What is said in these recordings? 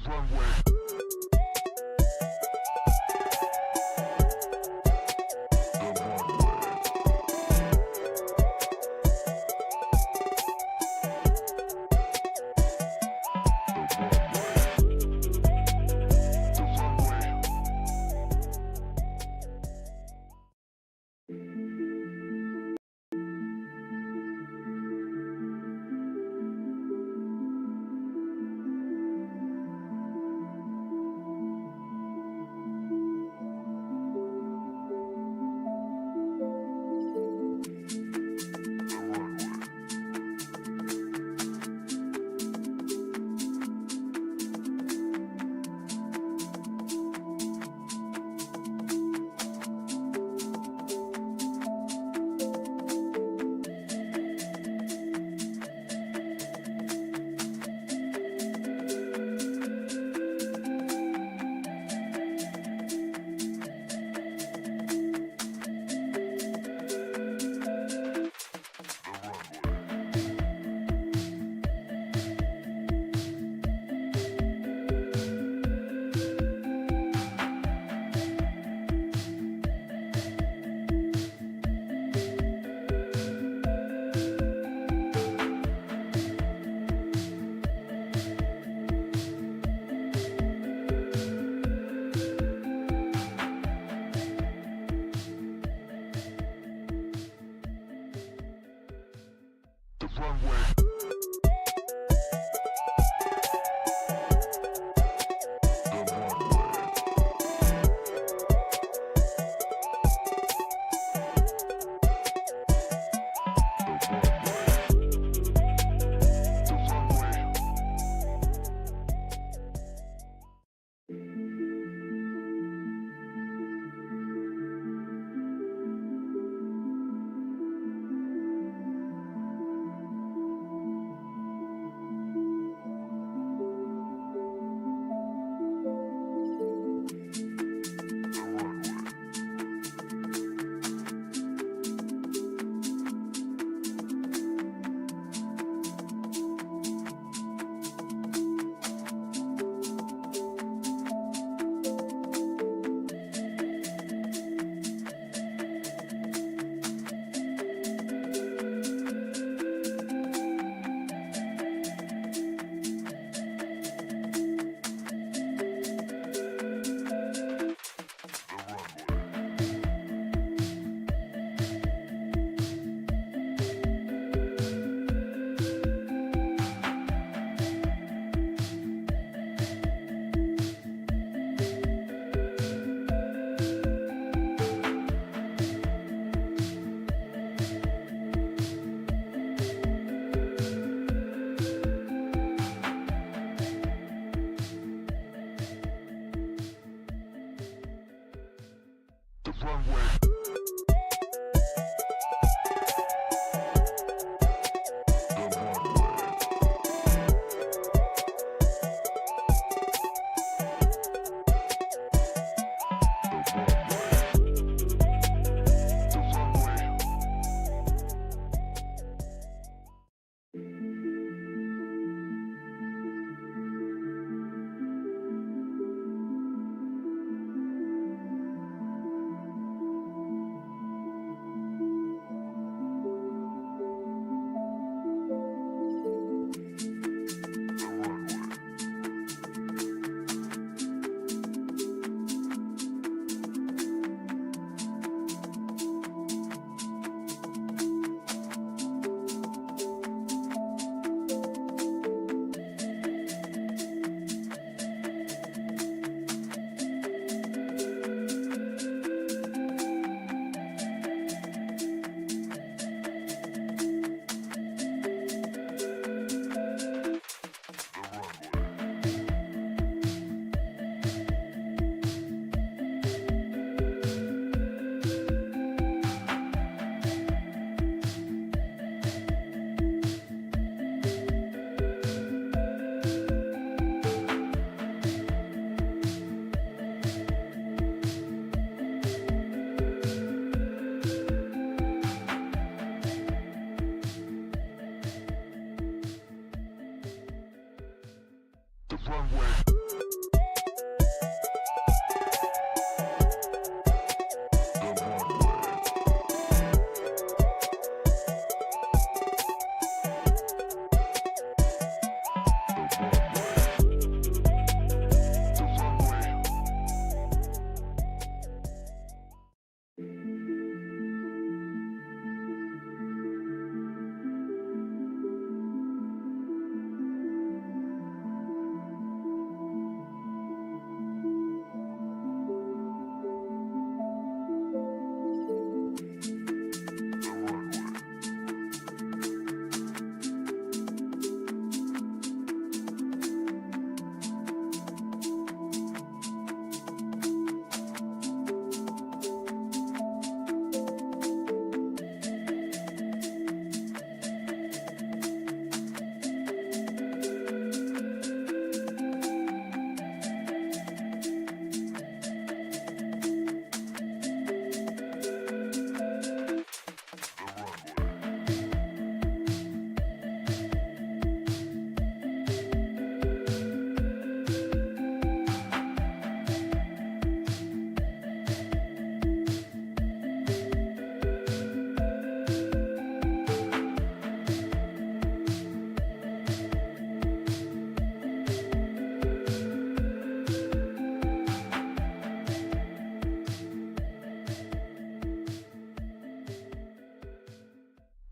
Runway. Runway. Runway. Runway.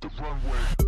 The runway.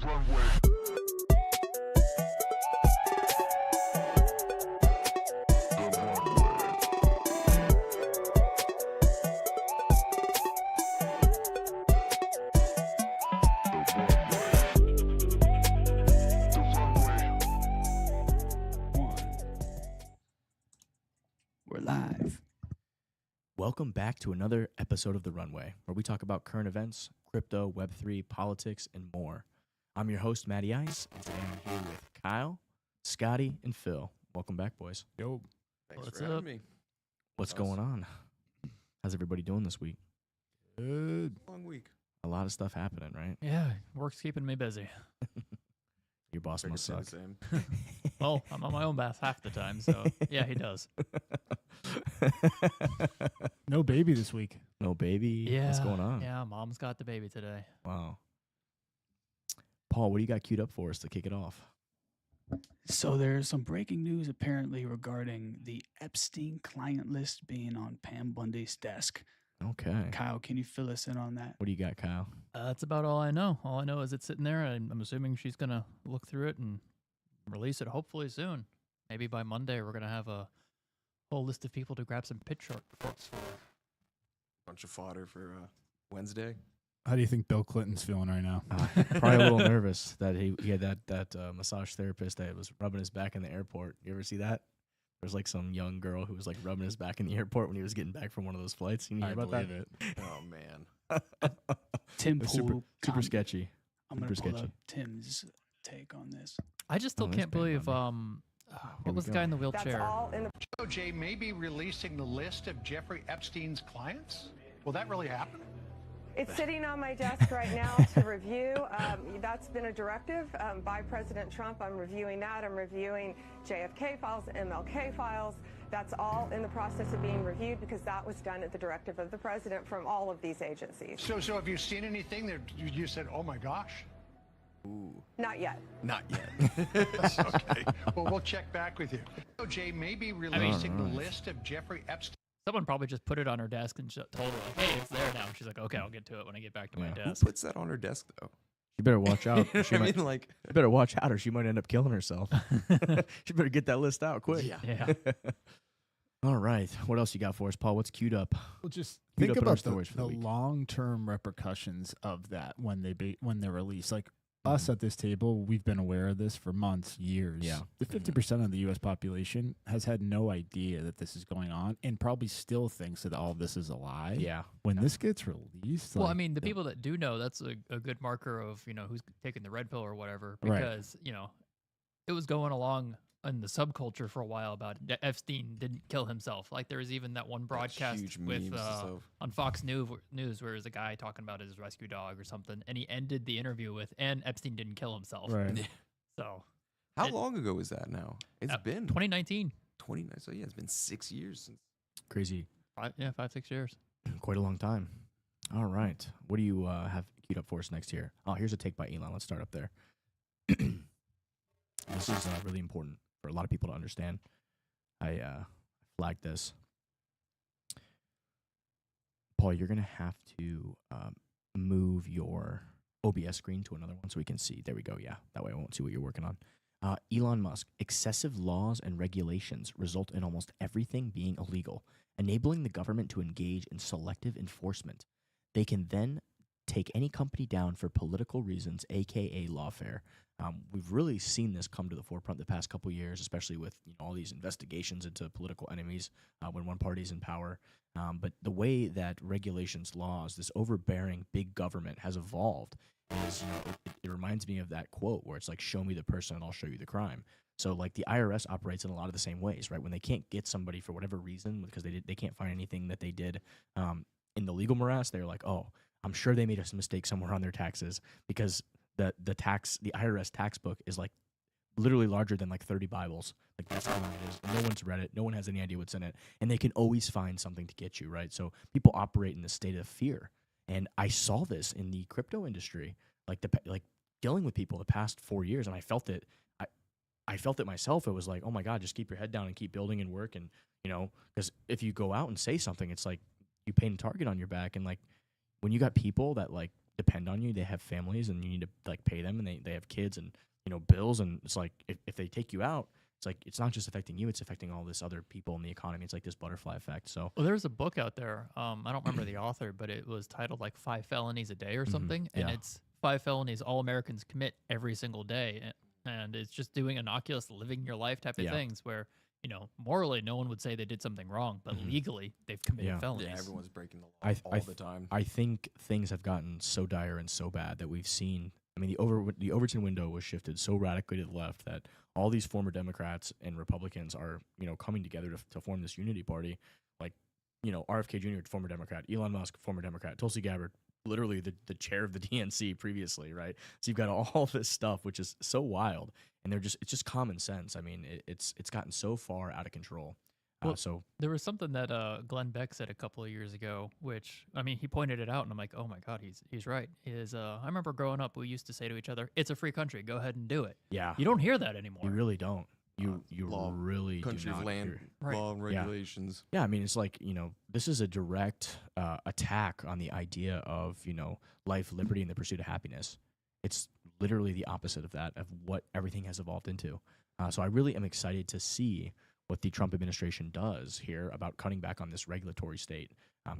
Runway. Live. Welcome back to another episode of The Runway, where we talk about current events, crypto, Web3, politics, and more. I'm your host, Matty Ice, and today I'm here with Kyle, Scotty, and Phil. Welcome back, boys. Yo. Thanks What's for having up? me. What's going on? How's everybody doing this week? Good. Long week. A lot of stuff happening, right? Yeah, work's keeping me busy. Your boss Figured must say the suck. same. Well, I'm on my own bath half the time, so yeah, he does. No baby this week. No baby? Yeah. What's going on? Yeah, mom's got the baby today. Wow. Paul, what do you got queued up for us to kick it off? So there's some breaking news apparently regarding the Epstein client list being on Pam Bundy's desk. Okay. Kyle, can you fill us in on that? What do you got, Kyle? That's about all I know. All I know is it's sitting there, and I'm assuming she's going to look through it and release it hopefully soon. Maybe by Monday we're going to have a whole list of people to grab some pitchfork reports for. Bunch of fodder for Wednesday. How do you think Bill Clinton's feeling right now? Probably a little nervous that he had that massage therapist that was rubbing his back in the airport. You ever see that? There's like some young girl who was like rubbing his back in the airport when he was getting back from one of those flights. You hear I about believe that? it. Oh man. Tim It's Pool. super sketchy. I'm going to super pull sketchy. up Tim's take on this. I just still Oh, that's can't Pam believe, Bundy. what we was the go. guy in the That's wheelchair? all in the DOJ may be releasing the list of Jeffrey Epstein's clients? Will that really happen? It's sitting on my desk right now to review. That's been a directive by President Trump. I'm reviewing that. I'm reviewing JFK files, MLK files. That's all in the process of being reviewed because that was done at the directive of the president from all of these agencies. So have you seen anything that you said, oh my gosh? Ooh. Not yet. Not yet. Okay. Well, we'll check back with you. DOJ may be releasing the list of Jeffrey Epstein. Someone probably just put it on her desk and told her, like, hey, it's there now. And she's like, okay, I'll get to it when I get back to my Yeah. Who desk. puts that on her desk though? You better watch out. She I might, mean, like, you better watch out, or she might end up killing herself. She better get that list out quick. yeah. Yeah. All right. What else you got for us, Paul? What's queued up? Well, just Queued think up in our about stories for the the week. long-term repercussions of that when they're released. Like us at this table, we've been aware of this for months, years. Yeah. The 50% of the U.S. population has had no idea that this is going on and probably still thinks that all of this is a lie. Yeah. When this gets released, Well, I like, mean, the people that do know, that's a good marker of, who's taking the red pill or whatever, Right. because, it was going along in the subculture for a while about Epstein didn't kill himself. Like there was even that one broadcast huge with memes and stuff. on Fox News where there's a guy talking about his rescue dog or something, and he ended the interview with, and Epstein didn't kill himself. right. So How It- long ago is that now? It's been 2019. 29. So yeah, it's been 6 years since. Crazy. 5-6 years. Quite a long time. All right. What do you have queued up for us next here? Oh, here's a take by Elon. Let's start up there. This is really important for a lot of people to understand. I flagged this. Paul, you're going to have to move your OBS screen to another one so we can see. There we go. Yeah, that way I won't see what you're working on. Elon Musk, excessive laws and regulations result in almost everything being illegal, enabling the government to engage in selective enforcement. They can then take any company down for political reasons, aka lawfare. We've really seen this come to the forefront the past couple years, especially with all these investigations into political enemies when one party's in power. But the way that regulations, laws, this overbearing big government has evolved is, it reminds me of that quote where it's like, show me the person and I'll show you the crime. So like the IRS operates in a lot of the same ways, right? When they can't get somebody for whatever reason because they can't find anything that they did in the legal morass, they're like, oh, I'm sure they made a mistake somewhere on their taxes because the IRS tax book is like literally larger than like 30 Bibles. Like that's how long it is. No one's read it. No one has any idea what's in it. And they can always find something to get you, right? So people operate in this state of fear. And I saw this in the crypto industry, like dealing with people the past 4 years, and I felt it. I felt it myself. It was like, oh my God, just keep your head down and keep building and work. And because if you go out and say something, it's like you paint a target on your back. And like when you got people that like depend on you, they have families, and you need to like pay them, and they have kids and bills, and it's like if they take you out, it's like it's not just affecting you, it's affecting all this other people in the economy. It's like this butterfly effect. So Well, there's a book out there. I don't remember the author, but it was titled like 5 Felonies a Day or something. And Yeah. it's 5 felonies all Americans commit every single day. And it's just doing innocuous living your life type of Yeah. things where morally, no one would say they did something wrong, but legally, they've committed Yeah. felonies. Yeah, everyone's breaking the law I all the time. I think things have gotten so dire and so bad that we've seen. I mean, the Overton window was shifted so radically to the left that all these former Democrats and Republicans are, coming together to form this unity party. Like, RFK Jr., former Democrat, Elon Musk, former Democrat, Tulsi Gabbard, literally the chair of the DNC previously, right? So you've got all this stuff, which is so wild, and it's just common sense. I mean, it's gotten so far out of control. Well, So There was something that Glenn Beck said a couple of years ago, which he pointed it out, and I'm like, oh my god, he's right. I remember growing up, we used to say to each other, "It's a free country, go ahead and do it." yeah, You don't hear that anymore. you really don't. You law, really country do of not land, hear. Right. law and Yeah. regulations. Yeah, I mean, it's like, this is a direct attack on the idea of, life, liberty, and the pursuit of happiness. It's literally the opposite of that, of what everything has evolved into. So I really am excited to see what the Trump administration does here about cutting back on this regulatory state,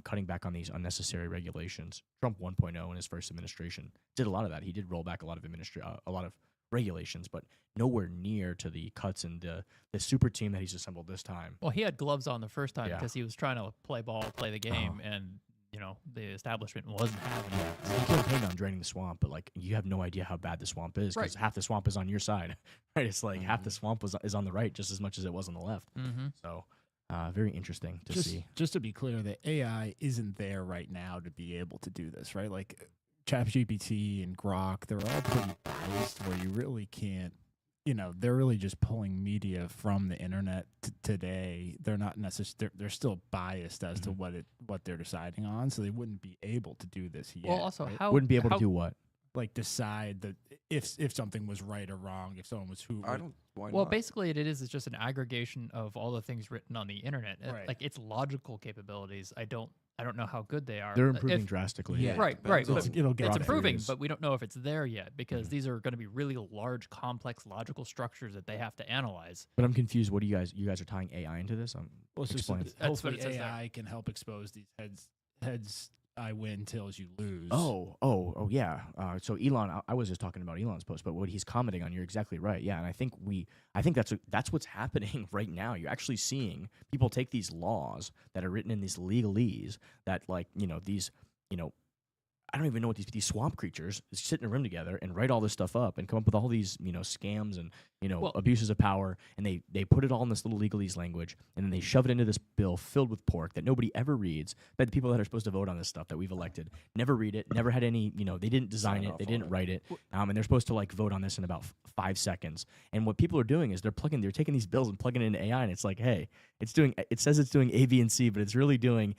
cutting back on these unnecessary regulations. Trump 1.0 in his first administration did a lot of that. He did roll back a lot of regulations, but nowhere near to the cuts in the super team that he's assembled this time. Well, he had gloves on the first time Yeah. because he was trying to play ball, play the game, and the establishment wasn't having it. So you campaigned on draining the swamp, but like you have no idea how bad the swamp is because half the swamp is on your side, right? It's like half the swamp is on the right just as much as it was on the left. Mm-hmm. So very interesting to see. Just to be clear, the AI isn't there right now to be able to do this, right? Like ChatGPT and Grok, they're all pretty biased where you really can't, they're really just pulling media from the internet today. They're not necessarily, they're still biased as to what they're deciding on, so they wouldn't be able to do this yet. Well, also, right? how Wouldn't be able how- to do what? Like decide that if something was right or wrong, if someone was who. I don't. Why Well, not? basically, it is just an aggregation of all the things written on the internet. Right. Like its logical capabilities, I don't know how good they are. They're If- improving drastically. Yeah. Right, depends right. on- But It'll get it's there. improving, Is. but we don't know if it's there yet because these are going to be really large, complex, logical structures that they have to analyze. But I'm confused. What do you guys are tying AI into this? Well, so Explain. That's what hopefully it says there. AI can help expose these heads I win, tails you lose. Oh, yeah. So Elon, I was just talking about Elon's post, but what he's commenting on, you're exactly right. Yeah, and I think that's what's happening right now. You're actually seeing people take these laws that are written in these legalese that, like, these, I don't even know what these swamp creatures sit in a room together and write all this stuff up and come up with all these, scams and, Well- abuses of power, and they put it all in this little legalese language, and then they shove it into this bill filled with pork that nobody ever reads. But the people that are supposed to vote on this stuff that we've elected never read it, never had any, they didn't design Sign it, off they on didn't it. write it, and they're supposed to like vote on this in about 5 seconds. And what people are doing is they're taking these bills and plugging it into AI, and it's like, hey, it says it's doing A, B, and C, but it's really doing.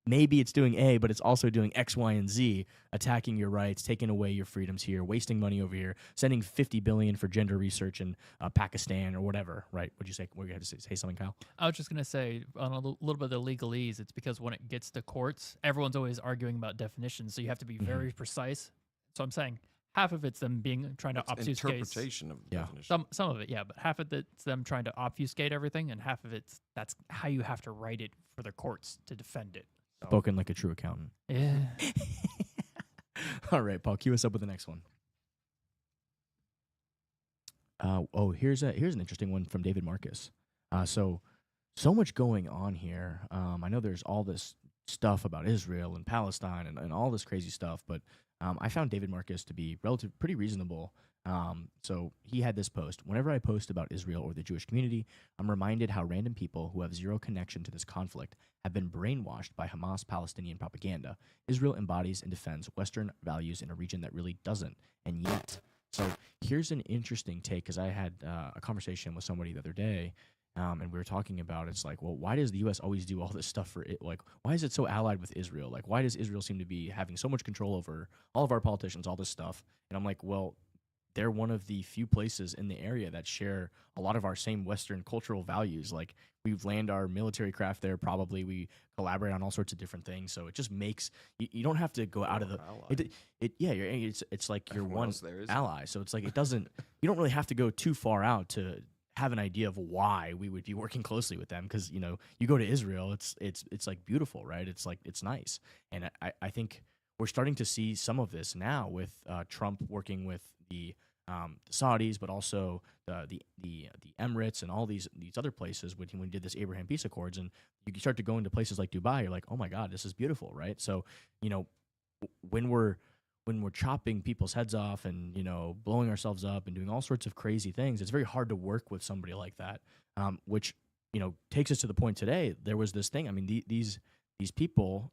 Maybe it's doing A, but it's also doing X, Y, and Z, attacking your rights, taking away your freedoms here, wasting money over here, sending $50 billion for gender research in Pakistan or whatever, right? What'd you say? What you had to say something, Kyle? I was just going to say on a little bit of the legalese, it's because when it gets to courts, everyone's always arguing about definitions, so you have to be very precise. So I'm saying half of it's them trying to It's obfuscate. interpretation of Yeah. definition. Some of it, yeah, but half of it's them trying to obfuscate everything, and half of that's how you have to write it for the courts to defend it. So, Spoken like a true accountant. yeah. All right, Paul, cue us up with the next one. Here's an interesting one from David Marcus. So much going on here. I know there's all this stuff about Israel and Palestine and all this crazy stuff, but I found David Marcus to be pretty reasonable. So he had this post. Whenever I post about Israel or the Jewish community, I'm reminded how random people who have zero connection to this conflict have been brainwashed by Hamas Palestinian propaganda. Israel embodies and defends Western values in a region that really doesn't, and yet. So here's an interesting take, because I had a conversation with somebody the other day, and we were talking about, it's like, well, why does the U.S. always do all this stuff for it? Like, why is it so allied with Israel? Like, why does Israel seem to be having so much control over all of our politicians, all this stuff? And I'm like, well, they're one of the few places in the area that share a lot of our same Western cultural values. Like, we land our military craft there. Probably we collaborate on all sorts of different things. So it just makes you don't have to go out of the. It's like your Everyone one else there is. ally. So it's like it doesn't. You don't really have to go too far out to have an idea of why we would be working closely with them, because you go to Israel, it's like beautiful, right? It's like it's nice, and I think we're starting to see some of this now with Trump working with the the Saudis, but also the Emirates and all these other places when we did this Abraham Peace Accords, and you start to go into places like Dubai, you're like, oh my God, this is beautiful, right? So, when we're chopping people's heads off and blowing ourselves up and doing all sorts of crazy things, it's very hard to work with somebody like that. Which takes us to the point today. There was this thing. I mean, these people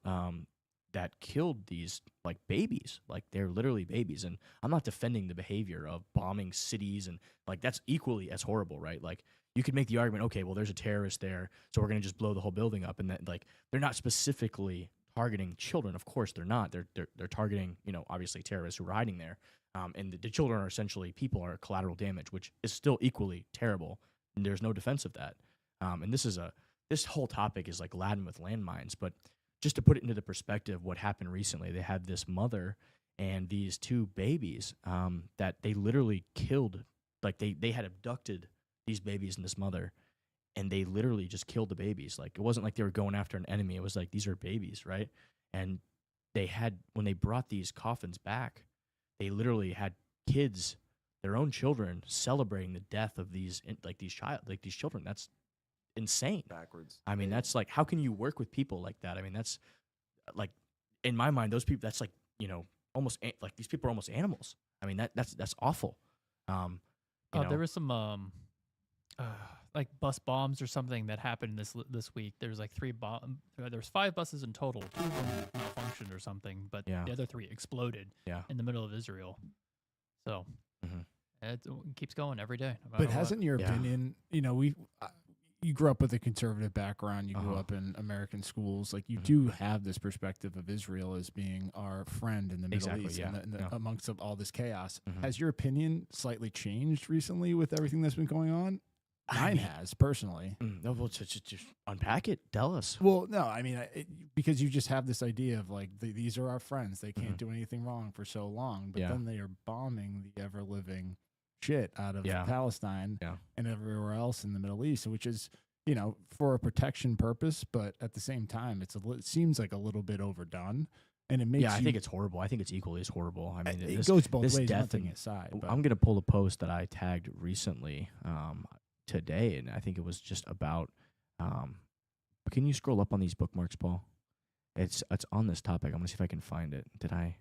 that killed these like babies, like they're literally babies. And I'm not defending the behavior of bombing cities, and like that's equally as horrible, right? Like you could make the argument, okay, well, there's a terrorist there, so we're gonna just blow the whole building up, and that like they're not specifically targeting children. Of course, they're not. They're targeting obviously terrorists who are hiding there, and the children are essentially people are collateral damage, which is still equally terrible. And there's no defense of that. And this whole topic is like laden with landmines, but just to put it into the perspective, what happened recently, they had this mother and these two babies that they literally killed. Like they had abducted these babies and this mother, and they literally just killed the babies. Like it wasn't like they were going after an enemy. It was like, these are babies, right? And when they brought these coffins back, they literally had kids, their own children, celebrating the death of these children. That's insane. Backwards. I mean, that's like, how can you work with people like that? I mean, that's like, in my mind, those people, that's like, almost like these people are almost animals. I mean, that's awful. There was some like bus bombs or something that happened this week. There's like there's 5 buses in total. 2 of them malfunctioned or something, but the other 3 exploded in the middle of Israel. So it keeps going every day. No matter But hasn't your opinion, you grew up with a conservative background, you grew up in American schools, like you do have this perspective of Israel as being our friend in the Middle East amongst all this chaos. Has your opinion slightly changed recently with everything that's been going on? Mine has, personally. No, well, just unpack it. Tell us. Well, no, I mean, because you just have this idea of like, these are our friends. They can't do anything wrong for so long. But then they are bombing the ever-living shit out of Palestine and everywhere else in the Middle East, which is, for a protection purpose. But at the same time, it seems like a little bit overdone. And it makes I think it's horrible. I think it's equally as horrible. I mean, it goes both ways, death nothing aside. But I'm going to pull a post that I tagged recently today, and I think it was just about can you scroll up on these bookmarks, Paul? It's on this topic. I'm going to see if I can find it. Did I?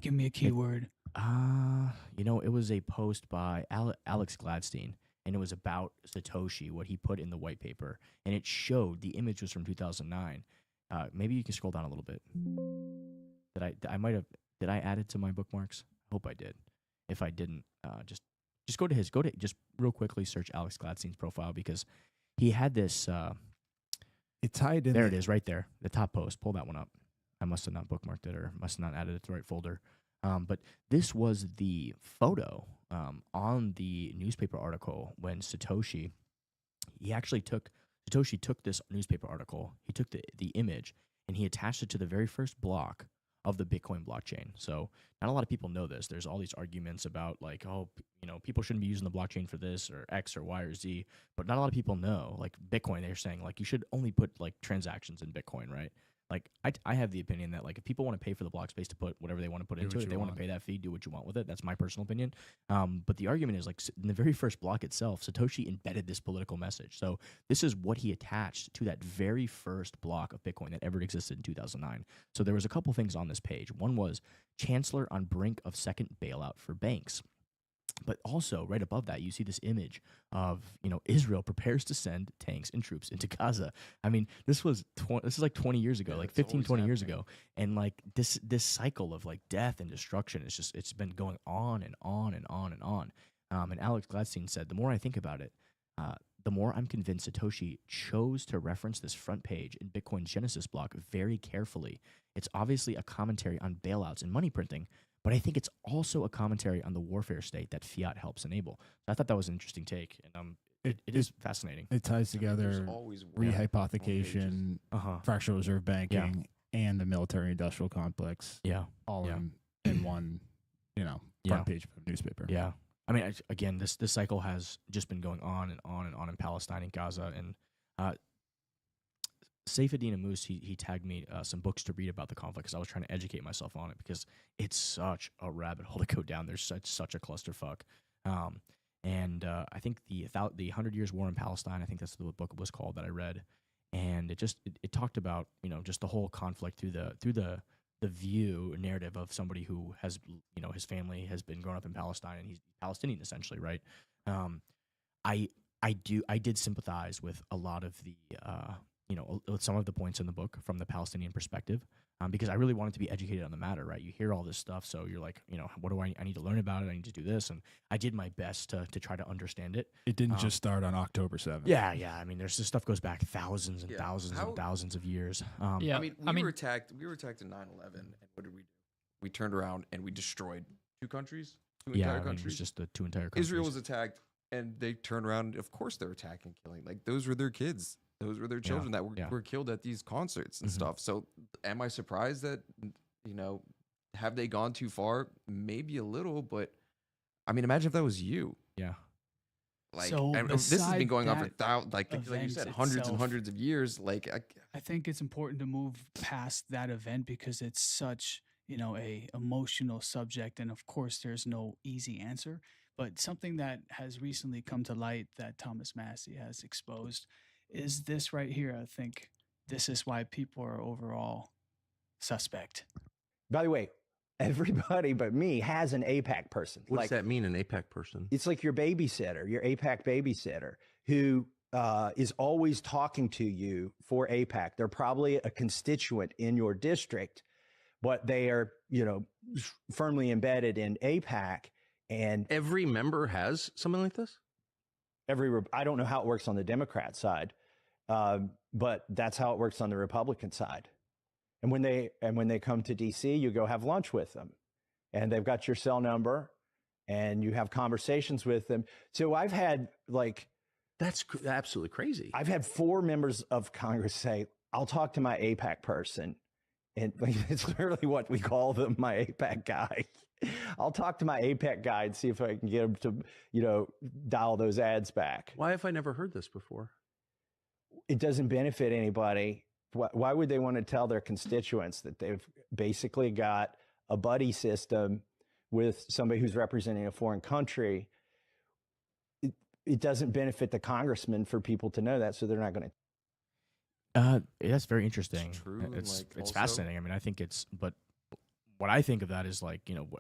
Give me a keyword. It was a post by Alex Gladstein, and it was about Satoshi, what he put in the white paper, and it showed the image was from 2009. Maybe you can scroll down a little bit. Did I add it to my bookmarks? I hope I did. If I didn't, just just real quickly search Alex Gladstein's profile, because he had this. It tied in. There it is, right there, the top post. Pull that one up. I must have not bookmarked it, or must have not added it to the right folder. But this was the photo on the newspaper article when Satoshi took this newspaper article, he took the image, and he attached it to the very first block of the Bitcoin blockchain. So not a lot of people know this. There's all these arguments about like, people shouldn't be using the blockchain for this or X or Y or Z, but not a lot of people know. Like Bitcoin, they're saying like you should only put like transactions in Bitcoin, right? Like I have the opinion that like if people want to pay for the block space to put whatever they want to put into it, they want to pay that fee, do what you want with it. That's my personal opinion. But the argument is like in the very first block itself, Satoshi embedded this political message. So this is what he attached to that very first block of Bitcoin that ever existed in 2009. So there was a couple things on this page. One was Chancellor on brink of second bailout for banks. But also, right above that, you see this image of, Israel prepares to send tanks and troops into Gaza. I mean, this is like 20 years ago, like 15, 20 years ago. And like this cycle of like death and destruction, it's been going on and on and on and on. And Alex Gladstein said, the more I think about it, the more I'm convinced Satoshi chose to reference this front page in Bitcoin's Genesis block very carefully. It's obviously a commentary on bailouts and money printing, but I think it's also a commentary on the warfare state that fiat helps enable. So I thought that was an interesting take, and it is fascinating. It ties together rehypothecation, fractional reserve banking, and the military-industrial complex. All in one, front page of a newspaper. Yeah. I mean, again, this cycle has just been going on and on and on in Palestine and Gaza, and Saifedean Ammous, he tagged me some books to read about the conflict because I was trying to educate myself on it because it's such a rabbit hole to go down. There's such a clusterfuck. I think the 100 Years War in Palestine, I think that's what the book was called that I read, and it talked about just the whole conflict through the view narrative of somebody who has his family has been growing up in Palestine and he's Palestinian essentially, right? I did sympathize with a lot of the with some of the points in the book from the Palestinian perspective, because I really wanted to be educated on the matter, right? You hear all this stuff, so you're like, what do I need to learn about it? I need to do this, and I did my best to try to understand it. It didn't just start on October 7th. Yeah. I mean, this stuff goes back thousands and thousands and thousands of years. Yeah, I mean, we were attacked in 9/11, and what did we do? We turned around and we destroyed two countries, entire It countries. was just the two entire countries. Israel was attacked, and they turned around. Of course, they're attacking, killing. Like those were their kids. Those were their children that were killed at these concerts and stuff. So, am I surprised that have they gone too far? Maybe a little, but I mean, imagine if that was you. Yeah. Like, so and this has been going on for like you said, hundreds and hundreds of years. Like, I think it's important to move past that event because it's such a emotional subject, and of course, there's no easy answer. But something that has recently come to light that Thomas Massey has exposed is this right here. I think this is why people are overall suspect. By the way, everybody but me has an APAC person. What does that mean, an APAC person? It's like your babysitter, your APAC babysitter, who is always talking to you for APAC. They're probably a constituent in your district, but they are, firmly embedded in APAC. And every member has something like this? I don't know how it works on the Democrat side, but that's how it works on the Republican side. And when they come to DC, you go have lunch with them, and they've got your cell number, and you have conversations with them. So I've had that's absolutely crazy. I've had 4 members of Congress say, "I'll talk to my APAC person," and it's literally what we call them, my APAC guy. I'll talk to my APAC guy and see if I can get him to, dial those ads back. Why have I never heard this before? It doesn't benefit anybody. Why would they want to tell their constituents that they've basically got a buddy system with somebody who's representing a foreign country? It doesn't benefit the congressman for people to know that, so they're not going to. That's very interesting. It's true. It's also, fascinating. I mean, I think but what I think of that is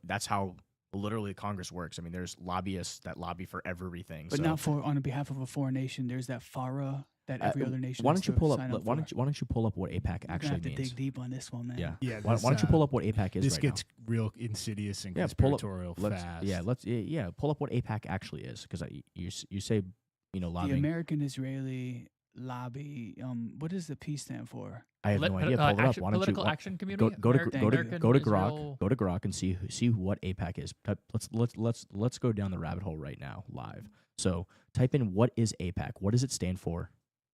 that's how literally Congress works. I mean, there's lobbyists that lobby for everything, but not on behalf of a foreign nation. There's that FARA that every other nation. Why don't you pull up? Why don't you pull up what APAC actually have to means? dig deep on this one, man. Yeah. Why don't you pull up what APAC is? This right gets real insidious and now? conspiratorial fast. Pull up what APAC actually is, because you say lobbying. The American-Israeli lobby. What does the P stand for? I have no idea. Pull it up. Why don't Political you Action Community? go to Grok? Israel. Go to Grok and see what APAC is. Let's go down the rabbit hole right now live. So type in what is APAC. What does it stand for?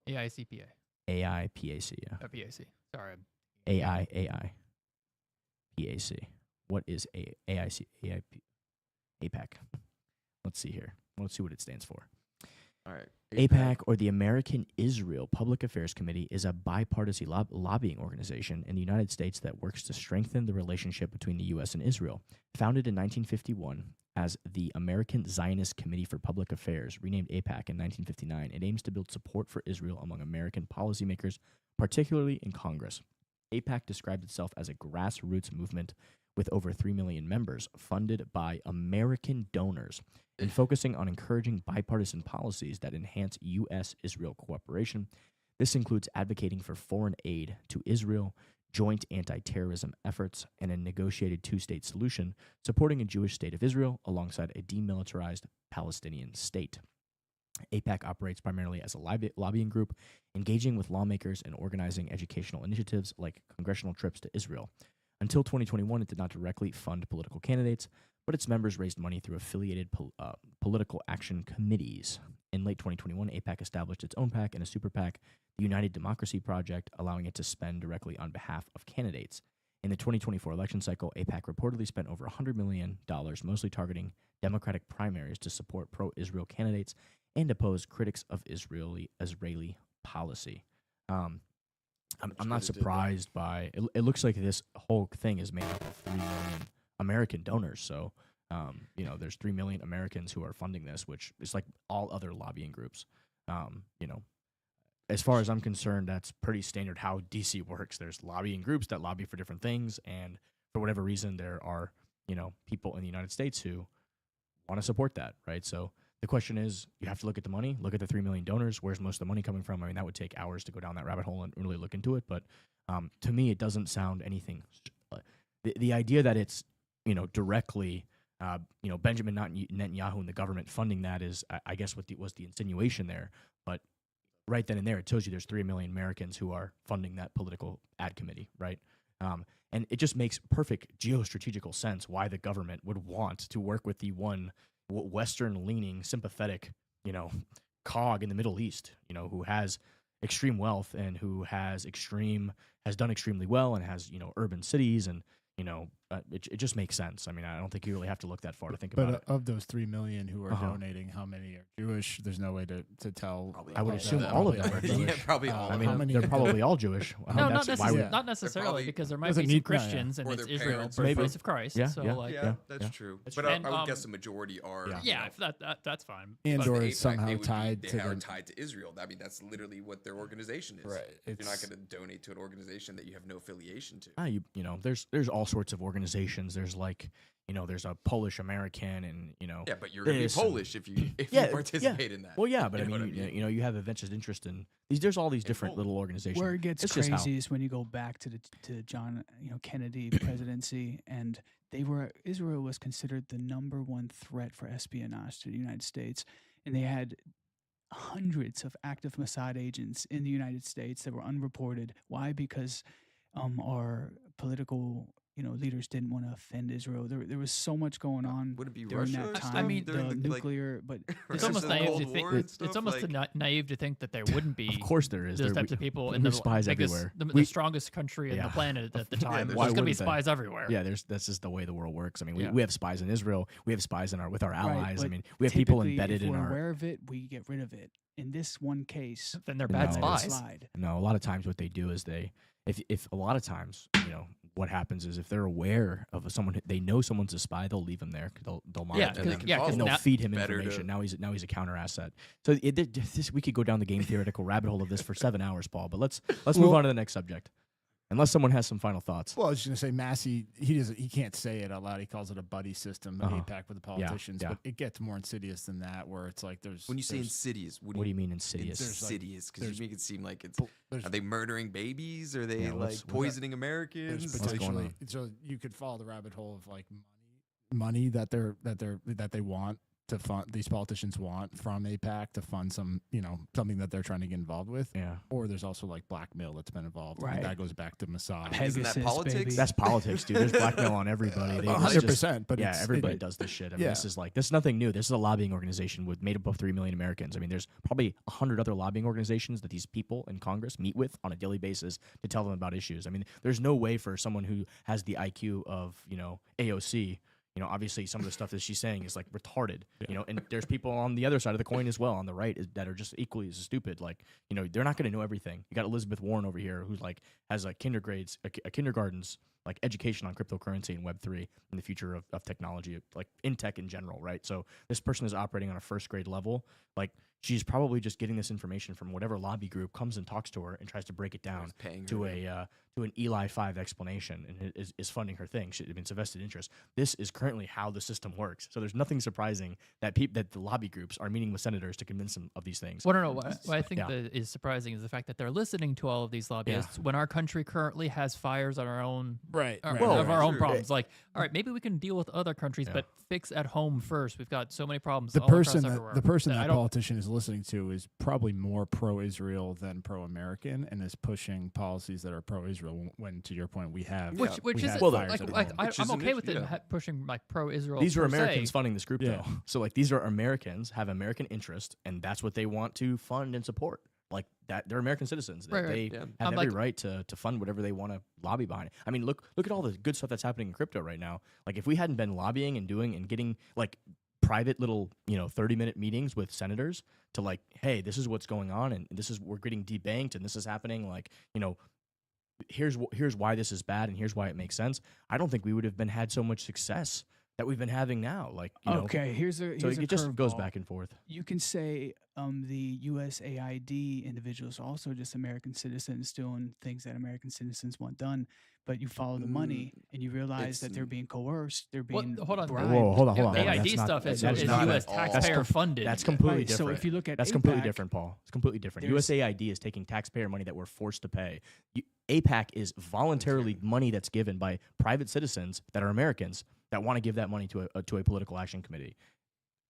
AICPA. AIPAC. Yeah. PAC. Sorry. AIPAC. What is AIC APAC? Let's see here. Let's see what it stands for. all right. APAC, or the American Israel Public Affairs Committee, is a bipartisan lobbying organization in the United States that works to strengthen the relationship between the U.S. and Israel. Founded in 1951 as the American Zionist Committee for Public Affairs, renamed APAC in 1959, it aims to build support for Israel among American policymakers, particularly in Congress. APAC described itself as a grassroots movement with over 3 million members, funded by American donors, and focusing on encouraging bipartisan policies that enhance U.S.-Israel cooperation. This includes advocating for foreign aid to Israel, joint anti-terrorism efforts, and a negotiated two-state solution, supporting a Jewish state of Israel alongside a demilitarized Palestinian state. APAC operates primarily as a lobbying group, engaging with lawmakers and organizing educational initiatives like congressional trips to Israel. Until 2021, it did not directly fund political candidates, but its members raised money through affiliated political action committees. In late 2021, APAC established its own PAC and a super PAC, the United Democracy Project, allowing it to spend directly on behalf of candidates. In the 2024 election cycle, APAC reportedly spent over $100 million, mostly targeting Democratic primaries to support pro-Israel candidates and oppose critics of Israeli policy. I'm not surprised by it. It looks like this whole thing is made up of 3 million American donors. So, there's 3 million Americans who are funding this, which is like all other lobbying groups. As far as I'm concerned, that's pretty standard how DC works. There's lobbying groups that lobby for different things, and for whatever reason, there are people in the United States who want to support that, right? So the question is, you have to look at the money, look at the 3 million donors. Where's most of the money coming from? I mean, that would take hours to go down that rabbit hole and really look into it. But to me, it doesn't sound anything. The idea that it's directly Benjamin Netanyahu and the government funding that is, I guess, was the insinuation there. But right then and there, it tells you there's 3 million Americans who are funding that political ad committee, right? And it just makes perfect geostrategical sense why the government would want to work with the one Western-leaning, sympathetic, cog in the Middle East, who has extreme wealth and who has done extremely well and has, urban cities and, it just makes sense. I mean, I don't think you really have to look that far to think about it. But of those 3 million who are donating, how many are Jewish? There's no way to tell. Probably I would all assume them. all of them are Jewish. Yeah, probably all. I of mean, them. they're probably all Jewish. No, That's not, why we- not necessarily, probably- because there might Doesn't be some need- Christians and Or it's their Israel, parents. birthplace of Christ. Yeah, so yeah. like, Yeah, that's true. But And, I would guess the majority are. Yeah. that's fine. And But- or the is AIPAC, somehow they would be- tied they to are the tied to Israel. I mean, that's literally what their organization is. Right. You're not It's- going to donate to an organization that you have no affiliation to. There's all sorts of organizations. There's like, there's a Polish American and, Yeah, but you're going to be this and- Polish if you Yeah, participate in that. Well, yeah, but You I know mean, what I mean? you have a vested interest in these. There's all these different Poland. little organizations. Where it gets It's just how- crazy is when you go back to John Kennedy presidency, and Israel was considered the number one threat for espionage to the United States, and they had hundreds of active Mossad agents in the United States that were unreported. Why? Because our political leaders didn't want to offend Israel. There was so much going on Would it be during Russia that or time. I mean, during the the, like, nuclear, but It's Russia almost in the naive to Cold think. War and It's stuff, almost like- naive to think that there wouldn't be. Of course there is. Those There- types of people we in the have spies biggest, everywhere. the We- strongest country on Yeah. the planet at the Yeah, time. there's- Why There's going to be wouldn't they? spies everywhere. Yeah, that's just the way the world works. I mean, Yeah. we have spies in Israel. We have spies with our Right, allies. I but mean, we have people typically, embedded if in we're our. aware of it, we get rid of it. In this one case, Then they're No, bad it's- spies. slide. No, a lot of times what they do is if a lot of times, what happens is if they're aware of someone, they know someone's a spy, they'll leave him there. They'll Yeah, monitor they them, can yeah, follow and they'll now, feed him better to- information. Now he's a counter asset. So we could go down the game theoretical rabbit hole of this for 7 hours, Paul. But let's move on to the next subject. Unless someone has some final thoughts. Well, I was just gonna say, Massey. He can't say it out loud. He calls it a buddy system, APAC with the politicians. yeah. But it gets more insidious than that, where it's like there's. When you say there's- insidious, What do you mean insidious? There's, like, insidious, because there's- you make it seem like it's. there's- Are they murdering babies? Are they Yeah, like what's- poisoning there's Americans? What's going potentially on? so you could follow the rabbit hole of like money that they want to fund, these politicians want from APAC to fund some something that they're trying to get involved with. Yeah. Or there's also like blackmail that's been involved. I mean, Right. that goes back to Mossad. Isn't that Pegasus, politics? baby. That's politics, dude. There's blackmail on everybody. They just- 100%. But yeah, it's, everybody does this shit. I mean, yeah. this is nothing new. This is a lobbying organization made up of 3 million Americans. I mean, there's probably 100 other lobbying organizations that these people in Congress meet with on a daily basis to tell them about issues. I mean, there's no way for someone who has the IQ of AOC. Obviously some of the stuff that she's saying is like retarded, and there's people on the other side of the coin as well, on the right, that are just equally as stupid. Like, they're not going to know everything. You got Elizabeth Warren over here who's like has a kindergarten's like education on cryptocurrency and Web3 and the future of technology, like in tech in general, right? So this person is operating on a first grade level. Like, she's probably just getting this information from whatever lobby group comes and talks to her and tries to break it down paying to her. to an Eli 5 explanation, and is funding her thing. It's a vested interest. This is currently how the system works. So there's nothing surprising that that the lobby groups are meeting with senators to convince them of these things. Well, no. What I think Yeah. that is surprising is the fact that they're listening to all of these lobbyists when our country currently has fires on our own, Right. of right. our own Sure. problems. Like, all right, maybe we can deal with other countries, Yeah. but fix at home first. We've got so many problems. The all across person everywhere that I that don't- politician is listening to is probably more pro-Israel than pro-American, and is pushing policies that are pro-Israel. When, to your point, we have Which we is have Well, fires like, at like home. Which I'm is an okay with issue, it yeah. pushing like pro-Israel. These are per Americans se. funding this group, Yeah. though. So like these are Americans, have American interest, and that's what they want to fund and support. Like that, they're American citizens. Right, right. They Yeah. have I'm every like- right to fund whatever they want to lobby behind. I mean, look at all the good stuff that's happening in crypto right now. Like, if we hadn't been lobbying and doing and getting like private little 30-minute meetings with senators to like, hey, this is what's going on, and we're getting debanked, and this is happening. Like, here's why this is bad and here's why it makes sense, I don't think we would have had so much success that we've been having now. Like, okay, here's a so it just goes curveball. back and forth. You can say the USAID individuals are also just American citizens doing things that American citizens want done, but you follow the money and you realize that they're being coerced, they're being hold on. bribed. Whoa, hold on. The AID stuff is U.S. taxpayer funded. That's completely Right, so different. if you look at That's completely AIPAC, different, Paul. It's completely different. there's- USAID is taking taxpayer money that we're forced to pay. APAC is voluntarily money that's given by private citizens that are Americans that want to give that money to a political action committee.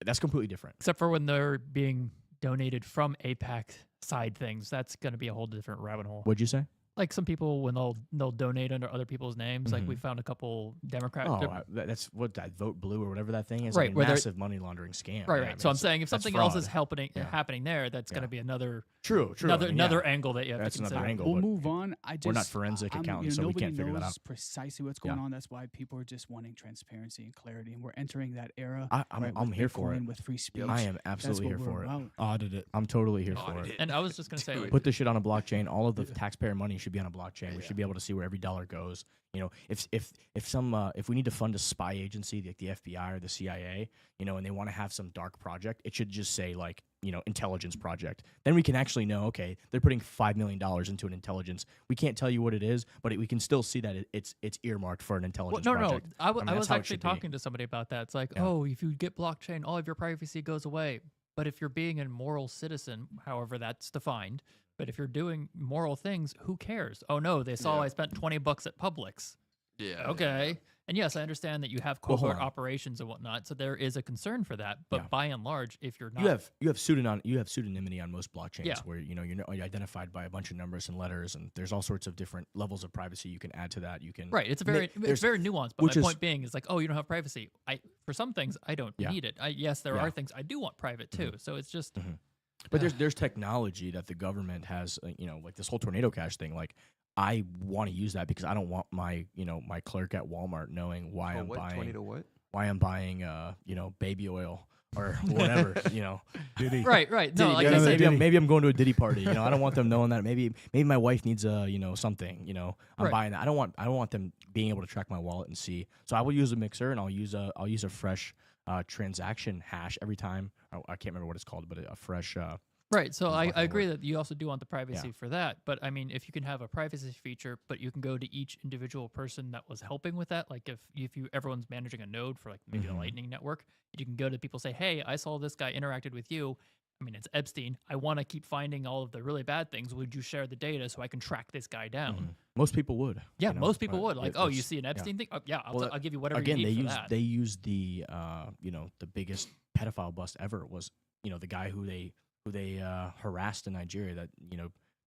That's completely different. Except for when they're being donated from APAC side things. That's going to be a whole different rabbit hole. What'd you say? Like some people, when they'll donate under other people's names, like we found a couple Democrat. That's what that Vote Blue or whatever that thing is. Right, I mean, where they're- massive money laundering scam. Right, Yeah, I right. mean, So I'm that's- saying if that's something else is fraud. happening there, that's going to be another True. another angle that you have That's to consider. another angle. We'll but move on. we're not forensic accountants, so we nobody can't figure that knows out. precisely what's going on. That's why people are just wanting transparency and clarity, and we're entering that era. I'm with here for Bitcoin, it. with free speech. I am That's absolutely what here we're for it. about. Audit it. I'm totally here for it. And I was just going to say, like, Put this shit on a blockchain. All of the taxpayer money should be on a blockchain. We should be able to see where every dollar goes. If we need to fund a spy agency like the FBI or the CIA, and they want to have some dark project, it should just say like, intelligence project. Then we can actually know, okay, they're putting $5 million into an intelligence. We can't tell you what it is, but we can still see that it's earmarked for an intelligence project. No. I mean, was that's how it actually should be. talking to somebody about that. It's like, Yeah. oh, if you get blockchain, all of your privacy goes away. But if you're being a moral citizen, however that's defined, but if you're doing moral things, who cares? Oh no, they saw I spent $20 at Publix. Yeah. Okay. And yes, I understand that you have Well, hold covert on. operations and whatnot, so there is a concern for that. But Yeah. by and large, if you're not, You have pseudonymity on most blockchains Yeah. where you're identified by a bunch of numbers and letters, and there's all sorts of different levels of privacy you can add to that. You can right? It's there's- very nuanced. But which my is- point being is like, oh, you don't have privacy. For some things, I don't Yeah. need it. Yes, there Yeah. are things I do want private too. So it's just. But there's technology that the government has, like this whole tornado cash thing. Like, I want to use that because I don't want my clerk at Walmart knowing why I'm what? buying Tornado what? baby oil or whatever. Diddy. Right. No, like I maybe, said, maybe I'm going to a Diddy party. I don't want them knowing that. Maybe my wife needs something. I'm Right. buying that. I don't want them being able to track my wallet and see. So I will use a mixer and I'll use a fresh transaction hash every time. I can't remember what it's called, but a fresh. right. So I fucking agree word. that you also do want the privacy for that. But I mean, if you can have a privacy feature, but you can go to each individual person that was helping with that, like if everyone's managing a node for like maybe the Lightning Network, you can go to people say, hey, I saw this guy interacted with you. I mean, it's Epstein. I want to keep finding all of the really bad things. Would you share the data so I can track this guy down? Most people would. Yeah, most people would. Like, oh, you there's- see an Epstein thing? Oh, yeah, Well, I'll give you whatever Again, you need they for use that. they used the the biggest pedophile bust ever was the guy who they harassed in Nigeria that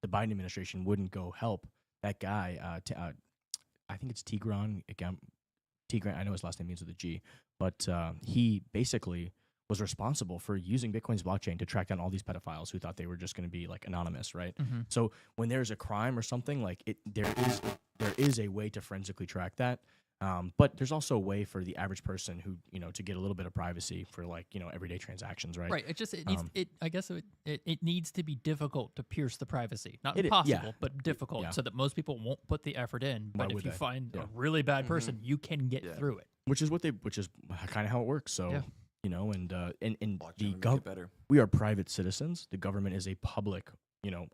the Biden administration wouldn't go help that guy. I think it's Tigran. Again, Tigran. I know his last name begins with a G, but he basically was responsible for using Bitcoin's blockchain to track down all these pedophiles who thought they were just going to be like anonymous, right? So when there's a crime or something, like there is a way to forensically track that. But there's also a way for the average person who, to get a little bit of privacy for like, everyday transactions, right? Right. It needs to be difficult to pierce the privacy. Not It is, impossible, yeah. but difficult, Yeah. so that most people won't put the effort in. Why But if would you they? find Yeah. a really bad person, you can get through it. Which is kind of how it works. So, Yeah. and the Blockchain would make it better. we are private citizens. The government is a public,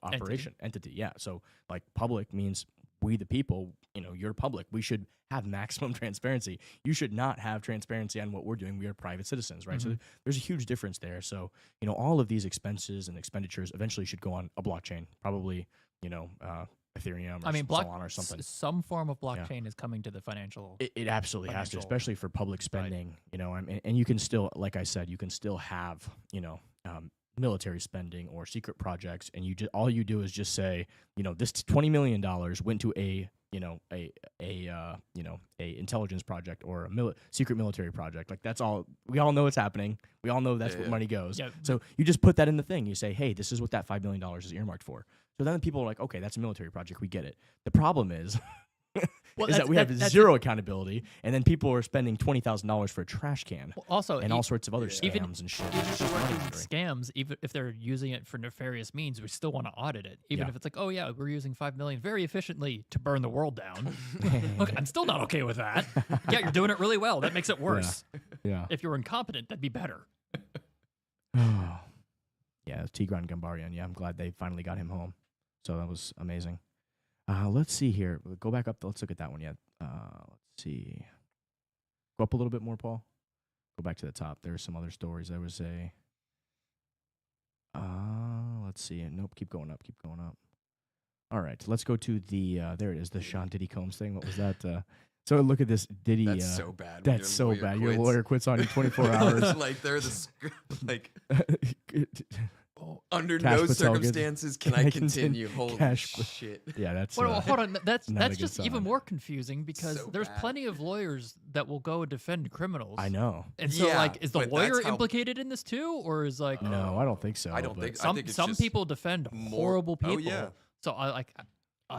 operation entity. Yeah. So like public means we the people, you're public. We should have maximum transparency. You should not have transparency on what we're doing. We are private citizens, right? So there's a huge difference there. So, all of these expenses and expenditures eventually should go on a blockchain, probably, Ethereum or Solana or something. Some form of blockchain is coming to the financial. It absolutely has to, financial especially for public spending. And you can still, like I said, you can still have, military spending or secret projects, and all you do is just say, this $20 million went to a intelligence project or a secret military project. Like that's all. We all know what's happening. We all know that's where money goes. Yeah. So you just put that in the thing. You say, hey, this is what that $5 million is earmarked for. So then people are like, okay, that's a military project. We get it. The problem is is that we have zero accountability, and then people are spending $20,000 for a trash can. Well, also, and all sorts of other even, scams and shit. Even if they're working scams, even if they're using it for nefarious means, we still want to audit it. Even if it's like, oh yeah, we're using $5 million very efficiently to burn the world down. Look, I'm still not okay with that. Yeah, you're doing it really well. That makes it worse. Yeah. If you're incompetent, that'd be better. Yeah, Tigran Gambarian. Yeah, I'm glad they finally got him home. So that was amazing. Let's see here. Go back up. Let's look at that one yet. Let's see. Go up a little bit more, Paul. Go back to the top. There's some other stories. There was a. Let's see. Nope. Keep going up. Keep going up. All right. Let's go to the. There it is. The Sean Diddy Combs thing. What was that? So look at this Diddy. That's so bad. That's so bad. Your lawyer quits on you 24 hours. Like they're like. Under Cash no Patel circumstances can I continue. Holy shit. Yeah, that's. Well, hold on. That's just sign. even more confusing because So there's bad. plenty of lawyers that will go defend criminals. I know. And so, Yeah, like, is the but lawyer that's how- implicated in this too, or is like No, I don't think so. I don't but- think. I some think it's some just people defend more- horrible people? Oh yeah. So I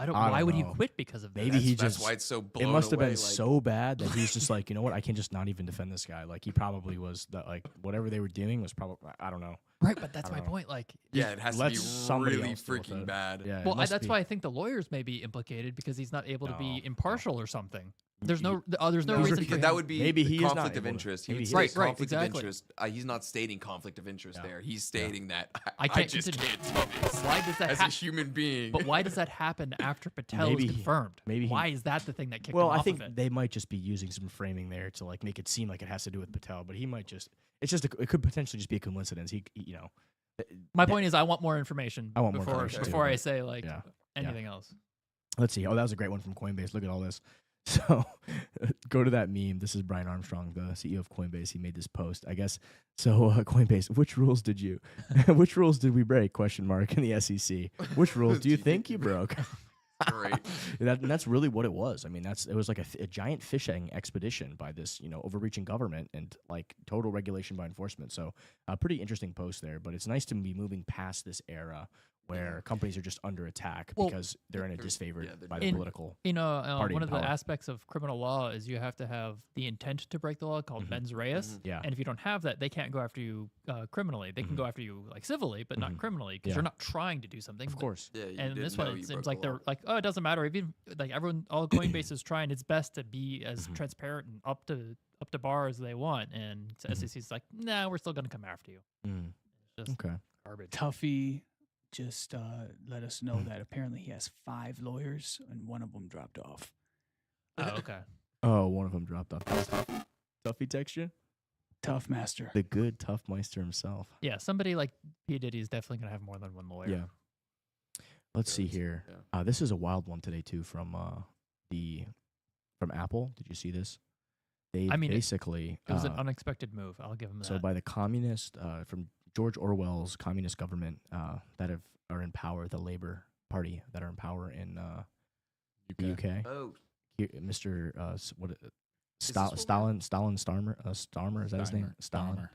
don't. I Why don't would he know. quit because of that? Maybe he That's just. why it's so blown It must have away, been like- so bad that he's just like, you know what? I can just not even defend this guy. Like he probably was that. Like whatever they were doing was probably. I don't know. Right, but that's I my don't know. point. Like, Yeah, it has to Let be somebody really else deal with freaking it. bad. Yeah. it well, must that's be- why I think the lawyers may be implicated because he's not able to No, be no. impartial or something. There's no No, reason for because him. that would be Maybe the he is not conflict of able to. interest. He Maybe would he say is. Right, conflict exactly. of interest. He's not stating conflict of interest Yeah. there. He's stating that I can't just continue. can't do this Why does that as a human being. But why does that happen after Patel Maybe is he- confirmed? maybe he- why is that the thing that kicked Well, him I off think of it? they might just be using some framing there to like make it seem like it has to do with Patel, but he might just. It's just. It could potentially just be a coincidence. He you know. My point is, I want more information. I want more before information, too, before I but- say like yeah. anything else. Let's see. Oh, that was a great one from Coinbase. Look at all this. So go to that meme. This is Brian Armstrong, the CEO of Coinbase. He made this post, I guess. So Coinbase, which rules did we break? Question mark in the SEC. Which rules do you think you broke? Great. And that's really what it was. I mean, it was like a giant fishing expedition by this, overreaching government and like total regulation by enforcement. So a pretty interesting post there, but it's nice to be moving past this era where companies are just under attack because they're in a disfavored by the political party one in of the power. aspects of criminal law is you have to have the intent to break the law called mens reis. Yeah. And if you don't have that, they can't go after you criminally. They can go after you like civilly, but not criminally because Yeah. you're not trying to do something. Of course. Yeah, you And didn't this know one, you it broke seems the like law. they're like, oh, it doesn't matter. Even like all Coinbase is trying its best to be as transparent and up to bar as they want, and SEC's like, nah, we're still gonna come after you. Mm. Just Okay. garbage. Tuffy just let us know that apparently he has 5 lawyers and one of them dropped off. Oh, okay. Oh, one of them dropped off. Tuffy texture? Tough master. The good Tough Meister himself. Yeah, somebody like P. Diddy is definitely gonna have more than one lawyer. Yeah. Let's see here. Yeah. This is a wild one today too from Apple. Did you see this? They I mean, basically It was an unexpected move. I'll give him that. so by the communist from George Orwell's communist government that are in power, the Labour Party that are in power in the UK. Oh, Here, Mr. this what Stalin Starmer, is that his name? Stalin. Can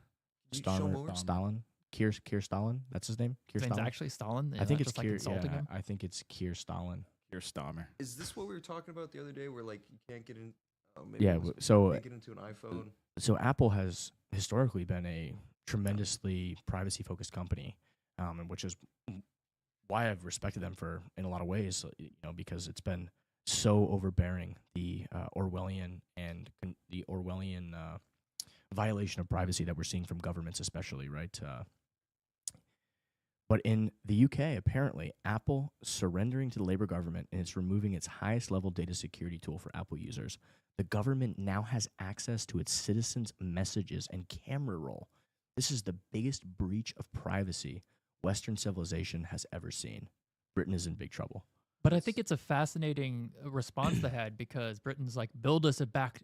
you show more? Stalin. Keir Stalin. That's his name. Keir His name's Stalin. actually Stalin. I think it's just like Keir. insulting Yeah, him. I think it's Keir Stalin. Your Stammer. Is this what we were talking about the other day? Where like you can't get in? Oh, maybe Yeah. it was- So can't get into an iPhone. so Apple has historically been a tremendously privacy-focused company, and which is why I've respected them in a lot of ways, because it's been so overbearing, the Orwellian violation of privacy that we're seeing from governments, especially, right? But in the UK, apparently, Apple surrendering to the Labour government and it's removing its highest level data security tool for Apple users. The government now has access to its citizens' messages and camera roll. This is the biggest breach of privacy Western civilization has ever seen. Britain is in big trouble. But I think it's a fascinating response they had because Britain's like, build us a back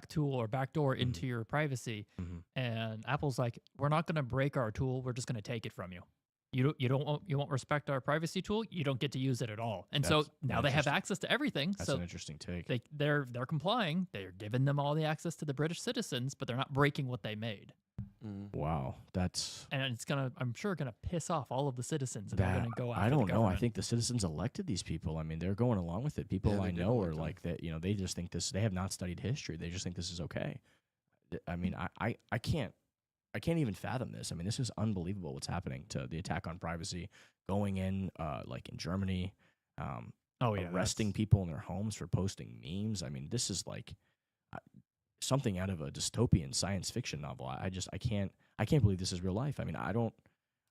tool or backdoor into your privacy, and Apple's like, we're not going to break our tool. We're just going to take it from you. You won't respect our privacy tool. You don't get to use it at all. And so now they have access to everything. That's so an interesting take. they're complying. They're giving them all the access to the British citizens, but they're not breaking what they made. Wow, that's And it's I'm sure gonna piss off all of the citizens, and they're that. gonna go after I the don't know. I government. think the citizens elected these people. I mean, they're going along with it. People Yeah, I they did know are elect them. like that. They just think this. They have not studied history. They just think this is okay. I mean, I can't even fathom this. I mean, this is unbelievable what's happening to the attack on privacy, going in like in Germany, arresting people in their homes for posting memes. I mean, this is like something out of a dystopian science fiction novel. I can't believe this is real life. I mean,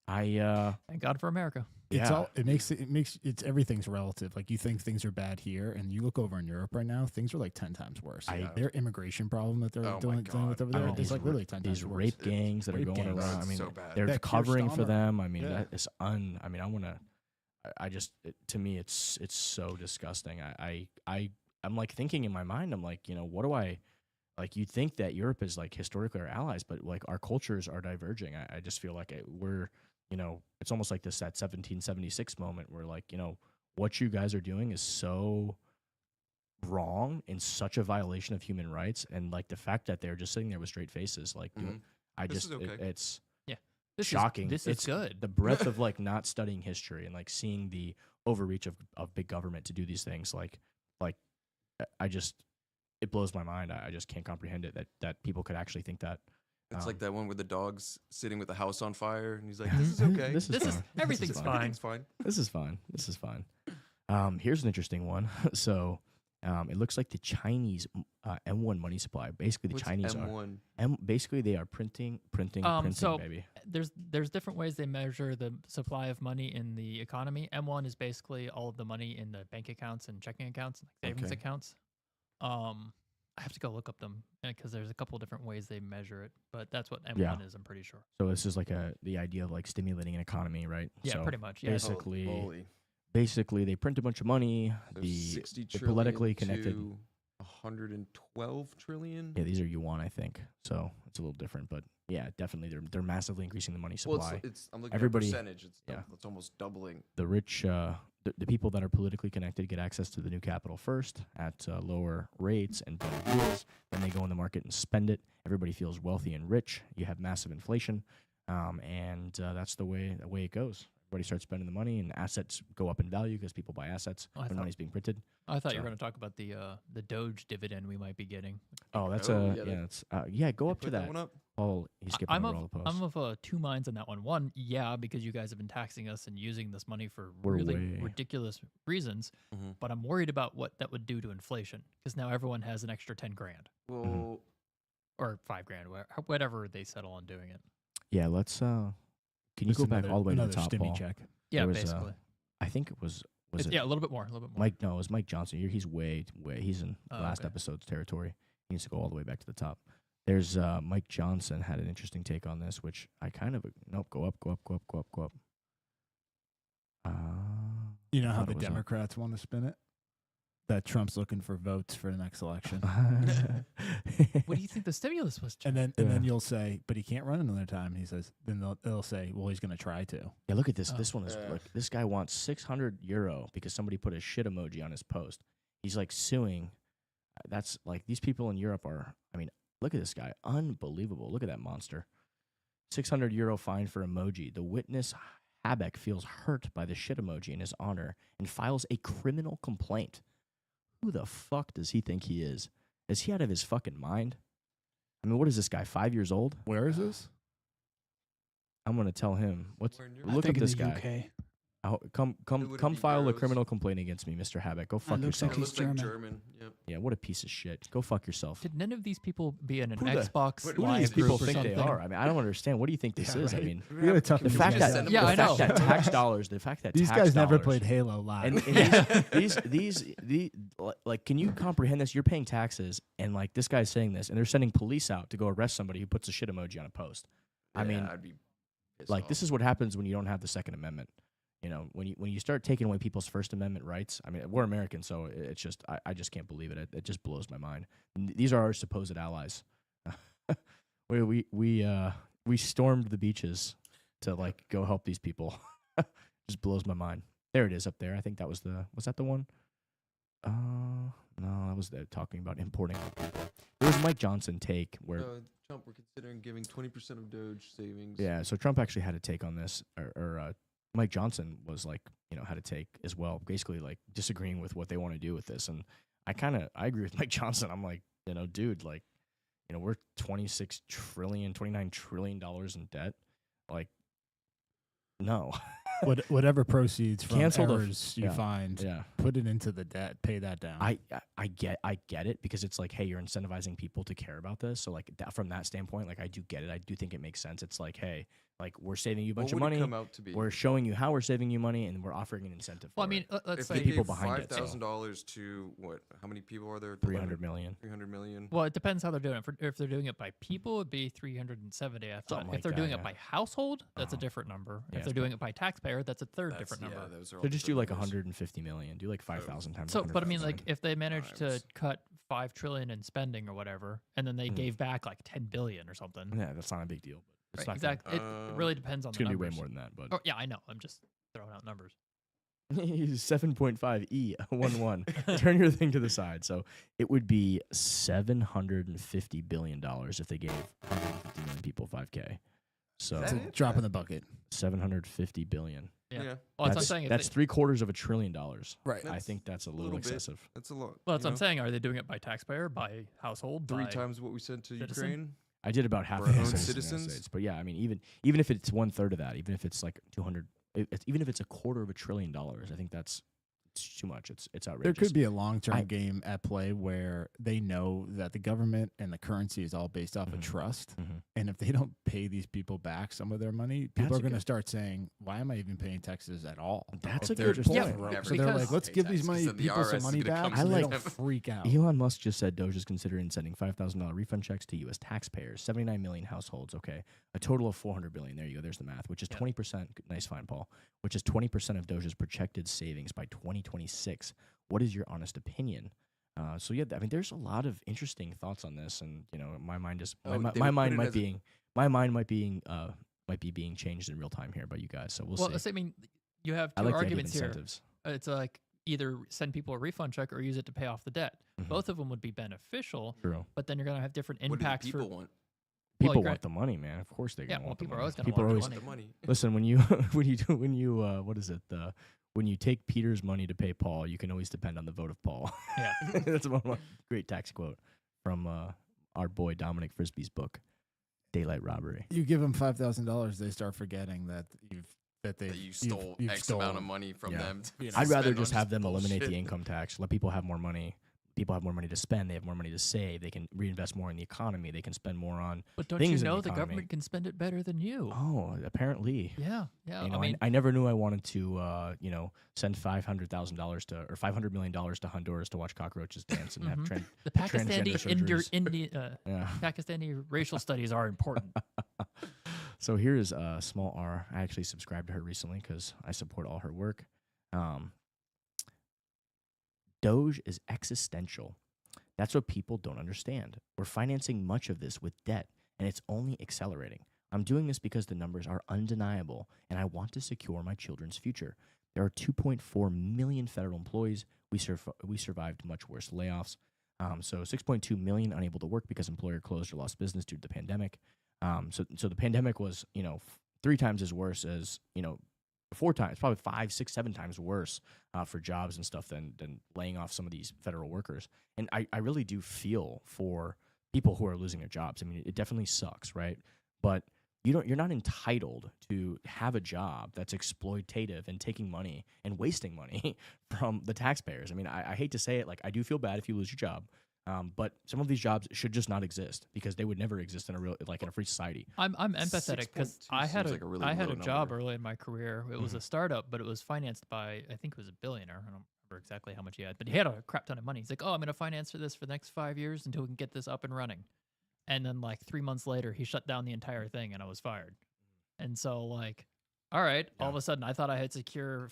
Thank God for America. It's everything's relative. Like, you think things are bad here, and you look over in Europe right now, things are like 10 times worse. Their immigration problem that they're dealing with over there is like literally 10 times worse. These rape gangs that are going around. I mean, so bad. they're That covering for Keir them. I mean, Yeah. that is to me, it's so disgusting. I'm like thinking in my mind, I'm like, what do I, like, you'd think that Europe is like historically our allies, but like our cultures are diverging. I just feel like we're, it's almost like that 1776 moment where like, what you guys are doing is so wrong and such a violation of human rights. And like the fact that they're just sitting there with straight faces, like, it's shocking. This is good. The breadth of like not studying history and like seeing the overreach of big government to do these things. Like it blows my mind. I just can't comprehend it that people could actually think that. It's like that one where the dog's sitting with the house on fire, and he's like, "This is okay. Everything's fine. Everything's fine. This is fine. Here's an interesting one. So, it looks like the Chinese M1 money supply. Basically, the What's Chinese M1? basically they are printing, So baby. there's different ways they measure the supply of money in the economy. M1 is basically all of the money in the bank accounts and checking accounts, like savings accounts. I have to go look up them because there's a couple different ways they measure it, but that's what M1 is. I'm pretty sure. So this is like the idea of like stimulating an economy, right? Yeah, so pretty much. Yeah. Basically, they print a bunch of money. So The 60 politically trillion connected. to 112 trillion. Yeah, these are yuan, I think. So it's a little different, but yeah, definitely they're massively increasing the money supply. Well, I'm looking Everybody- at percentage. It's almost doubling. The rich, the people that are politically connected get access to the new capital first at lower rates and better deals. Then they go in the market and spend it. Everybody feels wealthy and rich. You have massive inflation, and that's the way it goes. Everybody starts spending the money, and assets go up in value because people buy assets when money's being printed. I thought you So- were going to talk about the Doge dividend we might be getting. Oh, that's Oh, go up to Put that. one up. Oh, he's skipping I'm over all the posts. of two minds on that one. One, yeah, because you guys have been taxing us and using this money for We're really way- ridiculous reasons. Mhm. But I'm worried about what that would do to inflation because now everyone has an extra 10 grand Well, or 5 grand, whatever they settle on doing it. Yeah, let's. Can you go back all the way to the top, Paul? check. Yeah, There was, basically. I think it was It's- it yeah, a little bit more. Mike? No, it was Mike Johnson. He's way. He's in Oh, last okay. episode's territory. He needs to go all the way back to the top. There's Mike Johnson had an interesting take on this, which I kind of go up. You know I how thought the it was up. Democrats want to spin it? That Trump's looking for votes for the next election. What do you think the stimulus was? Jeff? And then you'll say, but he can't run another time. He says, then they'll say, well, he's going to try to. Yeah, look at this. Oh. This one is look. This guy wants 600 euro because somebody put a shit emoji on his post. He's like suing. That's like these people in Europe are. I mean, look at this guy. Unbelievable. Look at that monster. 600 euro fine for emoji. The witness Habeck feels hurt by the shit emoji in his honor and files a criminal complaint. Who the fuck does he think he is? Is he out of his fucking mind? I mean, what is this guy? 5 years old? Where is this? I'm gonna tell him. What's Where in Europe? I look think up in this the guy. UK. Come would it be file a euros? criminal complaint against me, Mr. Habeck. Go fuck looks yourself. like It he's looks like German. German. Yep. Yeah, what a piece of shit. Go fuck yourself. Did none of these people be in an Who the- Xbox who Who do live these people group or think they something? are? I mean, I don't understand. What do you think this Yeah, is? I right. mean, We gotta talk the to fact these that guys. the Yeah, I fact know. that tax dollars, the fact that These tax guys never dollars- played Halo live. And these like, can you comprehend this? You're paying taxes, and like this guy's saying this, and they're sending police out to go arrest somebody who puts a shit emoji on a post. I mean, I'd be pissed like off. this is what happens when you don't have the Second Amendment. You know, when you start taking away people's First Amendment rights. I mean, we're Americans, so it's just I just can't believe it. It just blows my mind. These are our supposed allies. we stormed the beaches to like go help these people. Just blows my mind. There it is up there. I think that was that the one? No, that was talking about importing people. There was Mike Johnson take where No, Trump, we're considering giving 20% of Doge savings. Yeah, so Trump actually had a take on this, or Mike Johnson was like, had a take as well, basically like disagreeing with what they want to do with this. And I agree with Mike Johnson. I'm like, dude, like, we're $29 trillion in debt. Like, no. Whatever proceeds from Cancel errors you find, put it into the debt, pay that down. I get it, because it's like, hey, you're incentivizing people to care about this. So like from that standpoint, like I do get it. I do think it makes sense. It's like, hey, like we're saving you a bunch of money. We're showing you how we're saving you money, and we're offering an incentive. Well, I mean, let's say people behind it. $5,000 to what? How many people are there? 300 million. 300 million. Well, it depends how they're doing it. If they're doing it by people, it'd be 370. I thought. If they're doing it by household, that's a different number. If they're doing it by taxpayer, that's a third different number. Yeah, those are so just do like 150 million. Do like 5,000 times. So, but I mean, like if they managed to cut $5 trillion in spending or whatever, and then they gave back like 10 billion or something. Yeah, that's not a big deal. But it's not exactly. It really depends on. It's the gonna numbers. be way more than that. But yeah, I know. I'm just throwing out numbers. 7.5 E11. Turn your thing to the side. So it would be $750 billion if they gave 150 million people 5K. So it's a drop in the bucket. 750 billion. Yeah. Well, that's what I'm saying. That's $750 billion. Right. I think that's a little excessive. That's a lot. Well, that's what I'm saying. Are they doing it by taxpayer, by household, three by times what we sent to citizen? Ukraine? I did about half For of our the own citizens. But yeah, I mean, even if it's 1/3 of that, even if it's like 200, even if it's $250 billion, I think it's too much. It's outrageous. There could be a long-term game at play where they know that the government and the currency is all based off of trust. And if they don't pay these people back some of their money, people are going to start saying, why am I even paying taxes at all? That's if a they're good just point. broke. So they're like, let's give these people some money back. So they don't freak out. Elon Musk just said Doge is considering sending $5,000 refund checks to U.S. taxpayers, 79 million households. Okay, a total of 400 billion. There you go. There's the math, which is 20%. Nice find, Paul. Which is 20% of Doge's projected savings by 2026. What is your honest opinion? So yeah, I mean, there's a lot of interesting thoughts on this, and my mind is my mind might be being changed in real time here by you guys. So we'll see. I mean, you have two arguments here. It's like either send people a refund check or use it to pay off the debt. Both of them would be beneficial. True. But then you're going to have different impacts. What do people want? People want the money, man. Of course they're gonna want the money. People are always going to want the money. Listen, when you what is it? When you take Peter's money to pay Paul, you can always depend on the vote of Paul. Yeah. That's one of my great tax quote from our boy Dominic Frisbee's book, Daylight Robbery. You give them $5,000, they start forgetting that you stole X amount of money from them. I'd rather just have them eliminate the income tax, let people have more money. People have more money to spend. They have more money to save. They can reinvest more in the economy. They can spend more on. But don't you know the government can spend it better than you? Oh, apparently. Yeah. I mean, I never knew I wanted to, send $500,000 to or $500 million to Honduras to watch cockroaches dance and have the Pakistani Pakistani racial studies are important. So here is Small R. I actually subscribed to her recently because I support all her work. Doge is existential. That's what people don't understand. We're financing much of this with debt, and it's only accelerating. I'm doing this because the numbers are undeniable, and I want to secure my children's future. There are 2.4 million federal employees. We survived much worse layoffs. So 6.2 million unable to work because employer closed or lost business due to the pandemic. So the pandemic was, 3 times as worse as, 4 times, probably 5, 6, 7 times worse for jobs and stuff than laying off some of these federal workers. And I really do feel for people who are losing their jobs. I mean, it definitely sucks, right? But you're not entitled to have a job that's exploitative and taking money and wasting money from the taxpayers. I mean, I hate to say it, like I do feel bad if you lose your job. But some of these jobs should just not exist because they would never exist in a free society. I'm empathetic because I had a job early in my career. It was a startup, but it was financed by, I think it was a billionaire. I don't remember exactly how much he had, but he had a crap ton of money. He's like, oh, I'm going to finance this for the next 5 years until we can get this up and running. And then like 3 months later, he shut down the entire thing and I was fired. And so like, all right, all of a sudden I thought I had secure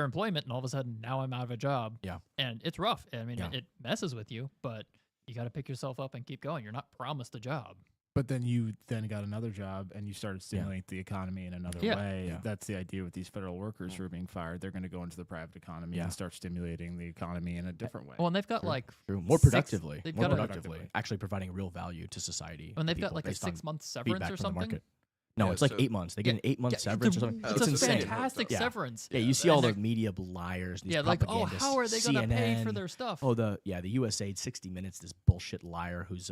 employment, and all of a sudden now I'm out of a job. Yeah. And it's rough. I mean, it messes with you, but you got to pick yourself up and keep going. You're not promised a job. But then you got another job and you started stimulating the economy in another way. Yeah. That's the idea with these federal workers who are being fired. They're going to go into the private economy and start stimulating the economy in a different way. Well, and they've got more productively, they've more got productively, actually providing real value to society. And they've people got like a based on 6-month severance feedback or from the something. market. No, Yeah, it's like so- 8 months. They get an 8-month severance or something. It's a insane. fantastic Yeah. severance. Yeah, you see And all the they're- media liars. These Yeah, like, oh, propagandists, how are they going to pay for CNN. their stuff? Oh, the USA 60 Minutes, this bullshit liar who's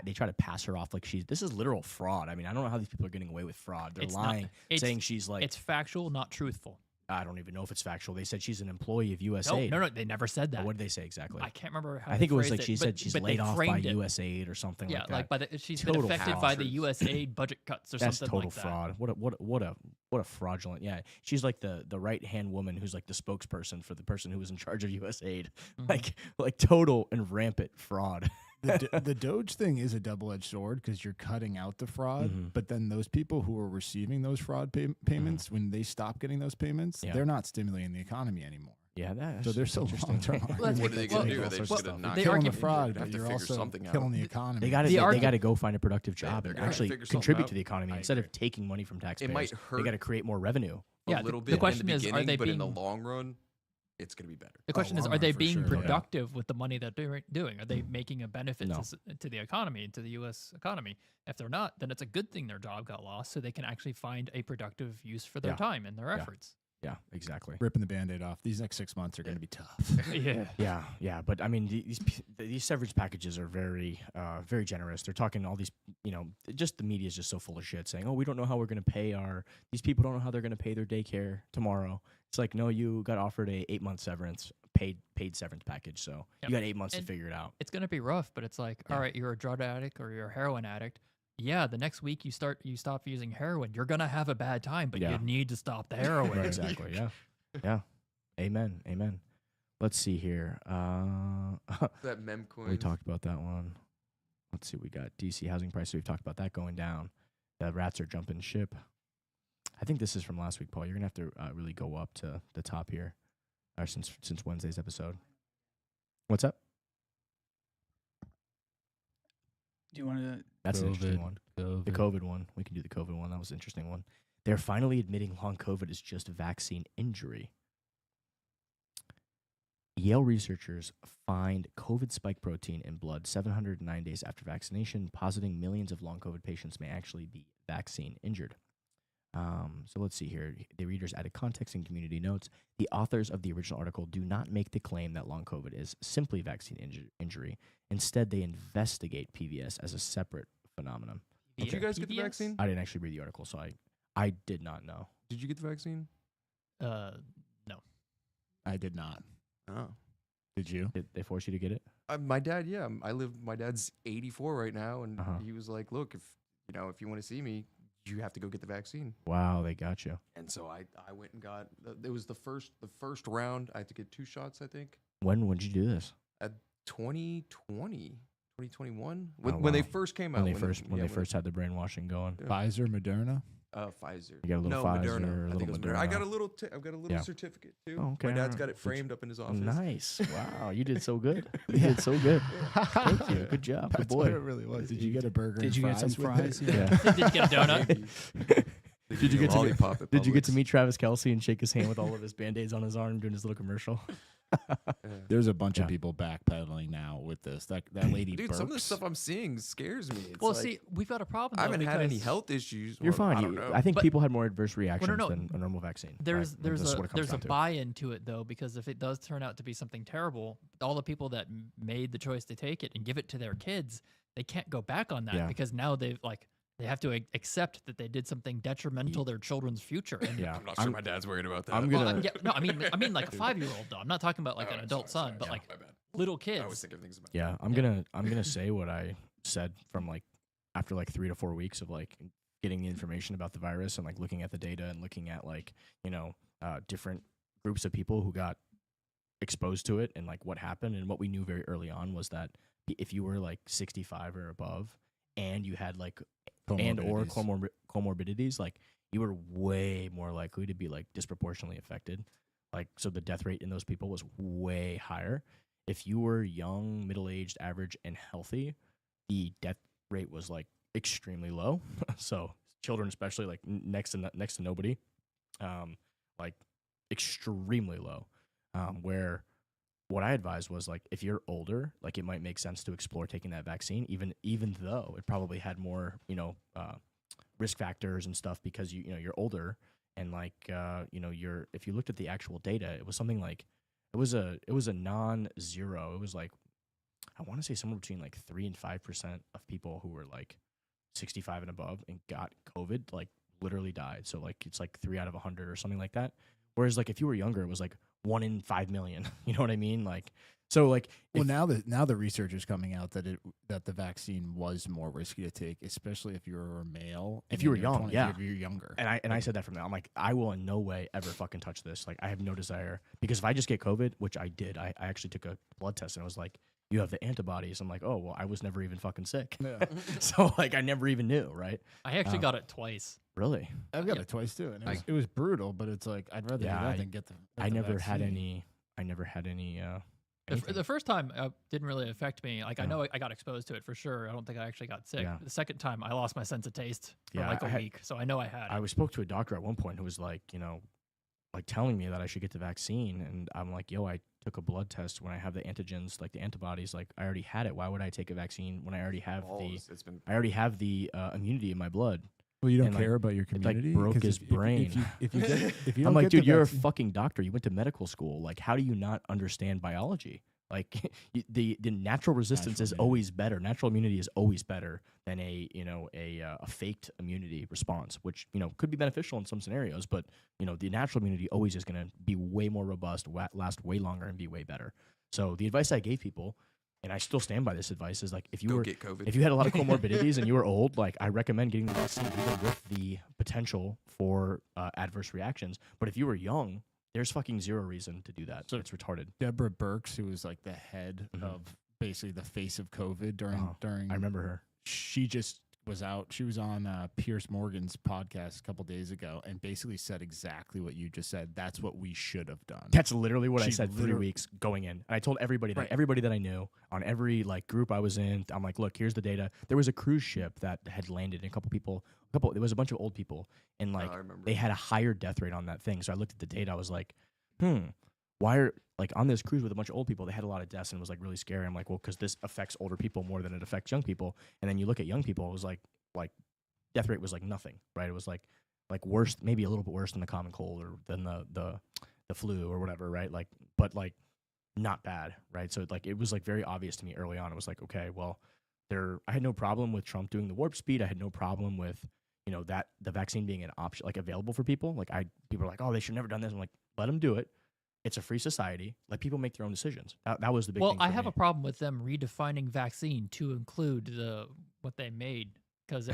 they try to pass her off like this is literal fraud. I mean, I don't know how these people are getting away with fraud. They're It's not- lying, it's- saying she's like It's factual, not truthful. I don't even know if it's factual. They said she's an employee of USAID. No, they never said that. What did they say exactly? I can't remember how I they think it was phrased like she said she's but laid they off by framed it. USAID or something Yeah, like that. she's Total been affected by the fraud. USAID budget cuts or That's something total like that. fraud. What a fraudulent. Yeah, she's like the right hand woman who's like the spokesperson for the person who was in charge of USAID. Mhm. Like total and rampant fraud. The Doge thing is a double-edged sword because you're cutting out the fraud, Mhm. but then those people who are receiving those fraud payments, when they stop getting those payments, Yeah. they're not stimulating the economy anymore. Yeah, that's So they're so interesting. long-term. Well, that's What are they because- going to do? well, Are they just well, going to knock they it killing argue- the out? fraud, They're but gonna have to you're figure also something out. killing the economy. They The got argument- to go find a productive job they're and gonna actually figure something contribute out. to the economy I instead of agree. taking money from taxpayers. might They hurt got to create more revenue. Yeah, a little the bit question in the is, are beginning, they but in the being- long run, it's going to be better. The question is, long are they run for being sure, yeah. productive with the money that they're doing? Are they making a benefit No. to the economy and to the U.S. economy? If they're not, then it's a good thing their job got lost, so they can actually find a productive use for their Yeah. time and their Yeah. efforts. Yeah, exactly. Ripping the Band-Aid off. These next 6 months are going to be tough. Yeah. Yeah, but I mean, these severance packages are very, very generous. They're talking all these, just the media is just so full of shit, saying, "Oh, we don't know how we're going to pay these people don't know how they're going to pay their daycare tomorrow." It's like, no, you got offered a 8-month severance, paid severance package, so Yep. you got 8 months And to figure it out. It's going to be rough, but it's like, all right, you're a drug addict or you're a heroin addict. Yeah, the next week you stop using heroin. You're going to have a bad time, but Yeah. you need to stop the heroin. Right, exactly. Yeah, yeah. Amen. Let's see here. That mem coin. We talked about that one. Let's see. We got DC housing prices. We've talked about that going down. The rats are jumping ship. I think this is from last week, Paul. You're gonna have to really go up to the top here, since Wednesday's episode. What's up? Do you want to? That's an interesting one. The COVID one. We can do the COVID one. That was an interesting one. They're finally admitting long COVID is just vaccine injury. Yale researchers find COVID spike protein in blood 709 days after vaccination, positing millions of long COVID patients may actually be vaccine injured. So let's see here. The readers added context and community notes. The authors of the original article do not make the claim that long COVID is simply vaccine injury. Instead, they investigate PVS as a separate phenomenon. Did you guys get the PBS? vaccine? I didn't actually read the article, so I did not know. Did you get the vaccine? No. I did not. Oh. Did you? Did they force you to get it? My dad, yeah. My dad's 84 right now, and Uh-huh. he was like, "Look, if you want to see me, you have to go get the vaccine." Wow, they got you. And so I went and got. It was the first round. I had to get 2 shots, I think. When did you do this? At 2020, 2021, Oh, when they wow. first came out. When they first had the brainwashing going. Yeah. Pfizer, Moderna? Pfizer. You got a little no, Pfizer, Moderna. a I little think it was Moderna. I got a Moderna. little. I've got a little Yeah. certificate too. Oh, okay, My dad's alright. got it framed up in his office. Nice. Wow, you did so good. You did so good. Thank you. Good job. Good That's boy. what it really was. Did you get a burger Did and you get some fries with it? fries? Yeah. Did you get a donut? Did you get to lollipop at Did you get to Publix. meet Travis Kelce and shake his hand with all of his band-aids on his arm doing his little commercial? There's a bunch Yeah. of people backpedaling now with this. That lady Dude, some of the burps. stuff I'm seeing scares me. It's Well, like, see, we've got a problem. I though, haven't had any because health issues. You're Well, fine. I don't know. I think But- people had more adverse reactions no, than a normal vaccine. There's right? That's what it comes there's a down to. buy-in to it though, because if it does turn out to be something terrible, all the people that made the choice to take it and give it to their kids, they can't go back on that Yeah. because now they have to accept that they did something detrimental to their children's future. And Yeah, I'm not sure my dad's worried about that. I'm well, gonna. yeah, no, I mean like a 5-year-old though. I'm not talking about like an adult son, but like my bad. little I always kids. think of things about. Yeah, I'm gonna say what I said from after 3 to 4 weeks of getting the information about the virus and looking at the data and looking at different groups of people who got exposed to it and what happened. And what we knew very early on was that if you were 65 or above and you had and or comorbidities, you were way more likely to be disproportionately affected. So the death rate in those people was way higher. If you were young, middle-aged, average, and healthy, the death rate was like extremely low. So children, especially, like next to nobody, like extremely low. Where what I advised was like if you're older, like it might make sense to explore taking that vaccine, even though it probably had more risk factors and stuff because you're older and like if you looked at the actual data, it was something like it was a non-zero. It was like I want to say somewhere between like 3 and 5% of people who were like 65 and above and got COVID like literally died. So like it's like 3 out of 100 or something like that. Whereas like if you were younger, it was like 1 in 5 million. You know what I mean? Like so like well now the research is coming out that the vaccine was more risky to take, especially if you were a male. If you were young, 20, yeah. If you're younger. And I said that from now. I'm like, I will in no way ever fucking touch this. Like I have no desire because if I just get COVID, which I did, I actually took a blood test and it was like, you have the antibodies. I'm like, oh, well, I was never even fucking sick. Yeah. So, like, I never even knew, right? I actually got it twice. Really? I've got it twice, too. And it was brutal, but it's like, I'd rather do that than get the I never had vaccine. any. The first time didn't really affect me. Like, I know I got exposed to it for sure. I don't think I actually got sick. Yeah. The second time, I lost my sense of taste for Yeah, like a I had- week. So I know I had it. I spoke to a doctor at one point who was like, like telling me that I should get the vaccine. And I'm like, yo, I took a blood test when I have the antigens, like the antibodies. Like, I already had it. Why would I take a vaccine when I already have the immunity in my blood? Well, you don't And, care like, about your it, like, community. broke 'Cause his brain. If you don't I'm like, get the dude, you're a vaccine- fucking doctor. You went to medical school. Like, how do you not understand biology? Like, the natural resistance is always better. Natural immunity is always better than a faked immunity response, which could be beneficial in some scenarios. But the natural immunity always is going to be way more robust, last way longer, and be way better. So the advice I gave people, and I still stand by this advice, is like if you get COVID. if you had a lot of comorbidities and you were old, like I recommend getting the vaccine even with the potential for adverse reactions. But if you were young, there's fucking zero reason to do that. So it's retarded. Deborah Birx, who was like the head of basically the face of COVID during I remember her. She just was out. She was on Pierce Morgan's podcast a couple days ago and basically said exactly what you just said. That's what we should have done. That's literally what I She said 3 weeks going in. And I told everybody that I knew on every like group I was in. I'm like, look, here's the data. There was a cruise ship that had landed and there was a bunch of old people and like they had a higher death rate on that thing. So I looked at the data. I was like, why are like on this cruise with a bunch of old people, they had a lot of deaths and it was like really scary. I'm like, well, because this affects older people more than it affects young people. And then you look at young people, it was like death rate was like nothing, right? It was like worse, maybe a little bit worse than the common cold or than the flu or whatever, right? Like, but like not bad, right? So like it was like very obvious to me early on. It was like, okay, well, I had no problem with Trump doing the warp speed. I had no problem with that the vaccine being an option, like available for people. Like people are like, oh, they should have never done this. I'm like, let them do it. It's a free society. Let people make their own decisions. That was the big thing. Well, I have a problem with them redefining vaccine to include what they made because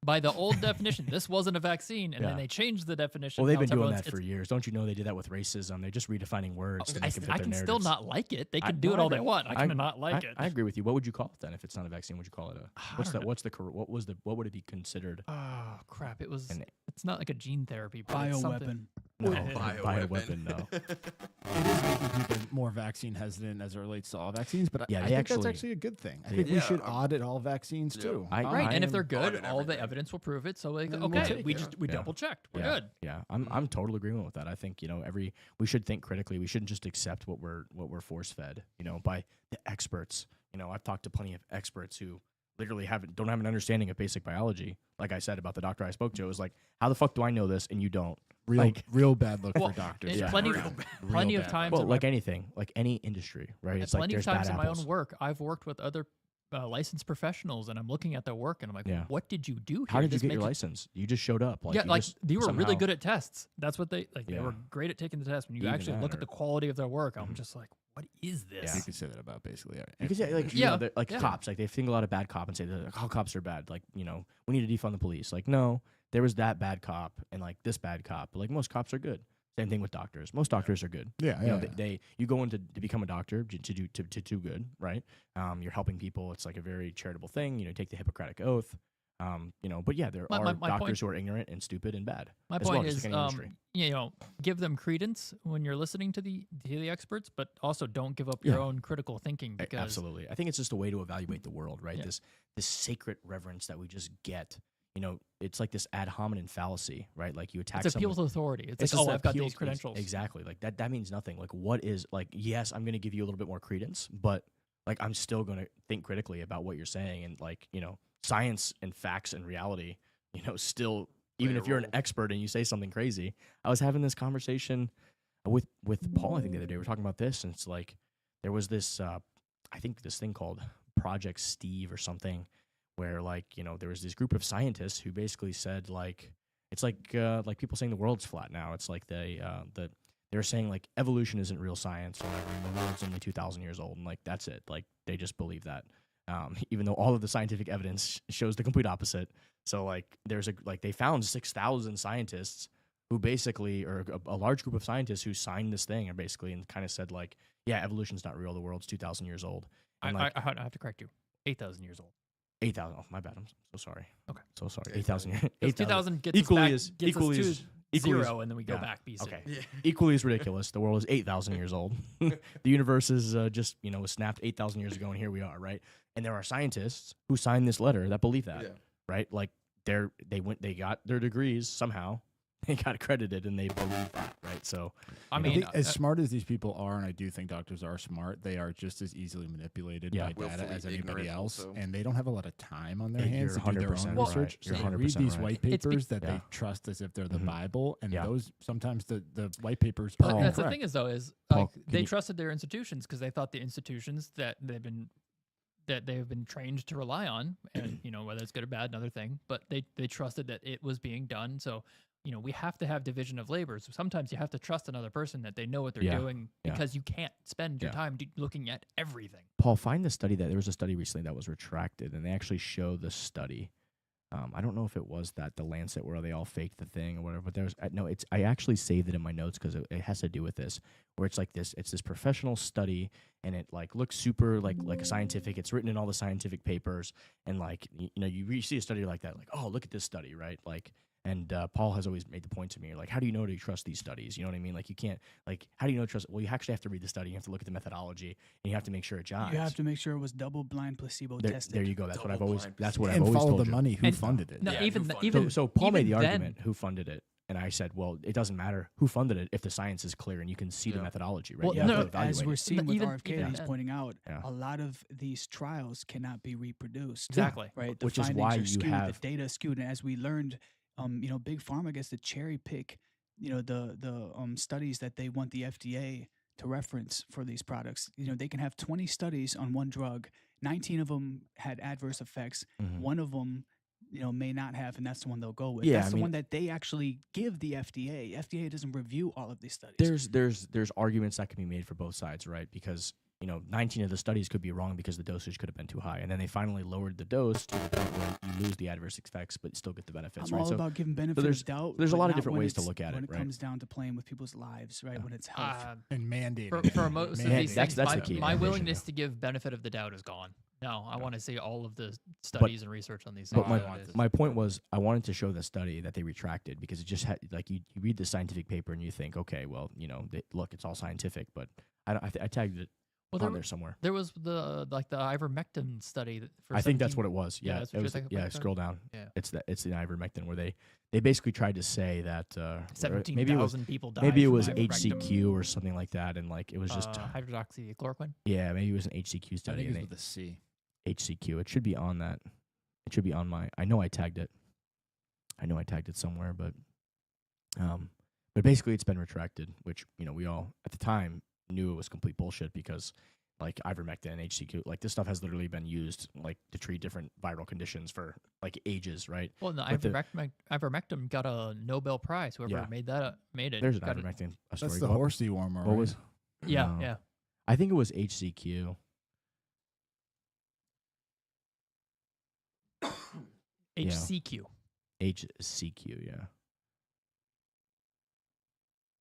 by the old definition, this wasn't a vaccine, and then they changed the definition. Well, they've been doing that for years. Don't you know they did that with racism? They're just redefining words to make it fit their I can narratives. still not like it. They can do it all they want. I cannot like it. I agree with you. What would you call it then if it's not a vaccine? Would you call it what would it be considered? Oh crap! It's not like a gene therapy. But Bioweapon. No, bioweapon. No. It is making people more vaccine hesitant as it relates to all vaccines, but I think that's actually a good thing. I think we should audit all vaccines too. And if they're good, all the evidence will prove it. So like, okay, we double checked. We're good. Yeah, I'm total agreement with that. I think we should think critically. We shouldn't just accept what we're force fed. By the experts. I've talked to plenty of experts who literally don't have an understanding of basic biology. Like I said about the doctor I spoke to, it was like, how the fuck do I know this and you don't? Real bad look for doctors. Plenty of times. Well, like anything, like any industry, right? It's plenty like of there's times bad in my apples. own work, I've worked with other licensed professionals, and I'm looking at their work, and I'm like, what did you do here? How did you get your license? You just showed up. They were really good at tests. That's what they like. They Yeah. were great at taking the test. When you Even actually that, look at or- the quality of their work, I'm just like, what is this? You could say that about basically. Because cops, like they think a lot of bad cop and say that all cops are bad. Like we need to defund the police. Like no, there was that bad cop and like this bad cop. But like most cops are good. Same thing with doctors. Most doctors are good. You go in to become a doctor to do good, right? You're helping people. It's like a very charitable thing. You take the Hippocratic oath. But yeah, there My- are my- my doctors point- who are ignorant and stupid and bad. My as well, point just is, like any industry. give them credence when you're listening to the experts, but also don't give up your own critical thinking. Because Absolutely, I think it's just a way to evaluate the world, right? Yeah. This sacred reverence that we just get. It's like this ad hominem fallacy, right? Like you attack it's appeal someone. to authority. It's It's like, just oh, I've got appeal these to- credentials. Exactly. Like that means nothing. Like what is like, yes, I'm going to give you a little bit more credence, but like I'm still going to think critically about what you're saying. And like, science and facts and reality, still, even if you're an expert and you say something crazy. I was having this conversation with Paul, I think the other day. We were talking about this, and it's like there was this, I think this thing called Project Steve or something, where like, there was this group of scientists who basically said like, it's like people saying the world's flat now. It's like they're saying like evolution isn't real science or whatever, and the world's only 2,000 years old, and like that's it. Like they just believe that, even though all of the scientific evidence shows the complete opposite. So like they found 6,000 scientists who basically, or a large group of scientists who signed this thing, and basically and kind of said like, yeah, evolution's not real. The world's 2,000 years old. And I have to correct you. 8,000 years old. 8,000. Oh, my bad. I'm so sorry. Okay. So sorry. 8,000 years. 2,000 gets equally us is back, gets equally us is to equally zero, is- and then we go yeah. back BC. Okay. Equally as ridiculous. The world is 8,000 years old. The universe is just was snapped 8,000 years ago, and here we are, right? And there are scientists who signed this letter that believe that, right? Like they got their degrees somehow. They got accredited, and they believe that, right? So I I mean, think as smart as these people are, and I do think doctors are smart, they are just as easily manipulated Yeah. by data Willfully as anybody ignorant else, also. and they don't have a lot of time on their Yeah, hands you're to do their 100% own right. research. You're So they read 100% these right. white It's be- papers that Yeah. they trust as if they're the Mhm. Bible, and Yeah. those sometimes the white papers But are that's the incorrect. thing is Paul, like can they you- trusted their institutions because they thought the institutions that they've been trained to rely on, and whether it's good or bad, another thing. But they trusted that it was being done. So we have to have division of labor. So sometimes you have to trust another person that they know what they're Yeah. doing Yeah. because you can't spend your Yeah. time looking at everything. Paul, find the study there was a study recently that was retracted, and they actually show the study. I don't know if it was the Lancet where they all faked the thing or whatever, but there's no. I actually saved it in my notes because it has to do with this, where it's like this. It's this professional study, and it like looks super like a scientific. It's written in all the scientific papers, and like you see a study like that, like, oh, look at this study, right? Like. And Paul has always made the point to me, like, how do you know to trust these studies? You know what I mean? Like, you can't, like, how do you know to trust? Well, you actually have to read the study. You have to look at the methodology, and you have to make sure it jives. You have to make sure it was double-blind placebo tested. There you go. That's what I've always. Double-blind That's what I've And always follow told the you. money. Who And- funded it? No, Yeah, even who th- funded even So Paul made the even then- argument who funded it, and I said, well, it doesn't matter who funded it if the science is clear and you can see the Yeah. methodology, right? Well, You have no, to evaluate As we're it. seeing with even- RFK, even he's then. pointing out, Yeah. a lot of these trials cannot be reproduced. Exactly. Right. The Which is findings why are you skewed, have- the data is skewed, and as we learned, big pharma gets to cherry pick, the studies that they want the FDA to reference for these products. They can have 20 studies on one drug. 19 of them had adverse effects. Mhm. One of them, may not have, and that's the one they'll go with. Yeah, That's I the mean- one that they actually give the FDA. FDA doesn't review all of these studies. There's arguments that can be made for both sides, right? Because 19 of the studies could be wrong because the dosage could have been too high, and then they finally lowered the dose to the point where you lose the adverse effects but still get the benefits, I'm right? all So about giving benefit there's- of doubt. there's a but lot of not different when ways to it's- look at when it, it right? comes down to playing with people's lives, right? Yeah. When it's health. And mandating. For most of Man, these that's things, the my, key. my Mandation, willingness yeah. to give benefit of the doubt is gone. No, I want to see all of the studies and research on these things. But I What want it is. this. my point was I wanted to show the study that they retracted because it just had like you read the scientific paper and you think, okay, well, look, it's all scientific, but I tagged it Well, on there somewhere. There was the ivermectin study. For I think that's 17 what it was. Yeah, Yeah, that's it what you're was. thinking Yeah, about, scroll down. Yeah. It's the ivermectin where they basically tried to say that maybe it was 17,000 people died. maybe it from was ivermectin. HCQ or something like that, and like it was just hydroxychloroquine. yeah, maybe it was an HCQ I study. think And it's with a C. HCQ. It should be on that. It should be on my. I know I tagged it. I know I tagged it somewhere, but basically it's been retracted, which we all at the time knew it was complete bullshit because like ivermectin and HCQ, like this stuff has literally been used like to treat different viral conditions for like ages, right? Well, the But the- ivermectin got a Nobel Prize. Whoever Yeah. made it. There's an got it. ivermectin. A story. That's the What- horse dewormer. What right? was? Yeah, No. yeah. I think it was HCQ. Yeah. HCQ. HCQ, yeah.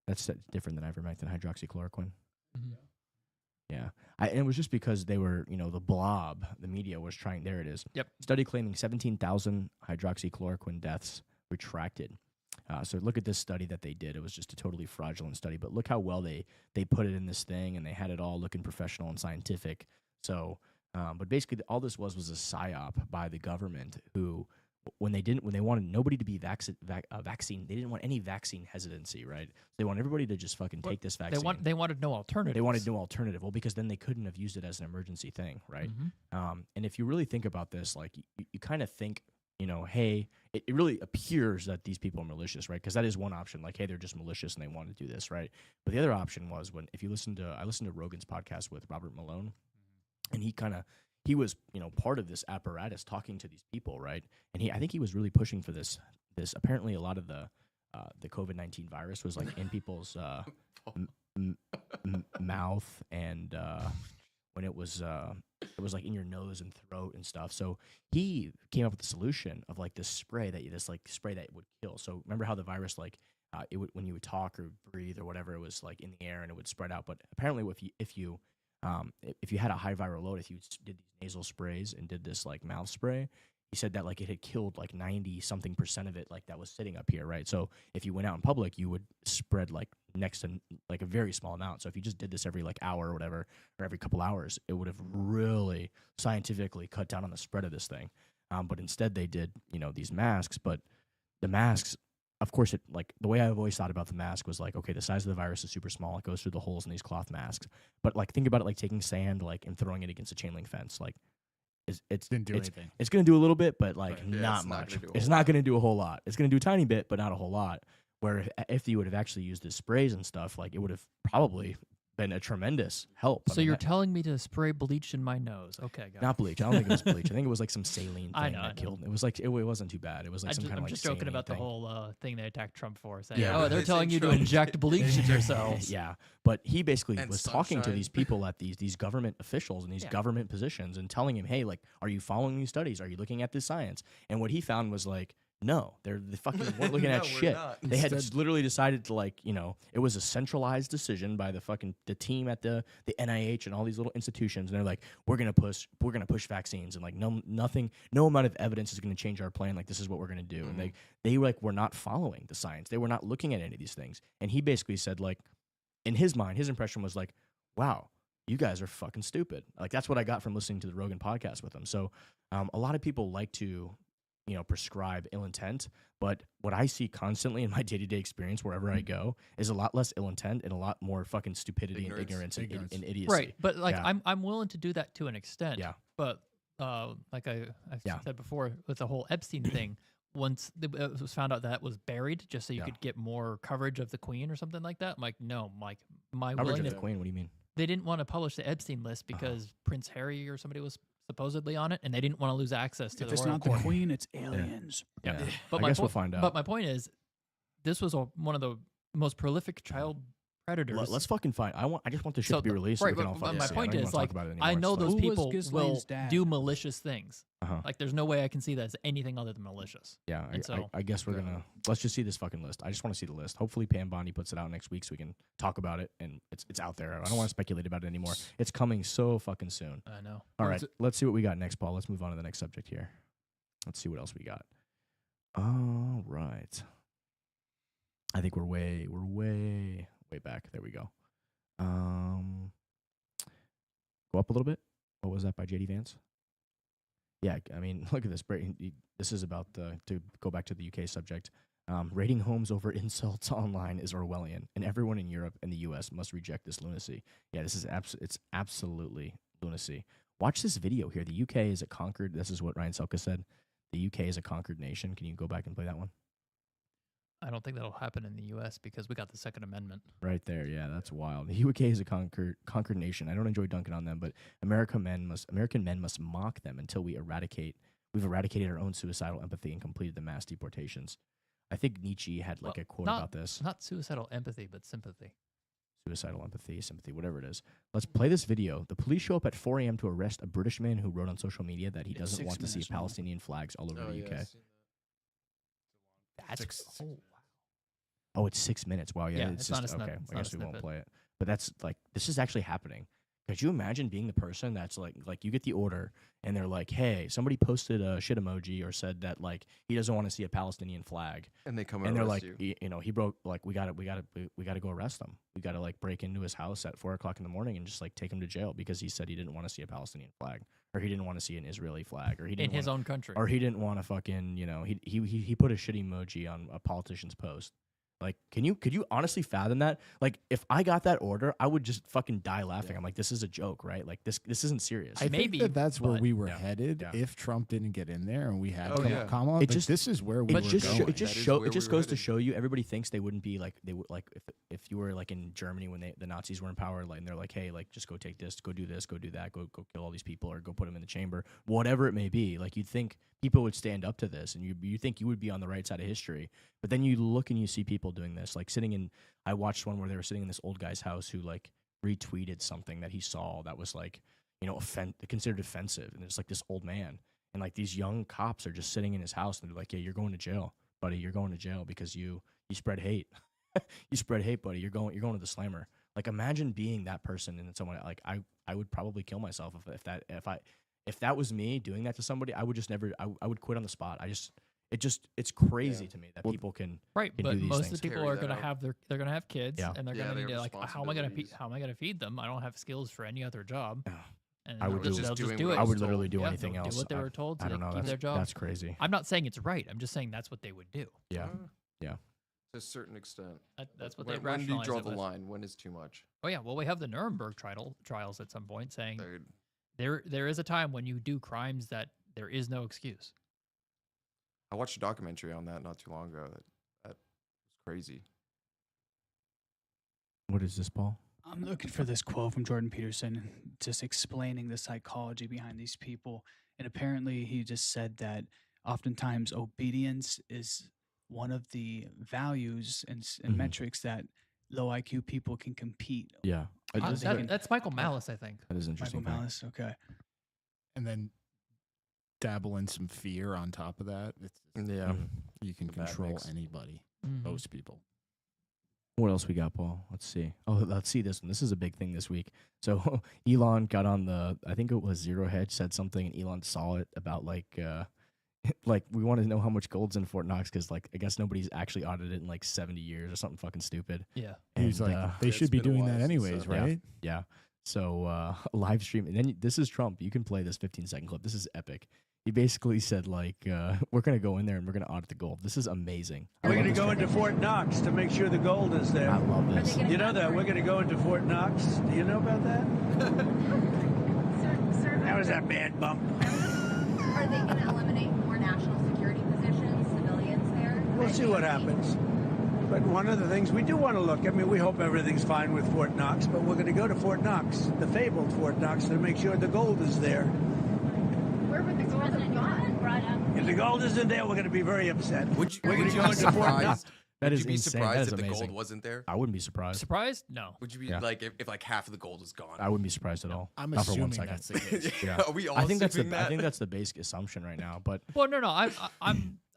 That's different than ivermectin, hydroxychloroquine. Mhm. Yeah. And it was just because they were, the blob, the media was trying, there it is. Yep. Study claiming 17,000 hydroxychloroquine deaths retracted. So look at this study that they did. It was just a totally fraudulent study, but look how well they put it in this thing, and they had it all looking professional and scientific. So, but basically all this was a psyop by the government who, when they wanted nobody to be vaccine, they didn't want any vaccine hesitancy, right? They want everybody to just fucking take this vaccine. They wanted no alternative. They wanted no alternative. Well, because then they couldn't have used it as an emergency thing, right? And if you really think about this, like you kind of think, hey, it really appears that these people are malicious, right? Because that is one option. Like, hey, they're just malicious and they want to do this, right? But the other option was I listened to Rogan's podcast with Robert Malone, and he was, part of this apparatus talking to these people, right? And I think he was really pushing for this. Apparently, a lot of the COVID-19 virus was like in people's mouth, and when it was like in your nose and throat and stuff. So he came up with the solution of like this spray that would kill. So remember how the virus it would, when you would talk or breathe or whatever, it was like in the air and it would spread out. But apparently, if you had a high viral load, if you did these nasal sprays and did this like mouth spray, he said that like it had killed like 90-something% of it, like that was sitting up here, right? So if you went out in public, you would spread like next to like a very small amount. So if you just did this every like hour or whatever, or every couple hours, it would have really scientifically cut down on the spread of this thing. But instead they did, these masks. But the masks, of course, the way I've always thought about the mask was like, okay, the size of the virus is super small. It goes through the holes in these cloth masks. But like, think about it like taking sand and throwing it against a chain link fence. Like, it's Didn't do anything. It's going to do a little bit, but like Yeah, not it's not much. gonna do a It's whole not going to do a whole lot. It's going to do a tiny bit, but not a whole lot. Where if you would have actually used the sprays and stuff, like it would have probably been a tremendous help. So you're telling me to spray bleach in my nose? Okay, got not bleach. I don't think it was bleach. I think it was like some saline thing I know. that killed. It was like it wasn't too bad. It was like some kind of I'm like just joking saline about thing. the whole thing they attacked Trump for, saying, Yeah. "Oh, they're They telling say you to Trump- inject bleach in yourselves." Yeah, but he basically And was talking to sunshine. these people at these government officials and these Yeah. government positions and telling him, hey, like, are you following these studies? Are you looking at this science? And what he found was like, no, they fucking weren't looking No, at we're shit. not. They had Instead- literally decided to it was a centralized decision by the team at the NIH and all these little institutions, and they're like, we're gonna push vaccines, and like no amount of evidence is gonna change our plan. Like, this is what we're gonna do. And they like were not following the science. They were not looking at any of these things. And he basically said, like, in his mind, his impression was like, wow, you guys are fucking stupid. Like, that's what I got from listening to the Rogan podcast with him. So a lot of people like to prescribe ill intent, but what I see constantly in my day-to-day experience wherever I go is a lot less ill intent and a lot more fucking stupidity and ignorance and idiocy. Right, but like Yeah. I'm willing to do that to an extent. Yeah. But like I've Yeah. said before, with the whole Epstein thing, once it was found out that was buried, just so you Yeah. could get more coverage of the Queen or something like that, I'm like, no, Mike, my Coverage of willingness. the Queen, what do you mean? They didn't want to publish the Epstein list because Prince Harry or somebody was supposedly on it, and they didn't want to lose access to If the it's royal not court. the queen, it's aliens. Yeah. But I my guess we'll point- find out. But my point is, this was one of the most prolific child predators. Let's fucking find. I just want the shit to be released. Right, so we can all but fucking my see it. I point don't even is, wanna like, talk about it I anymore. know It's those fine. Who was people will Ghislaine's dad? do malicious things. Uh-huh. Like, there's no way I can see that as anything other than malicious. Yeah, And so- I guess we're gonna let's just see this fucking list. I just want to see the list. Hopefully, Pam Bondi puts it out next week so we can talk about it and it's out there. I don't want to speculate about it anymore. It's coming so fucking soon. I know. All right, let's see what we got next, Paul. Let's move on to the next subject here. Let's see what else we got. All right. I think we're way back. There we go. Go up a little bit. What was that by JD Vance? Yeah, I mean, look at this. This is about to go back to the UK subject. Rating homes over insults online is Orwellian, and everyone in Europe and the US must reject this lunacy. Yeah, this is it's absolutely lunacy. Watch this video here. The UK is a conquered. This is what Ryan Selka said. The UK is a conquered nation. Can you go back and play that one? I don't think that'll happen in the U.S. because we got the Second Amendment. Right there, yeah, that's wild. The UK is a conquered nation. I don't enjoy dunking on them, but American men must mock them until we've eradicated our own suicidal empathy and completed the mass deportations. I think Nietzsche had like a quote about this. Not suicidal empathy, but sympathy. Suicidal empathy, sympathy, whatever it is. Let's play this video. The police show up at 4 a.m. to arrest a British man who wrote on social media that he doesn't 6 want to see minutes long. Palestinian flags all over the UK. That's Oh, it's 6 minutes. Wow, yeah, Yeah, it's it's not just a snip- okay. it's I not a guess we won't snippet. play it. But that's like this is actually happening Could you imagine being the person that's like you get the order and they're like, hey, somebody posted a shit emoji or said that like he doesn't want to see a Palestinian flag, And they come and they're like, you. you know, he broke, like we got to go arrest him. We got to like break into his house at 4 o'clock in the morning and just like take him to jail because he said he didn't want to see a Palestinian flag, or he didn't want to see an Israeli flag, or he didn't in his own country, or he didn't want to fucking, you know, he put a shit emoji on a politician's post. Like, could you honestly fathom that? Like, if I got that order, I would just fucking die laughing. I'm like, this is a joke, right? Like, this isn't serious. I Maybe, think that's where but- we were Yeah. headed Yeah. if Trump didn't get in there and we had Oh, yeah. Kamala. It But just- this is where we But were just going. it just That is show where it just we were goes to headed. show you, everybody thinks they wouldn't be like, they would like if you were like in Germany when the Nazis were in power, like, and they're like, hey, like just go take this, go do this, go do that, go kill all these people, or go put them in the chamber, whatever it may be. Like, you'd think people would stand up to this, and you think you would be on the right side of history. But then you look and you see people doing this, like sitting in. I watched one where they were sitting in this old guy's house who like retweeted something that he saw that was like, you know, considered offensive, and it's like this old man, and like these young cops are just sitting in his house, and they're like, yeah, you're going to jail, buddy. You're going to jail because you spread hate. You spread hate, buddy. You're going to the slammer. Like, imagine being that person, and someone like I would probably kill myself if that was me doing that to somebody. I would just never. I would quit on the spot. It's crazy to me that people can right? can But do these most things. of the people Carry are that going to out. have they're going to have kids, Yeah. and they're Yeah, going they to be have like, how am I going to responsibilities. feed them? I don't have skills for any other job. Yeah. And I would they'll do- just doing do what it. I would told. literally do Yeah, anything they'll else. do what they were told I to don't know. keep That's, their job. that's crazy. I'm not saying it's right. I'm just saying that's what they would do. Yeah. To a certain extent. That's what when, they when do you rationalize draw it the with. line? When is too much? Oh yeah, well we have the Nuremberg trials at some point saying Dude, there is a time when you do crimes that there is no excuse. I watched a documentary on that not too long ago. That was crazy. What is this, Paul? I'm looking for this quote from Jordan Peterson, just explaining the psychology behind these people. And apparently, he just said that oftentimes obedience is one of the values and Mhm. metrics that low IQ people can compete. Yeah. That's Michael Malice, I think. That is Michael interesting. Malice, okay. And then dabble in some fear on top of that. Yeah. You can The bad control mix. anybody, Mhm. most people. What else we got, Paul? Let's see. Oh, let's see this one. This is a big thing this week. So Elon got on I think it was Zero Hedge said something, and Elon saw it about like like we want to know how much gold's in Fort Knox because like I guess nobody's actually audited it in like 70 years or something fucking stupid. Yeah. He's And, like, they it's should be been a doing while that since, anyways, yeah. right? Yeah. So live stream, and then this is Trump. You can play this 15-second clip. This is epic. He basically said like, we're gonna go in there and we're gonna audit the gold. This is amazing. We're going to go into Fort Knox to make sure the gold is there. I love this. You know that? We're going to go into Fort Knox. Do you know about that? That was a bad bump. Are they going to eliminate more national security positions, civilians there? We'll see what happens. But one of the things we do want to look, I mean, we hope everything's fine with Fort Knox, but we're going to go to Fort Knox, the fabled Fort Knox, to make sure the gold is there. Where would this president brought up? If the gold isn't there, we're going to be very upset. Would you, We're would going you to go be into Fort Knox. surprised? That Would is you be insane. That surprised is if the amazing. gold wasn't there? I wouldn't be surprised. Surprised? No. Would you be Yeah. like if like half of the gold was gone? I wouldn't be surprised at all. I'm Not for one assuming second. that's the case. Yeah. Are we all I think that's assuming I that? think that's the basic assumption right now. But Well, no.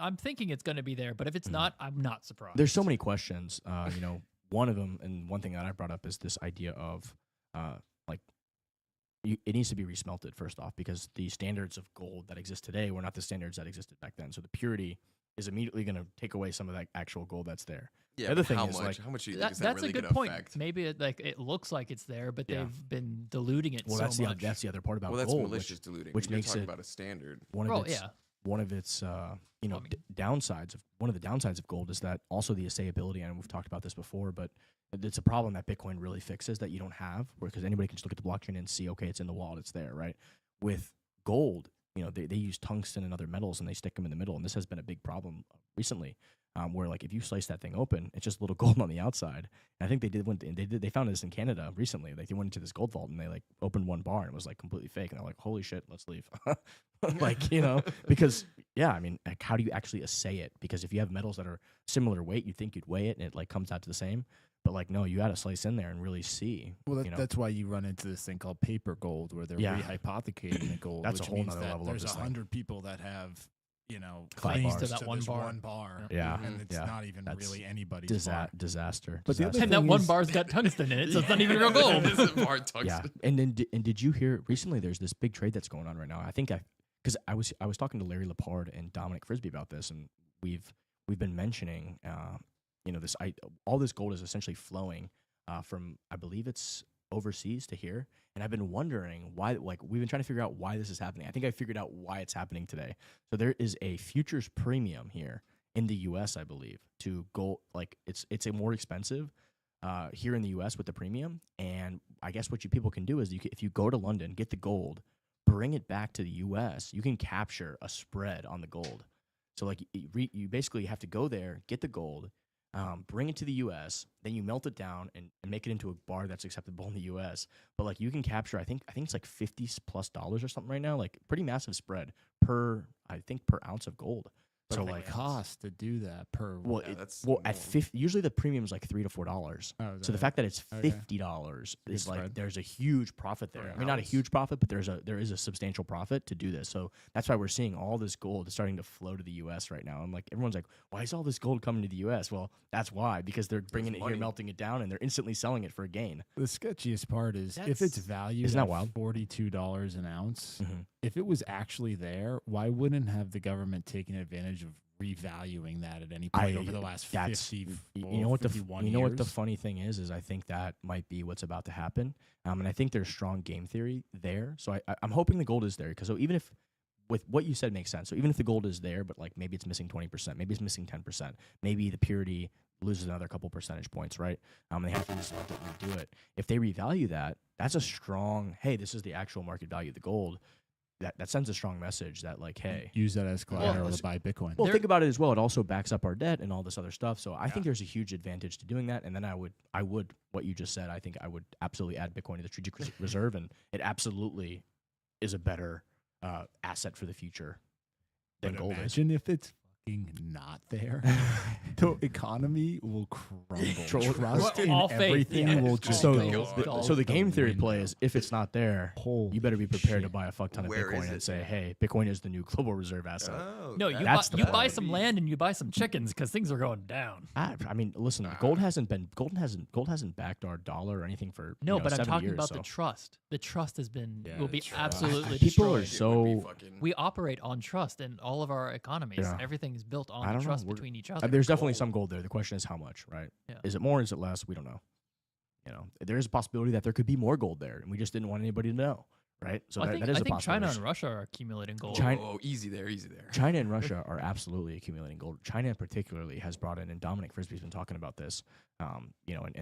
I'm thinking it's going to be there, but if it's not, I'm not surprised. there's so many questions. You know, one of them, and one thing that I brought up is this idea of like it needs to be resmelted first off, because the standards of gold that exist today were not the standards that existed back then. So the purity is immediately going to take away some of that actual gold that's there. Yeah, The other but thing how is, much? like- How much do you think is that That's really a good gonna point. affect? Maybe it looks like it's there, but Yeah. they've been diluting it Well, so that's much. that's the other part about Well, that's gold, malicious diluting. which You're makes talking it about a standard. one Well, of its yeah. one of its you know I mean- downsides of one of the downsides of gold is that also the assayability, and we've talked about this before, but it's a problem that Bitcoin really fixes that you don't have, because anybody can just look at the blockchain and see, okay, it's in the wallet, it's there, right? With gold, you know, they use tungsten and other metals and they stick them in the middle, and this has been a big problem recently, where like if you slice that thing open, it's just a little gold on the outside. And I think they found this in Canada recently. Like they went into this gold vault and they like opened one bar and it was like completely fake, and they're like, holy shit, let's leave. Like, you know, because yeah, I mean, like, how do you actually assay it? Because if you have metals that are similar weight, you think you'd weigh it and it like comes out to the same. But like, no, you got to slice in there and really see. Well, you know? that's why you run into this thing called paper gold, where they're Yeah. rehypothecating the gold. That's a which whole means nother that level of there's this thing. 100 people that have claims to that to one this bar. one bar. Yeah. And it's not even That's really anybody's bar. disaster. But the other And that thing one is- bar's got tungsten in it, so it's not even real gold. It isn't bar tungsten. Yeah, and then did you hear recently? There's this big trade that's going on right now. I think because I was talking to Larry Lepard and Dominic Frisby about this, and we've been mentioning this all this gold is essentially flowing from, I believe it's overseas to here, and I've been wondering why. Like, we've been trying to figure out why this is happening. I think I figured out why it's happening today. So there is a futures premium here in the U.S., I believe, to gold. Like, it's a more expensive here in the U.S. with the premium. And I guess what people can do is if you go to London, get the gold, bring it back to the U.S., you can capture a spread on the gold. So like you basically have to go there, get the gold, bring it to the U.S., then you melt it down and make it into a bar that's acceptable in the U.S. But like you can capture, I think it's like $50+ or something right now, like pretty massive spread per ounce of gold. But So the like cost to do that per well, Yeah, that's at more. 50, usually the premium is like $3 to $4. Oh, is So that the it? fact that it's Okay. $50 Good is like spread. there's a huge profit there. For an I mean, not a ounce. huge profit, but there is a substantial profit to do this. So that's why we're seeing all this gold starting to flow to the U.S. right now. I'm like, everyone's like, why is all this gold coming to the U.S.? Well, that's why, because they're bringing it here, money. melting it down, and they're instantly selling it for a gain. The sketchiest part is if That's- it's valued Isn't that at wild? $42 an ounce, Mhm. if it was actually there, why wouldn't have the government taken advantage of revaluing that at any point over the last That's 50, you know what the 51 what the years? funny thing is I think that might be what's about to happen, and I think there's strong game theory there. So I'm hoping the gold is there, because so even if with what you said makes sense. So even if the gold is there, but like maybe it's missing 20%, maybe it's missing 10%, maybe the purity loses another couple percentage points, right? And they have to resmelt it and redo it. If they revalue that, that's a strong, hey, this is the actual market value of the gold. That sends a strong message that like, hey, Use that as collateral Well, to buy Bitcoin. well, think about it as well. It also backs up our debt and all this other stuff. So I think there's a huge advantage to doing that. And then I would what you just said, I think I would absolutely add Bitcoin to the strategic reserve, and it absolutely is a better asset for the future than But gold is. imagine if it's fucking not there. The economy will crumble. Trust in All faith, everything yeah. will just So, go so the out game theory window. play is if it's not there, Holy you better be prepared to shit. buy a fuck ton of Where is Bitcoin and it? say, hey, Bitcoin is the new global reserve asset. Oh, No, you buy, That's the you plan. buy some land and you buy some chickens because things are going down. I mean, listen, gold hasn't backed our dollar or anything for No, but I'm 7 talking years, about so. the trust. The trust has been Yeah, will be the trust. absolutely People are destroyed. so We operate on trust in all of our economies. Yeah. Everything is built I on don't know, trust we're- between each other. there's definitely some gold there. The question is how much, right? Yeah. Is it more? Is it less? We don't know. There is a possibility that there could be more gold there, and we just didn't want anybody to know, right? So Well, that is I a think possibility. China and Russia are accumulating gold. China- Oh, easy there, easy there. China and Russia are absolutely accumulating gold. China particularly has brought in, and Dominic Frisby's been talking about this, and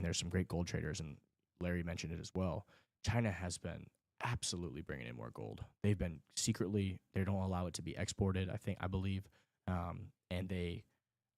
there's some great gold traders, and Larry mentioned it as well. China has been absolutely bringing in more gold. They've been secretly, they don't allow it to be exported, I believe, and they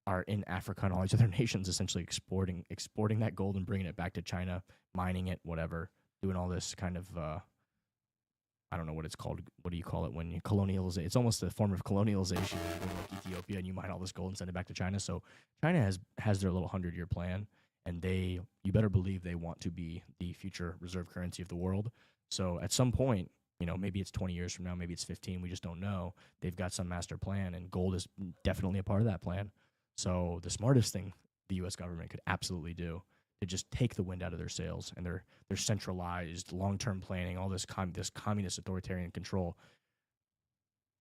are in Africa and all these other nations essentially exporting that gold and bringing it back to China, mining it, whatever, doing all this kind of, I don't know what it's called. What do you call it when you colonialization? It's almost a form of colonialization. You go to like Ethiopia and you mine all this gold and send it back to China. So China has their little 100-year plan, and you better believe they want to be the future reserve currency of the world. So at some point, maybe it's 20 years from now, maybe it's 15, we just don't know. They've got some master plan, and gold is definitely a part of that plan. So the smartest thing the U.S. government could absolutely do to just take the wind out of their sails and their centralized long-term planning, all this communist authoritarian control,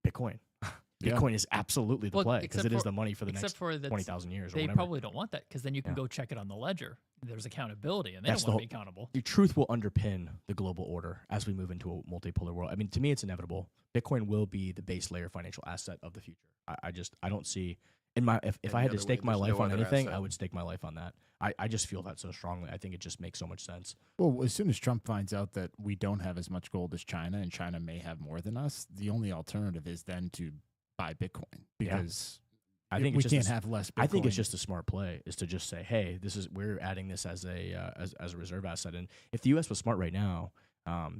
Bitcoin. Yeah. Bitcoin is absolutely the Well, play because except it is for- the money for the Except next for that 20,000 years or they whatever. probably don't want that because then you can Yeah. go check it on the ledger. There's accountability, and they That's don't want the to be accountable. The truth will underpin the global order as we move into a multipolar world. I mean, to me, it's inevitable. Bitcoin will be the base layer financial asset of the future. I don't see if I Any had to other stake way, my there's life no on other anything, asset. I would stake my life on that. I just feel that so strongly. I think it just makes so much sense. Well, as soon as Trump finds out that we don't have as much gold as China and China may have more than us, the only alternative is then to buy Bitcoin because I think we it's just can't have less Bitcoin. I think it's just a smart play is to just say, hey, we're adding this as a reserve asset. And if the U.S. was smart right now,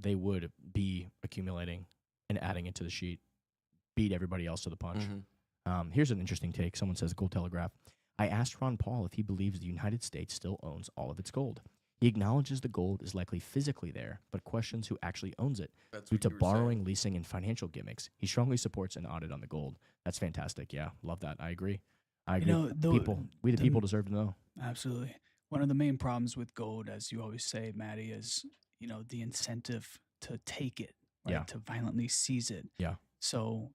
they would be accumulating and adding it to the sheet, beat everybody else to the punch. Here's an interesting take. Someone says, Gold Telegraph. I asked Ron Paul if he believes the United States still owns all of its gold. He acknowledges the gold is likely physically there, but questions who actually owns it That's due what to you were borrowing, saying. leasing, and financial gimmicks. He strongly supports an audit on the gold. That's fantastic. Yeah, love that. I agree. I agree. We the people deserve to know. Absolutely. One of the main problems with gold, as you always say, Maddie, is the incentive to take it, right? Yeah. To violently seize it. Yeah. So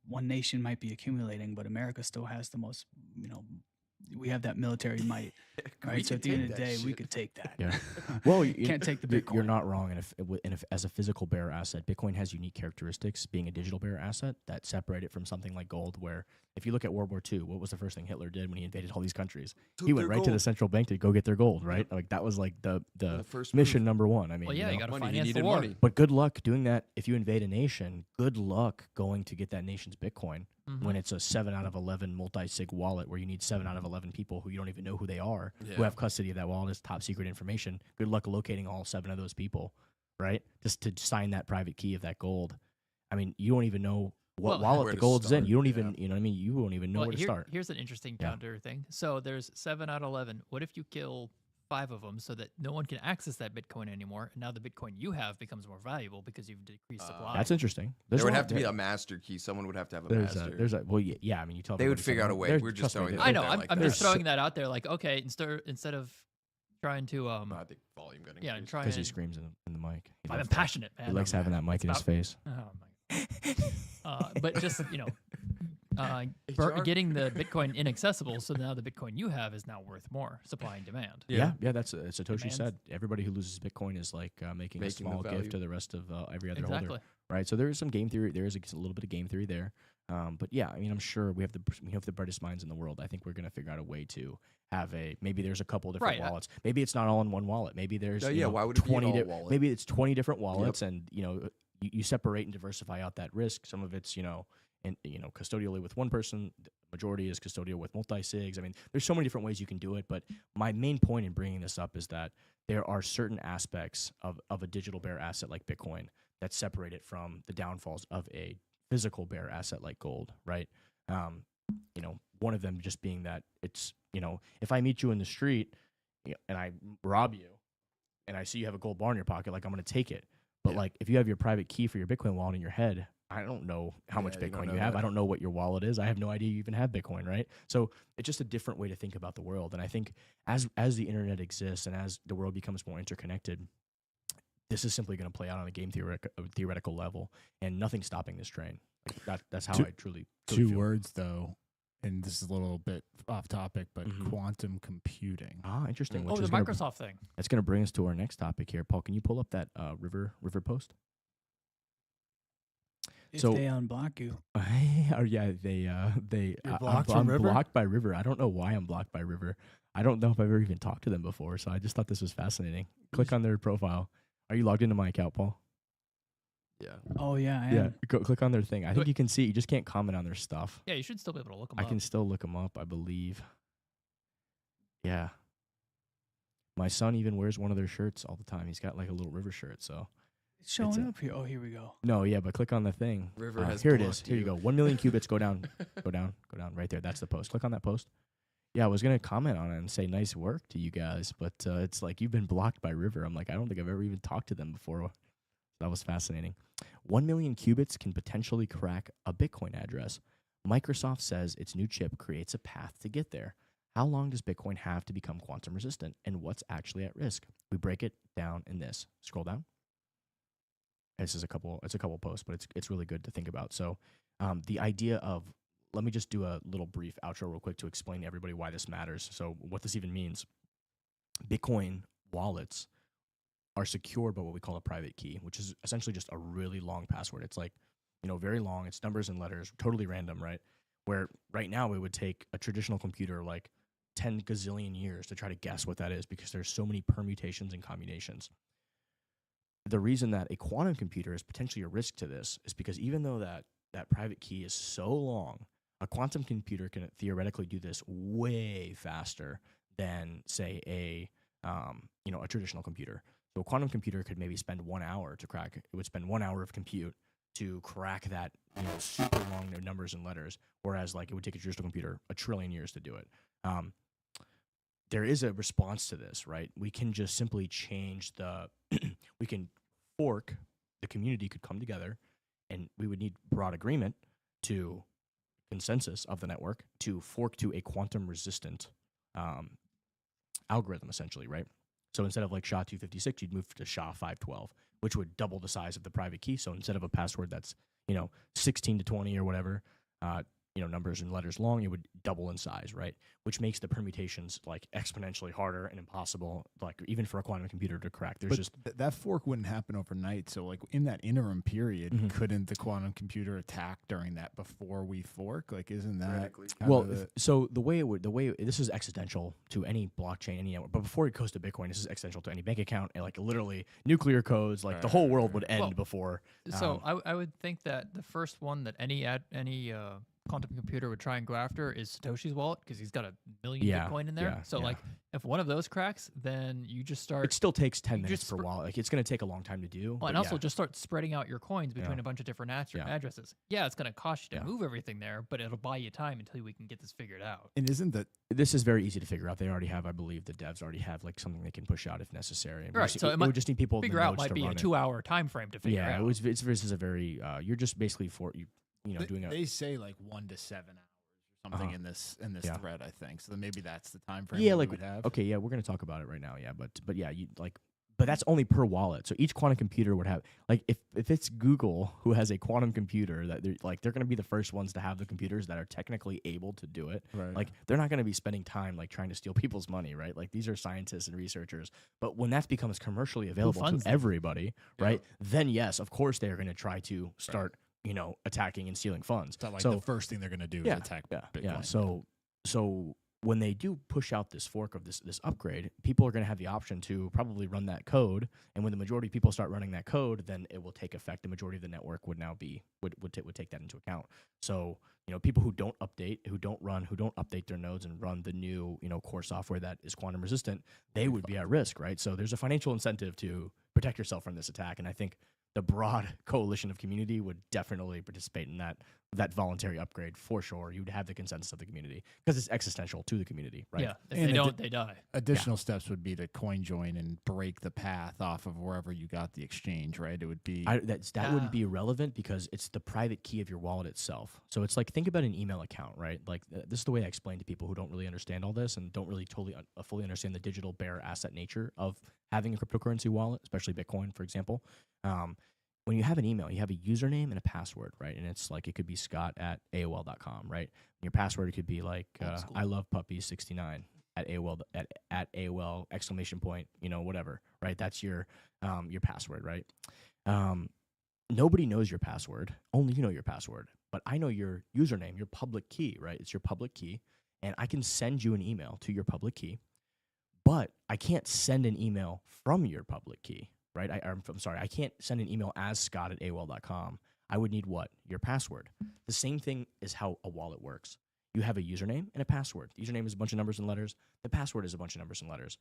one nation might be accumulating, but America still has the most. We have that military might, right? So at the end of the day, we could take that. Yeah. Well, you can't take the Bitcoin. You're not wrong. And if as a physical bearer asset, Bitcoin has unique characteristics, being a digital bearer asset, that separate it from something like gold, where if you look at World War II, what was the first thing Hitler did when he invaded all these countries? He went right to the central bank to go get their gold, right? Like that was like the first mission number one. I mean, Well, yeah, you got to Money, he finance the needed war. money. but good luck doing that if you invade a nation. Good luck going to get that nation's Bitcoin when it's a 7 out of 11 multi-sig wallet where you need 7 out of 11 people who you don't even know who they are, who have custody of that wallet as top secret information. Good luck locating all 7 of those people, right? Just to sign that private key of that gold. I mean, you don't even know what wallet where the to gold's in. start, You don't even, you know what I mean? You won't even know where to start. Here's an interesting counter thing. So there's 7 out of 11. What if you kill 5 of them so that no one can access that Bitcoin anymore, and now the Bitcoin you have becomes more valuable because you've decreased supply? That's interesting. There would have to be a master key. Someone would have to have a master. Well, yeah. I mean, you tell They would everybody figure out a way. there's- We're just trust me, throwing it there- I know. out there I'm, like I'm that. just throwing that out there. Like, okay, instead of trying to I think volume got yeah, and increased. try because he and screams in the mic. He I'm loves that. passionate, man. He likes having that mic in his Stop. face. Oh my. But just HR? getting the Bitcoin inaccessible, so now the Bitcoin you have is now worth more. Supply and demand. Yeah, that's Satoshi Demands. said. Everybody who loses Bitcoin is like making a Making the small value. gift to the rest of every other Exactly. holder, right? So there is some game theory. There is a little bit of game theory there, but yeah, I mean, I'm sure we have the brightest minds in the world. I think we're gonna figure out a way to have maybe there's a couple different Right, wallets. Maybe it's not all in one wallet. Maybe there's why would it be in 20 all wallets? maybe it's 20 different wallets, and you separate and diversify out that risk. Some of it's custodially with one person. The majority is custodial with multi-sigs. I mean, there's so many different ways you can do it, but my main point in bringing this up is that there are certain aspects of a digital bearer asset like Bitcoin that separate it from the downfalls of a physical bearer asset like gold, right? One of them just being that it's, if I meet you in the street and I rob you and I see you have a gold bar in your pocket, like I'm going to take it. But like if you have your private key for your Bitcoin wallet in your head, I don't know how much you don't Bitcoin know you have. that. I don't know what your wallet is. I have no idea you even have Bitcoin, right? So it's just a different way to think about the world. And I think as the internet exists and as the world becomes more interconnected, this is simply going to play out on a game theoretical level, and nothing's stopping this train. Like that's how I truly Two feel. words though, and this is a little bit off topic, but quantum computing. Ah, interesting. Oh, Which the is gonna, Microsoft thing. That's going to bring us to our next topic here. Paul, can you pull up that river post? If So- they unblock you, They blocked I'm from River? blocked by River. I don't know why I'm blocked by River. I don't know if I've ever even talked to them before, so I just thought this was fascinating. Click on their profile. Are you logged into my account, Paul? Yeah. oh yeah, I Yeah. am. Click on their thing. I think But- you can see. You just can't comment on their stuff. Yeah, you should still be able to look them I up. can still look them up, I believe. Yeah. My son even wears one of their shirts all the time. He's got like a little River shirt, so. It's showing a- up here. Oh, here we go. No, yeah, but click on the thing. River has here it is. blocked Here you you. go. 1 million qubits. Go down. Go down. Go down. Right there. That's the post. Click on that post. Yeah, I was gonna comment on it and say nice work to you guys, but it's like you've been blocked by River. I'm like, I don't think I've ever even talked to them before. That was fascinating. 1 million qubits can potentially crack a Bitcoin address. Microsoft says its new chip creates a path to get there. How long does Bitcoin have to become quantum resistant, and what's actually at risk? We break it down in this. Scroll down. This is a couple posts, but it's really good to think about. So the idea of, let me just do a little brief outro real quick to explain to everybody why this matters. So what this even means. Bitcoin wallets are secured by what we call a private key, which is essentially just a really long password. It's like, very long. It's numbers and letters, totally random, right? Where right now it would take a traditional computer like 10 gazillion years to try to guess what that is because there's so many permutations and combinations. The reason that a quantum computer is potentially a risk to this is because even though that private key is so long, a quantum computer can theoretically do this way faster than, say, a traditional computer. So a quantum computer could maybe spend 1 hour to crack. It would spend 1 hour of compute to crack that super long numbers and letters, whereas like it would take a traditional computer 1 trillion years to do it. there is a response to this, right? We can just simply change the, we can fork, the community could come together, and we would need broad agreement to consensus of the network to fork to a quantum resistant algorithm, essentially, right? So instead of like SHA-256, you'd move to SHA-512, which would double the size of the private key. So instead of a password that's, 16 to 20 or whatever, numbers and letters long, it would double in size, right? Which makes the permutations like exponentially harder and impossible, like even for a quantum computer to crack. There's that fork wouldn't happen overnight. So like in that interim period, couldn't the quantum computer attack during that before we fork? Like, isn't that so the way this is existential to any blockchain, any network, but before it goes to Bitcoin, this is existential to any bank account, and like literally nuclear codes, like the whole world would end before. So I would think that the first one that any quantum computer would try and go after is Satoshi's wallet, because he's got 1 million Bitcoin in there. Like, if one of those cracks, then you just start. It still takes 10 minutes per wallet. Like, it's going to take a long time to do. And also just start spreading out your coins between a bunch of different addresses. Yeah, it's going to cost you to move everything there, but it'll buy you time until we can get this figured out. And isn't that this is very easy to figure out? They already have, I believe, the devs already have like something they can push out if necessary. Right. So it would just need people figure out. Might be a 2-hour time frame to figure out. Yeah, this is a very you're just basically doing a. They say like 1 to 7 hours. Something in this thread, I think. So then maybe that's the time frame. Yeah, like we would have. Okay, yeah, we're gonna talk about it right now. Yeah, but yeah, but that's only per wallet. So each quantum computer would have like if it's Google who has a quantum computer that they're gonna be the first ones to have the computers that are technically able to do it. Right. Like they're not gonna be spending time like trying to steal people's money, right? Like these are scientists and researchers. But when that becomes commercially available to everybody, right? Then yes, of course they are gonna try to start. Attacking and stealing funds. It's not like the first thing they're going to do is attack Bitcoin. Yeah. So when they do push out this fork of this upgrade, people are going to have the option to probably run that code. And when the majority of people start running that code, then it will take effect. The majority of the network would now be would take that into account. So people who don't update, who don't update their nodes and run the new core software that is quantum resistant, they would be at risk, right? So there's a financial incentive to protect yourself from this attack, and I think the broad coalition of community would definitely participate in that voluntary upgrade for sure. You'd have the consensus of the community because it's existential to the community, right? Yeah, if they don't, they die. Additional steps would be to coin join and break the path off of wherever you got the exchange, right? It would be that wouldn't be irrelevant because it's the private key of your wallet itself. So it's like, think about an email account, right? Like this is the way I explain to people who don't really understand all this and don't really fully understand the digital bearer asset nature of having a cryptocurrency wallet, especially Bitcoin, for example. When you have an email, you have a username and a password, right? And it's like, it could be scott@aol.com, right? And your password could be like, I love puppies 69 at AOL, at AOL, exclamation point, whatever, right? That's your password, right? Nobody knows your password. Only you know your password. But I know your username, your public key, right? It's your public key. And I can send you an email to your public key, but I can't send an email from your public key. Right? I'm sorry, I can't send an email as scott@aol.com. I would need what? Your password. The same thing is how a wallet works. You have a username and a password. The username is a bunch of numbers and letters. The password is a bunch of numbers and letters.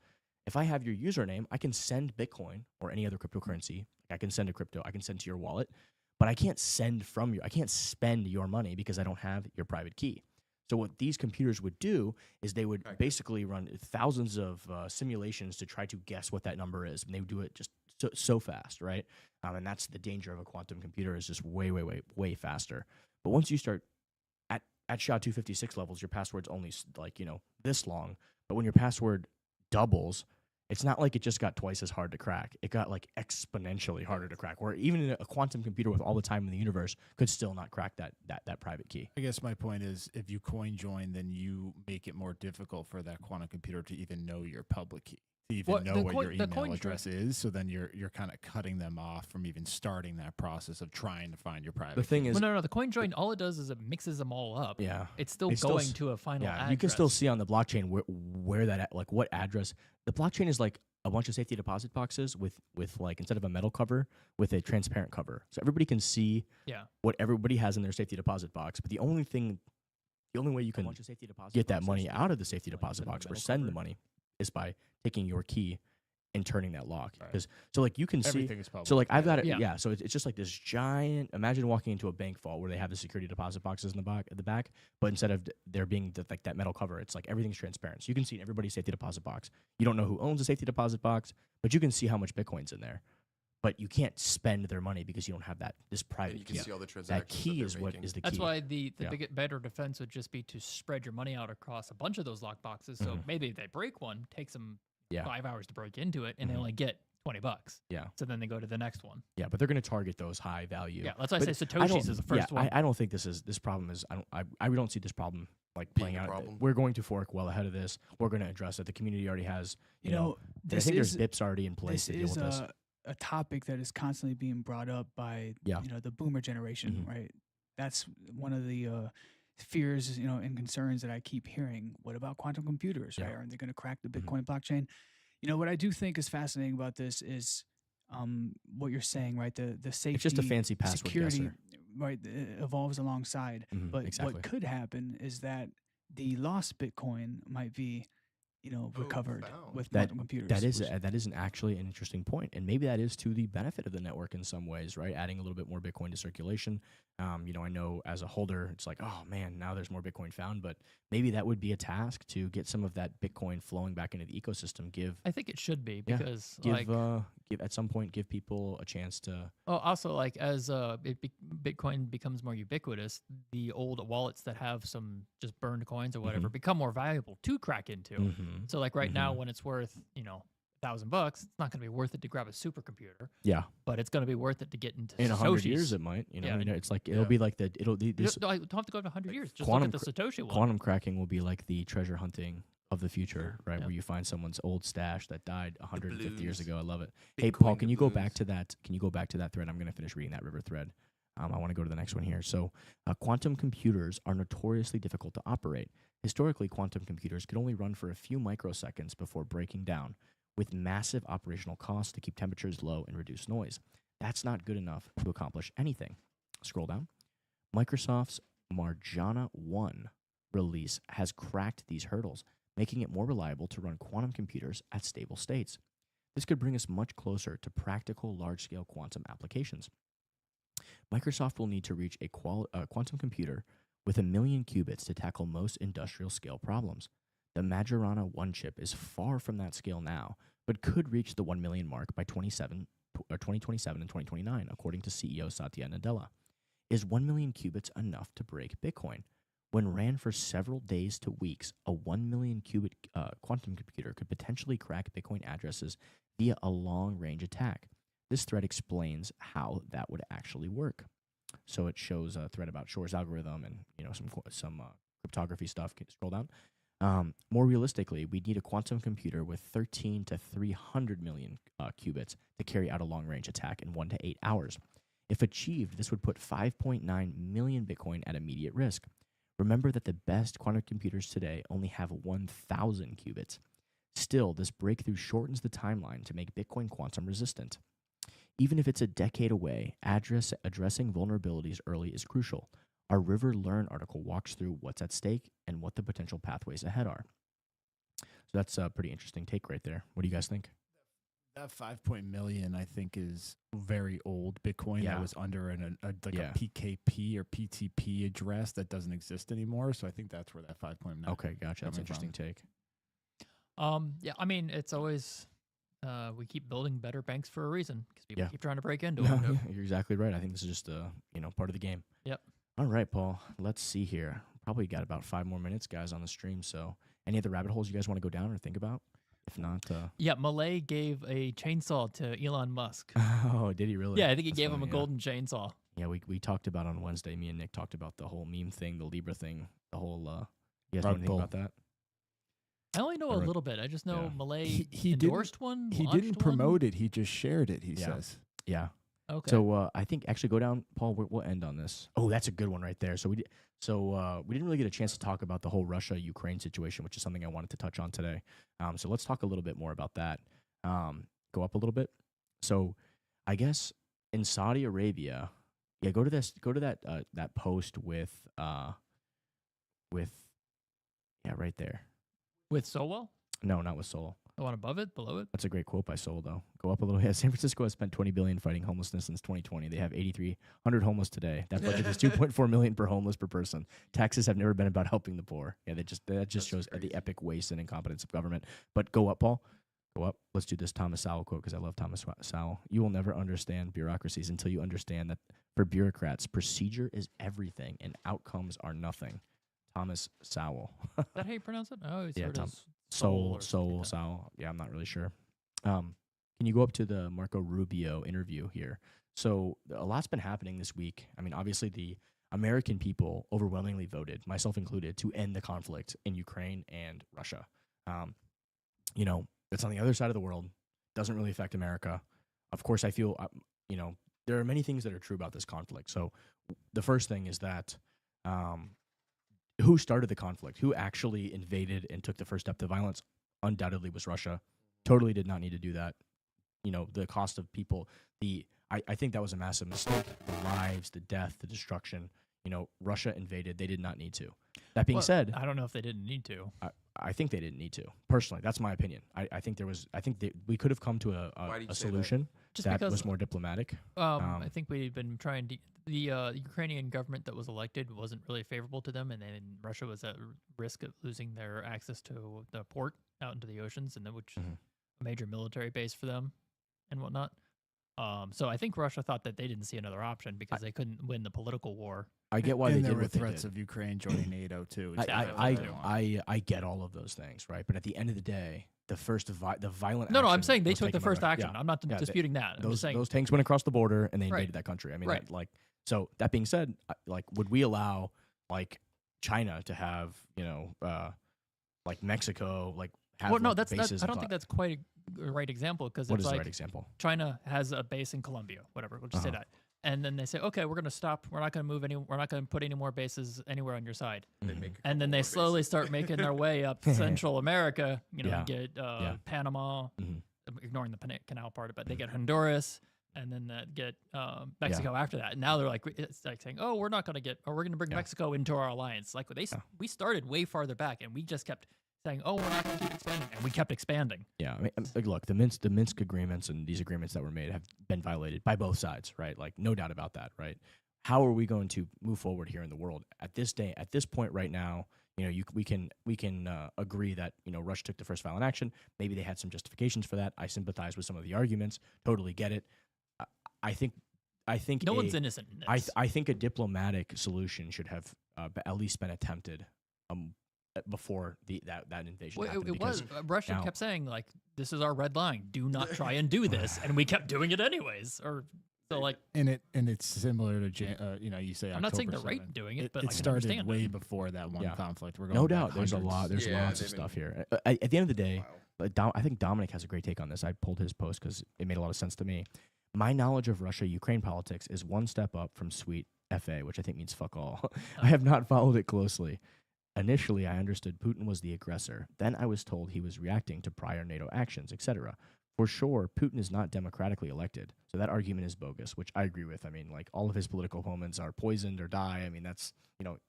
If I have your username, I can send Bitcoin or any other cryptocurrency. I can send a crypto. I can send to your wallet, but I can't I can't spend your money because I don't have your private key. So what these computers would do is they would basically run thousands of simulations to try to guess what that number is, and they would do it just so fast, right? And that's the danger of a quantum computer, is just way faster. But once you start at SHA-256 levels, your password's only like this long. But when your password doubles, it's not like it just got twice as hard to crack. It got like exponentially harder to crack, where even a quantum computer with all the time in the universe could still not crack that private key. I guess my point is, if you coin join, then you make it more difficult for that quantum computer to even know your public key, to even know what your email address is. So then you're kind of cutting them off from even starting that process of trying to find your private key. The thing is, no, the coin join, all it does is it mixes them all up. Yeah, it's still going to a final address. You can still see on the blockchain where that, like, what address. The blockchain is like a bunch of safety deposit boxes with like, instead of a metal cover, with a transparent cover, so everybody can see what everybody has in their safety deposit box. But the only way you can get that money out of the safety deposit box or send the money is by taking your key and turning that lock. Because so like you can see, Everything is public. so like I've got it. Yeah. Yeah. So it's just like this giant. Imagine walking into a bank vault where they have the security deposit boxes in the back, but instead of there being like that metal cover, it's like everything's transparent. So you can see in everybody's safety deposit box. You don't know who owns a safety deposit box, but you can see how much Bitcoin's in there. But you can't spend their money because you don't have this private. And you can key. see all the That transactions. key they're is what making. is the key. That's why the Yeah. better defense would just be to spread your money out across a bunch of those lock boxes. So maybe if they break one, takes them Yeah. 5 hours to break into it, and they only get $20. Yeah. So then they go to the next one. Yeah, but they're going to target those high value. Yeah, that's why I But say I don't- Satoshi's is the first yeah, one. I don't think this problem is. I don't see this problem like Being playing a out. problem. We're going to fork well ahead of this. We're going to address it. The community already has. You know, I this think is there's BIPs already in place this to deal is with this. a topic that is constantly being brought up by Yeah. the boomer generation, Mhm. right? That's one of the fears, and concerns that I keep hearing. What about quantum computers? Yeah. Right? Are they going to crack the Mhm. Bitcoin blockchain? What I do think is fascinating about this is what you're saying, right? The safety, It's just a fancy password security, guesser. right? Evolves alongside. Mhm, But exactly. what could happen is that the lost Bitcoin might be, recovered found. with That- quantum computers. That is actually an interesting point, and maybe that is to the benefit of the network in some ways, right? Adding a little bit more Bitcoin to circulation. I know as a holder, it's like, oh man, now there's more Bitcoin found, but maybe that would be a task to get some of that Bitcoin flowing back into the ecosystem. I think it should be Yeah, because give at some point give people a chance to. also like as Bitcoin becomes more ubiquitous, the old wallets that have some just burned coins or whatever become more valuable to crack into. Mhm. So like right now when it's worth, $1,000, it's not going to be worth it to grab a supercomputer, Yeah, but it's going to be worth it to get into in 100 Satoshis. years it might. Yeah. It's like it'll be like this I don't have to go to 100 years. Just quantum look at the Satoshi one. quantum cracking will be like the treasure hunting of the future, right? Yeah. Where you find someone's old stash that died 150 years blues. ago. I love it. Hey, Bitcoin Paul, can you go blues. back to that? Can you go back to that thread? I'm going to finish reading that River thread. I want to go to the next one here. So, quantum computers are notoriously difficult to operate. Historically, quantum computers could only run for a few microseconds before breaking down, with massive operational costs to keep temperatures low and reduce noise. That's not good enough to accomplish anything. Scroll down. Microsoft's Marjana 1 release has cracked these hurdles, making it more reliable to run quantum computers at stable states. This could bring us much closer to practical large-scale quantum applications. Microsoft will need to reach a quantum computer with 1 million qubits to tackle most industrial-scale problems. The Majorana 1 chip is far from that scale now, but could reach the 1 million mark by 2027 and 2029, according to CEO Satya Nadella. Is 1 million qubits enough to break Bitcoin? When ran for several days to weeks, a 1 million qubit quantum computer could potentially crack Bitcoin addresses via a long-range attack. This thread explains how that would actually work. So it shows a thread about Shor's algorithm and some cryptography stuff. Can you scroll down? More realistically, we need a quantum computer with 13 to 300 million qubits to carry out a long-range attack in 1 to 8 hours. If achieved, this would put 5.9 million Bitcoin at immediate risk. Remember that the best quantum computers today only have 1,000 qubits. Still, this breakthrough shortens the timeline to make Bitcoin quantum resistant. Even if it's a decade away, addressing vulnerabilities early is crucial. Our River Learn article walks through what's at stake and what the potential pathways ahead are. So that's a pretty interesting take right there. What do you guys think? That 5 million, I think, is very old Bitcoin Yeah. that was under a Yeah. PKP or PTP address that doesn't exist anymore. So I think that's where that 5.9. Okay, gotcha. That's an coming interesting take. Yeah, I mean, it's always we keep building better banks for a reason because people Yeah. keep trying to break into No, them. you're exactly right. I think this is just part of the game. Yep. All right, Paul. Let's see here. Probably got about 5 more minutes, guys, on the stream. So, any other rabbit holes you guys want to go down or think about? If not, Yeah, Malay gave a chainsaw to Elon Musk. oh, did he really? Yeah, I think he That's gave him funny, a golden chainsaw. Yeah, we talked about on Wednesday. Me and Nick talked about the whole meme thing, the Libra thing, the whole. You guys know Rug anything pull. about that? I only know a little bit. I just know Yeah. Malay He endorsed one. He launched didn't one. promote it. He just shared it, he Yeah. says. Yeah. Okay. So I think actually go down, Paul. We'll end on this. Oh, that's a good one right there. So we didn't really get a chance to talk about the whole Russia-Ukraine situation, which is something I wanted to touch on today. So let's talk a little bit more about that. Go up a little bit. So I guess in Saudi Arabia, yeah, go to that post with right there. With Sowell? No, not with Sol. The one above it, below it. That's a great quote by Soul, though. Go up a little. Yeah, San Francisco has spent $20 billion fighting homelessness since 2020. They have 8,300 homeless today. That budget is $2.4 million per homeless per person. Taxes have never been about helping the poor. Yeah, that just shows the epic waste and incompetence of government. But go up, Paul. Go up. Let's do this Thomas Sowell quote because I love Thomas Sowell. You will never understand bureaucracies until you understand that for bureaucrats, procedure is everything and outcomes are nothing. Thomas Sowell. Is that how you pronounce it? Oh, it's Yeah, heard Tom. as Soul, or something like that. Sowell. Yeah, I'm not really sure. Can you go up to the Marco Rubio interview here? So a lot's been happening this week. I mean, obviously the American people overwhelmingly voted, myself included, to end the conflict in Ukraine and Russia. You know, it's on the other side of the world. Doesn't really affect America. Of course, I feel, you know, there are many things that are true about this conflict. So the first thing is that who started the conflict? Who actually invaded and took the first step to violence? Undoubtedly was Russia. Totally did not need to do that. You know, the cost of people, I think that was a massive mistake. The lives, the death, the destruction. You know, Russia invaded. They did not need to. That being said, I don't know if they didn't need to. I think they didn't need to. Personally, that's my opinion. I think we could have come to a solution that was more diplomatic. I think we've been trying to. The Ukrainian government that was elected wasn't really favorable to them, and then Russia was at risk of losing their access to the port out into the oceans, and which is a major military base for them and whatnot. So I think Russia thought that they didn't see another option because they couldn't win the political war. I get why they did there were what they threats did. of Ukraine joining NATO too. I get all of those things, right? But at the end of the day, the violent. No, I'm action saying they was took the taken by first Russia. action. Yeah. I'm not disputing that. I'm just saying Those tanks went across the border and they Right. invaded that country. I mean, Right. So that being said, like, would we allow like China to have like Mexico have well, no, like, that's bases? I don't think that's quite a right example because What it's is the like right example? China has a base in Colombia, whatever. We'll just say that, and then they say, okay, we're going to stop. We're not going to move any. We're not going to put any more bases anywhere on your side. They make a And then couple they more slowly bases. start making their way up Central America. You know, Yeah. you get Panama, Mhm. ignoring the canal part, but they get Honduras, and then get Mexico after that. And now they're like, it's like saying, oh, we're not going to get, or we're going to bring Mexico into our alliance. Like we started way farther back, and we just kept saying, oh, we're not going to keep expanding, and we kept expanding. Yeah, I mean, like, look, the Minsk agreements and these agreements that were made have been violated by both sides, right? Like, no doubt about that, right? How are we going to move forward here in the world at this point right now? You know, we can agree that Russia took the first violent action. Maybe they had some justifications for that. I sympathize with some of the arguments. Totally get it. I think No one's innocent in this. I think a diplomatic solution should have at least been attempted before that invasion Well, happened. it was Russia now- kept saying like, "This is our red line. Do not try and do this," and we kept doing it anyways. Or so like, and it's similar to you say. I'm not saying October they're right 7th. in doing it, but it I can started understand way it. before that one Yeah. conflict. We're No going back doubt, there's hundreds. lots of stuff here. At the end of the day, I think Dominic has a great take on this. I pulled his post because it made a lot of sense to me. My knowledge of Russia-Ukraine politics is one step up from sweet FA, which I think means fuck all. I have not followed it closely. Initially, I understood Putin was the aggressor. Then I was told he was reacting to prior NATO actions, etc. For sure, Putin is not democratically elected, so that argument is bogus, which I agree with. I mean, like, all of his political opponents are poisoned or die. I mean, that's,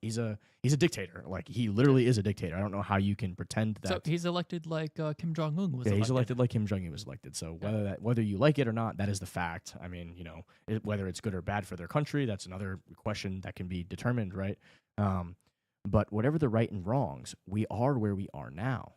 he's a dictator. Like, he literally is a dictator. I don't know how you can pretend that. So he's elected like Kim Jong Un was. Yeah, he's elected like Kim Jong Un was elected. So whether you like it or not, that is the fact. I mean, whether it's good or bad for their country, that's another question that can be determined, right? But whatever the right and wrongs, we are where we are now,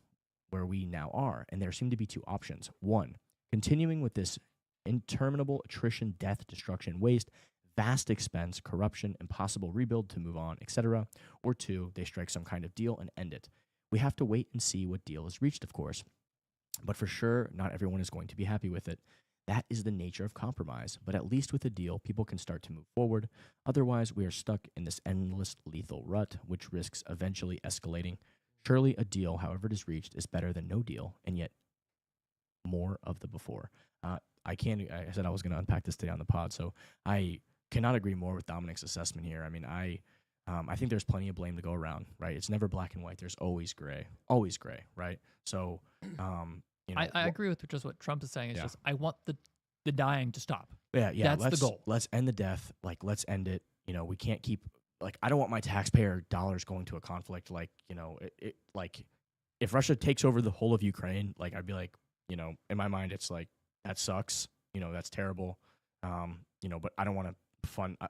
where we now are. And there seem to be two options. One, continuing with this interminable attrition, death, destruction, waste, vast expense, corruption, impossible rebuild to move on, etc. Or two, they strike some kind of deal and end it. We have to wait and see what deal is reached, of course. But for sure, not everyone is going to be happy with it. That is the nature of compromise, but at least with a deal, people can start to move forward. Otherwise, we are stuck in this endless lethal rut, which risks eventually escalating. Surely a deal, however it is reached, is better than no deal, and yet more of the before. I said I was going to unpack this today on the pod, so I cannot agree more with Dominic's assessment here. I mean, I think there's plenty of blame to go around, right? It's never black and white. There's always gray, right? So, I agree with just what Trump is saying. It's just I want the dying to stop. Yeah. That's the goal. Let's end the death. Like, let's end it. We can't keep, like, I don't want my taxpayer dollars going to a conflict. Like, if Russia takes over the whole of Ukraine, like I'd be like, you know, in my mind, it's like that sucks. You know, that's terrible. You know, but I don't want to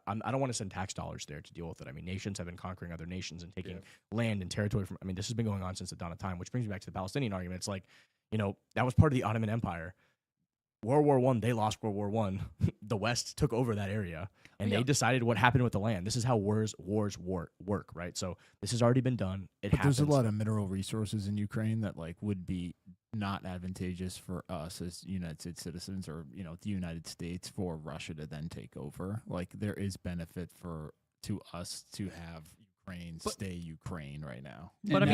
I don't want to send tax dollars there to deal with it. I mean, nations have been conquering other nations and taking land and territory from. I mean, this has been going on since the dawn of time, which brings me back to the Palestinian argument. It's like, you know, that was part of the Ottoman Empire. World War I, they lost World War I. The West took over that area, and they decided what happened with the land. This is how wars work, right? So this has already been done. But there's a lot of mineral resources in Ukraine that like would be not advantageous for us as United States citizens, or you know, the United States, for Russia to then take over. Like there is benefit to us to have Ukraine stay Ukraine right now. But I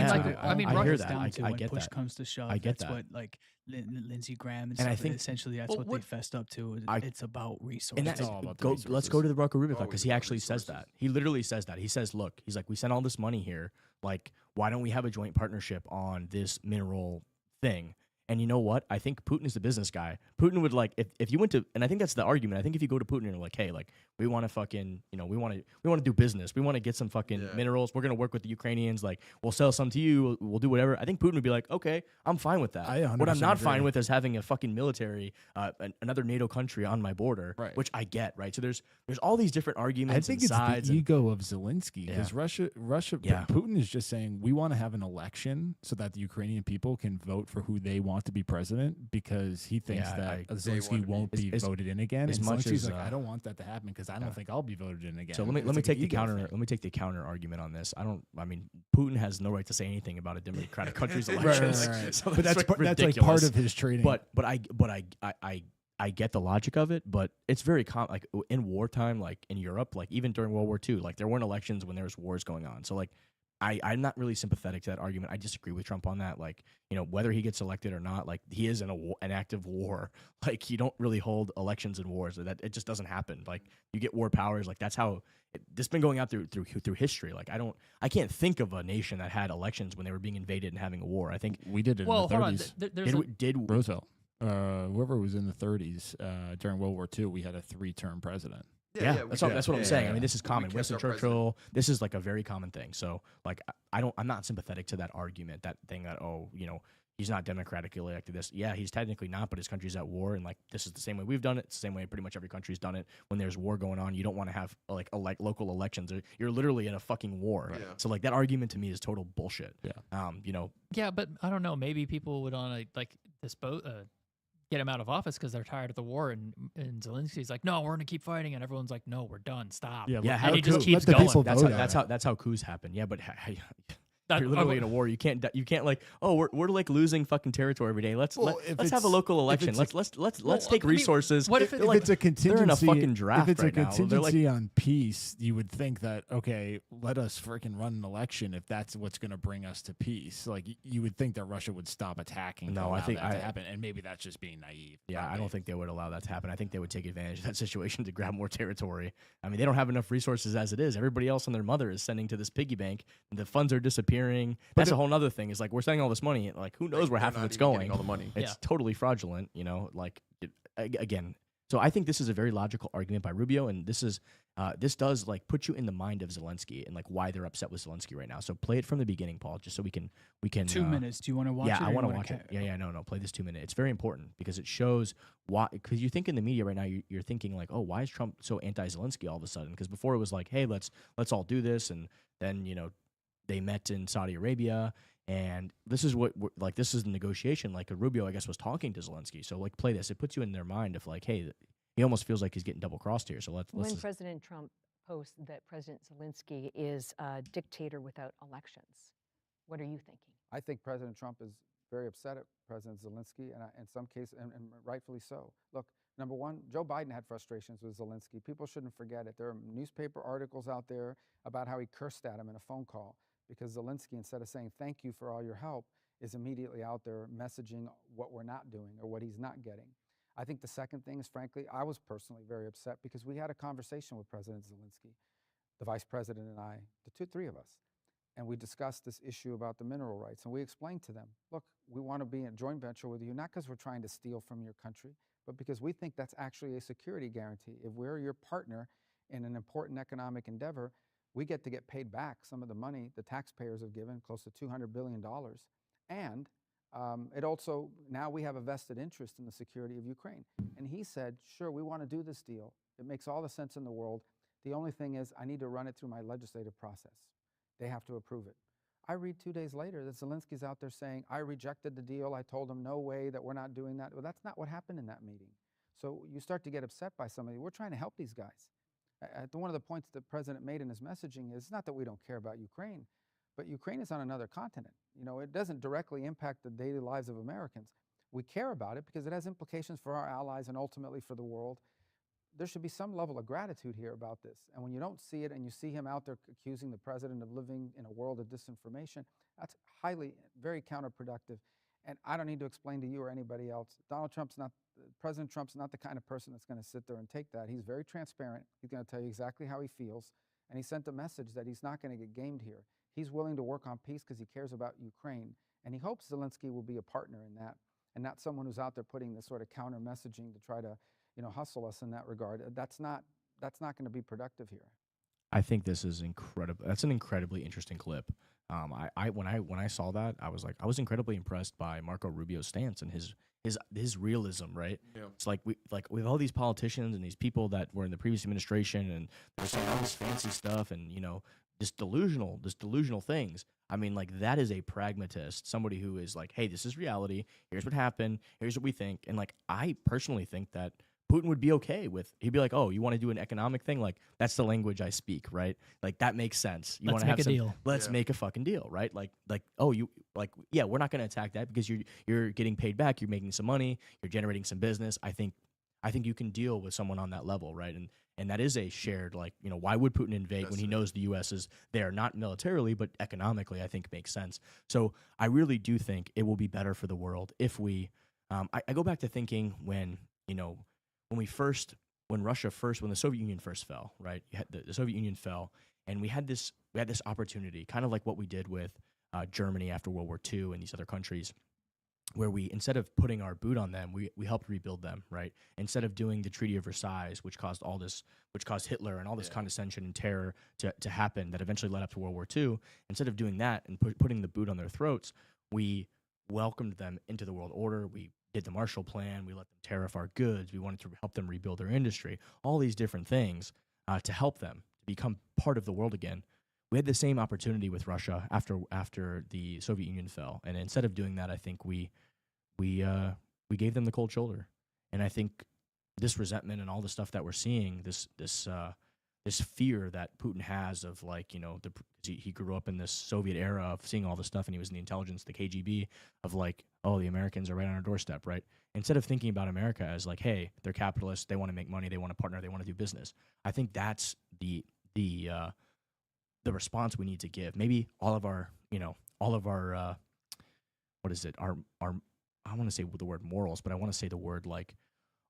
mean, I hear that. Down to I when get push that. comes to shove. I get that's that. what like Lindsey Graham and And I stuff. think- Essentially, that's what they fessed up to. It's about resources. And that's all about the let's resources. go to the Rocco Rubio Always because he about actually says resources. that. He literally says that. He says, look, he's like, we sent all this money here. Like, why don't we have a joint partnership on this mineral thing? And you know what? I think Putin is the business guy. Putin would like if you went to, and I think that's the argument. I think if you go to Putin and you're like, hey, like we want to fucking, you know, we want to do business. We want to get some fucking minerals. We're gonna work with the Ukrainians. Like we'll sell some to you. We'll do whatever. I think Putin would be like, okay, I'm fine with that. What I'm 100% not fine agree. with is having a fucking military, another NATO country on my border, Right. which I get, right? So there's all these different I arguments think and it's sides. the and- ego of Zelensky because Russia, Yeah. Putin is just saying we want to have an election so that the Ukrainian people can vote for who they want to be president because he thinks Yeah, that they Zelensky want to won't be- be as- voted in again. as And much Zelensky's as, like, I don't want that to happen because I don't think I'll be voted in again. So let me It's like take an the ego counter. thing. Let me take the counter argument on this. I mean, Putin has no right to say anything about a democratic country's Right, elections. right. So But that's like that's like ridiculous. part of his trading. But I get the logic of it. But it's very like in wartime, like in Europe, like even during World War II, like there weren't elections when there was wars going on. So like I'm not really sympathetic to that argument. I disagree with Trump on that. Like, you know, whether he gets elected or not, like he is in an active war. Like you don't really hold elections in wars. That it just doesn't happen. Like you get war powers. Like that's how this has been going out through history. Like I can't think of a nation that had elections when they were being invaded and having a war. I think we did it Well, in the hold on. 30s. did Roosevelt, whoever was in the 30s during World War II, we had a 3-term president. Yeah, that's what I'm saying. I mean, yeah. this is common. kept Winston our president. Churchill. This is like a very common thing. So, like, I'm not sympathetic to that argument. That thing that you know, he's not democratically elected. This, yeah, he's technically not, but his country's at war, and like this is the same way we've done it. It's the same way pretty much every country's done it. When there's war going on, you don't want to have like local elections. You're literally in a fucking war. Right. So like that argument to me is total bullshit. Yeah. You know. Yeah, but I don't know. Maybe people would want to like get him out of office because they're tired of the war, and Zelensky's like, no, we're gonna keep fighting, and everyone's like, no, we're done, stop. Yeah, Yeah, and he just let keeps the going. people That's vote how, on that's it. how that's how coups happen. Yeah, but That- you're literally in a war. You can't like, oh, we're like losing fucking territory every day. Let's Well, if let's have a it's- local if election. it's Let's Well, take I mean, resources. what if it- They're like, If it's a contingency, they're in a fucking draft if it's right a now. They're like, contingency on peace, you would think that okay, let us freaking run an election if that's what's going to bring us to peace. Like you would think that Russia would stop attacking. No, to I allow think that to happen, and maybe that's just being naive. yeah, Not I don't naive. think they would allow that to happen. I think they would take advantage of that situation to grab more territory. I mean, they don't have enough resources as it is. Everybody else and their mother is sending to this piggy bank. And the funds are disappearing. That's a whole other thing. It's like we're spending all this money. Like who knows where They're half of not it's even going? getting all the money. It's Yeah. totally fraudulent. You know, like again. So I think this is a very logical argument by Rubio, and this this does like put you in the mind of Zelensky and like why they're upset with Zelensky right now. So play it from the beginning, Paul, just so we can 2 minutes. Do you want to watch it? yeah, I want to watch it. Yeah, no, play this 2 minute. It's very important because it shows why. Because you think in the media right now, you're thinking like, oh, why is Trump so anti-Zelensky all of a sudden? Because before it was like, hey, let's all do this, and then you know they met in Saudi Arabia, and this is like this is the negotiation. Like Rubio, I guess, was talking to Zelensky. So like, play this. It puts you in their mind of like, hey, he almost feels like he's getting double crossed here. So let's. When President Trump posts that President Zelensky is a dictator without elections, what are you thinking? I think President Trump is very upset at President Zelensky, and in some cases, and rightfully so. Look, number one, Joe Biden had frustrations with Zelensky. People shouldn't forget it. There are newspaper articles out there about how he cursed at him in a phone call because Zelensky, instead of saying thank you for all your help, is immediately out there messaging what we're not doing or what he's not getting. I think the second thing is, frankly, I was personally very upset because we had a conversation with President Zelensky, the vice president and I, the three of us, and we discussed this issue about the mineral rights. And we explained to them, look, we want to be in a joint venture with you, not because we're trying to steal from your country, but because we think that's actually a security guarantee. If we're your partner in an important economic endeavor, we get to get paid back some of the money the taxpayers have given, close to $200 billion, And it also, now we have a vested interest in the security of Ukraine. And he said, sure, we want to do this deal. It makes all the sense in the world. The only thing is I need to run it through my legislative process. They have to approve it. I read 2 days later that Zelensky's out there saying, I rejected the deal. I told him, no way, that we're not doing that. Well, that's not what happened in that meeting. So you start to get upset by somebody. We're trying to help these guys. One of the points the president made in his messaging is, it's not that we don't care about Ukraine, but Ukraine is on another continent. You know, it doesn't directly impact the daily lives of Americans. We care about it because it has implications for our allies and ultimately for the world. There should be some level of gratitude here about this. And when you don't see it and you see him out there accusing the president of living in a world of disinformation, that's very counterproductive. And I don't need to explain to you or anybody else, President Trump's not the kind of person that's going to sit there and take that. He's very transparent. He's going to tell you exactly how he feels. And he sent a message that he's not going to get gamed here. He's willing to work on peace because he cares about Ukraine. And he hopes Zelensky will be a partner in that and not someone who's out there putting this sort of counter messaging to try to, hustle us in that regard. That's not going to be productive here. I think this is incredible. That's an incredibly interesting clip. When I saw that, I was incredibly impressed by Marco Rubio's stance and his realism, right? Yeah. It's like we have all these politicians and these people that were in the previous administration and they're saying all this fancy stuff and this delusional things. I mean, like, that is a pragmatist, somebody who is like, hey, this is reality. Here's what happened. Here's what we think. And like, I personally think that Putin would be okay with, he'd be like, oh, you want to do an economic thing? Like, that's the language I speak, right? Like, that makes sense. You want to have a deal. Let's make a fucking deal, right? Yeah, we're not going to attack that because you're getting paid back. You're making some money. You're generating some business. I think you can deal with someone on that level, right? And that is a shared, why would Putin invade when he knows the U.S. is there, not militarily, but economically, I think makes sense. So I really do think it will be better for the world if we, I go back to thinking when the Soviet Union first fell, right? The Soviet Union fell, and we had this opportunity, kind of like what we did with Germany after World War II and these other countries, where we, instead of putting our boot on them, we helped rebuild them, right? Instead of doing the Treaty of Versailles, which caused Hitler and all this condescension and terror to happen that eventually led up to World War II, instead of doing that and putting the boot on their throats, we welcomed them into the world order. We did the Marshall Plan. We let them tariff our goods. We wanted to help them rebuild their industry. All these different things to help them to become part of the world again. We had the same opportunity with Russia after the Soviet Union fell, and instead of doing that, I think we gave them the cold shoulder. And I think this resentment and all the stuff that we're seeing, this fear that Putin has of he grew up in this Soviet era of seeing all this stuff, and he was in the intelligence, the KGB, of the Americans are right on our doorstep, right? Instead of thinking about America as hey, they're capitalists, they want to make money, they want to partner, they want to do business. I think that's the response we need to give. Maybe all of our I want to say the word morals, but I want to say the word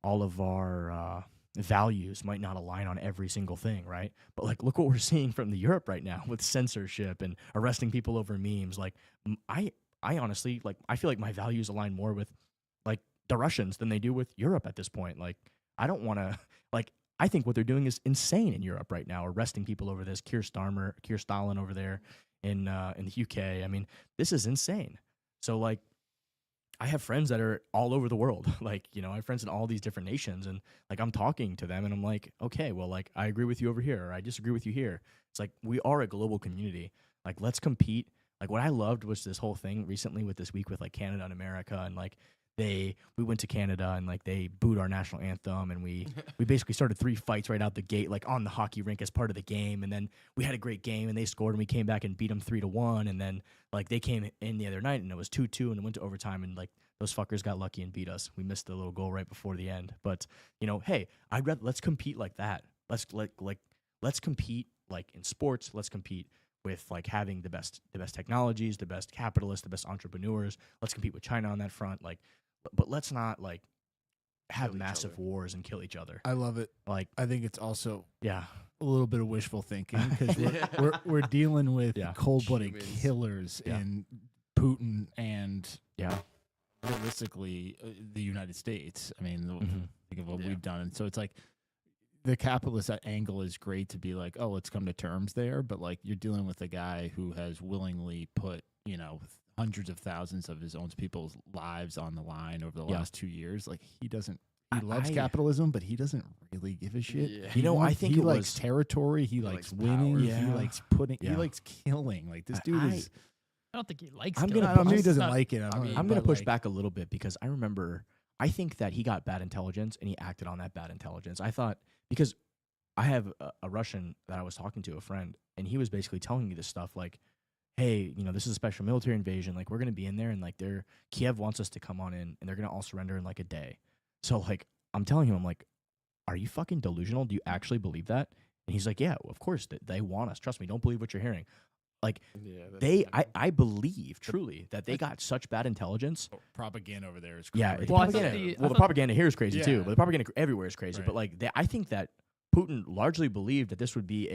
all of our values might not align on every single thing, right? But look what we're seeing from the Europe right now with censorship and arresting people over memes. I honestly I feel like my values align more with the Russians than they do with Europe at this point. I don't want to I think what they're doing is insane in Europe right now, arresting people over this. Keir Stalin over there in the UK. I mean, this is insane. So I have friends that are all over the world. I have friends in all these different nations, and I'm talking to them and I'm like, okay, well, I agree with you over here, or I disagree with you here. It's we are a global community. Let's compete. What I loved was this whole thing recently with this week with Canada and America, and we went to Canada and they booed our national anthem, and we basically started 3 fights right out the gate, on the hockey rink as part of the game. And then we had a great game and they scored and we came back and beat them 3-1. And then they came in the other night and it was 2-2 and it went to overtime, and those fuckers got lucky and beat us. We missed the little goal right before the end. But hey, let's compete like that. Let's compete in sports. Let's compete with having the best technologies, the best capitalists, the best entrepreneurs. Let's compete with China on that front. But let's not have massive wars and kill each other. I love it. I think it's also a little bit of wishful thinking because we're dealing with cold-blooded killers in Putin and realistically the United States. I mean, think of what we've done, and so it's the capitalist angle is great to be let's come to terms there, but you're dealing with a guy who has willingly put hundreds of thousands of his own people's lives on the line over the Yeah. last 2 years. Like he doesn't. He loves capitalism, but he doesn't really give a shit. Yeah. You know, I think he it likes was- territory. He likes winning. power. He Yeah. likes putting. He Yeah. likes killing. Like this dude is. I don't think he likes I'm it. gonna I don't know, maybe he It's doesn't not- like it. I'm going to push back a little bit because I think that he got bad intelligence and he acted on that bad intelligence. I thought, because I have a Russian that I was talking to, a friend, and he was basically telling me this stuff like, hey, this is a special military invasion. Like, we're going to be in there and like Kiev wants us to come on in and they're going to all surrender in like a day. So like, I'm telling him, I'm like, are you fucking delusional? Do you actually believe that? And he's like, yeah, of course they want us. Trust me. Don't believe what you're hearing. Like I believe truly that they got such bad intelligence. Propaganda over there is crazy. Yeah, Well, I thought propaganda. the- The propaganda here is crazy Yeah. too, but the propaganda everywhere is crazy. Right. But like, I think that Putin largely believed that this would be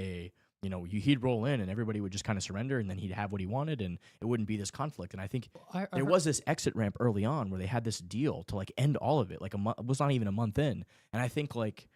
he'd roll in and everybody would just kind of surrender, and then he'd have what he wanted, and it wouldn't be this conflict. And I think there was this exit ramp early on where they had this deal to like end all of it. Like it was not even a month in, and I think like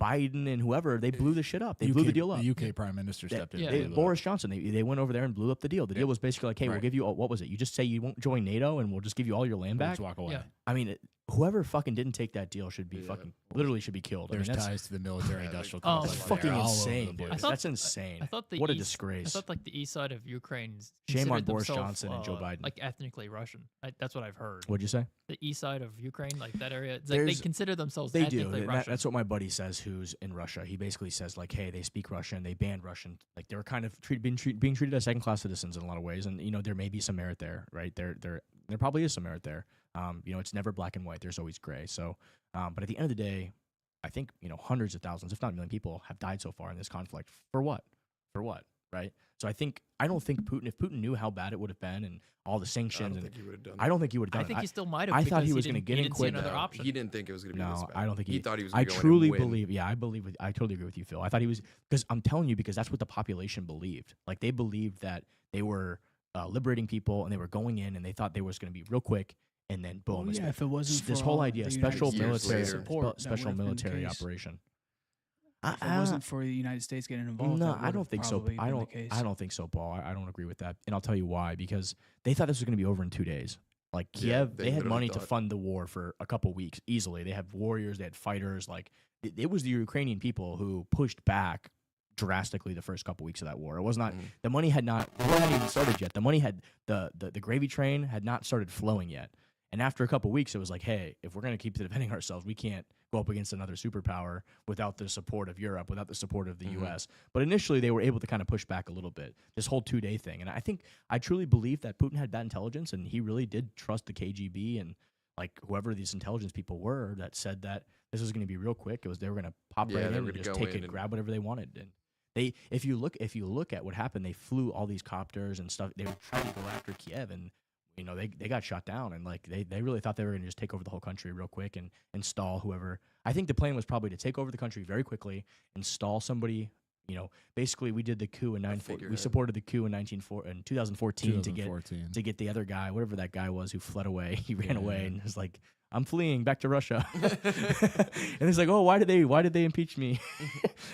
Biden and whoever, they blew the shit up. They blew the deal up. The UK Prime Minister stepped in. and blew it up. Boris Johnson, they went over there and blew up the deal. The deal was basically like, hey, we'll Right. give you what was it? You just say you won't join NATO, and we'll just give you all your land We'll back. just walk away. Yeah. I mean, whoever fucking didn't take that deal should be literally should be killed. There's I mean, that's ties to the military industrial Oh, complex. that's there, fucking all over insane, the dude. place. That's insane. I thought the What a east, disgrace. I thought like the east side of Ukraine Shame on considered Boris themselves, Johnson and Joe Biden. like ethnically Russian. That's what I've heard. What'd you say? The east side of Ukraine, like that area, it's like they There's- consider themselves They do. ethnically And Russian. that's what my buddy says, who's in Russia. He basically says like, hey, they speak Russian, they banned Russian. Like they were kind of being treated as second-class citizens in a lot of ways. And there may be some merit there, right? There probably is some merit there. It's never black and white. There's always gray. So, but at the end of the day, I think hundreds of thousands, if not a million people, have died so far in this conflict. For what? For what? Right? So I don't think Putin, if Putin knew how bad it would have been and all the sanctions, think he would have done I don't think he would have done I it. think he still might have. I thought because he was going to didn't- get he in didn't see quick. another No, option. he didn't think it was going to be this No, bad. I don't think he thought he was. I Gonna go in and truly win. believe. Yeah, I totally agree with you, Phil. I thought he was, because I'm telling you, because that's what the population believed. Like they believed that they were liberating people and they were going in and they thought they was going to be real quick, and then boom. Well, yeah, if it wasn't this for whole all idea, the special United States military, support, that special would have been the military case. operation. If it wasn't for the United States getting involved, No, that I would don't have think so. probably I been the don't. case. I don't think so, Paul. I don't agree with that, and I'll tell you why. Because they thought this was going to be over in 2 days. Like Yeah, Kiev, they they had literally money to thought- fund the war for a couple weeks easily. They have warriors, they had fighters. Like it was the Ukrainian people who pushed back drastically the first couple weeks of that war. It was not the money had not the war hadn't even started yet. The money had the gravy train had not started flowing yet. And after a couple weeks, it was like, hey, if we're going to keep defending ourselves, we can't go up against another superpower without the support of Europe, without the support of the U.S. But initially, they were able to kind of push back a little bit, this whole 2-day thing. And I truly believe that Putin had bad intelligence, and he really did trust the KGB and like whoever these intelligence people were that said that this was going to be real quick. It was they were going to pop Yeah, right they in were and gonna just go take in it, and- grab whatever they wanted. And if you look at what happened, they flew all these copters and stuff. They were trying to go after Kiev, and they got shot down, and like they really thought they were going to just take over the whole country real quick and install whoever. I think the plan was probably to take over the country very quickly, install somebody. Basically we did the coup in we supported the coup in 2014 to get the other guy, whatever that guy was who fled away. He ran away and was like, I'm fleeing back to Russia. And it's like, oh, why did they impeach me?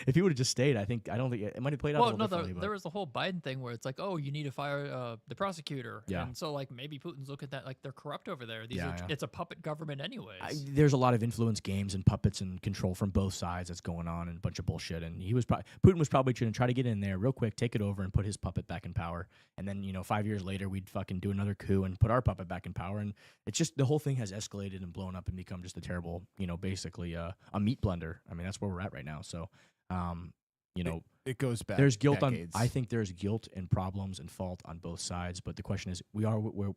If he would have just stayed, I don't think it might have played out a Well, little no, differently. there was the whole Biden thing where it's like, oh, you need to fire the prosecutor. Yeah. And so like maybe Putin's looking at that like they're corrupt over there. Yeah. It's a puppet government anyways. There's a lot of influence games and puppets and control from both sides that's going on and a bunch of bullshit. And Putin was probably trying to try to get in there real quick, take it over, and put his puppet back in power. And then 5 years later, we'd fucking do another coup and put our puppet back in power. And it's just the whole thing has escalated and blown up and become just a terrible, basically a meat blender. I mean, that's where we're at right now. So, it goes back. There's guilt decades. I think there's guilt and problems and fault on both sides. But the question is, we are where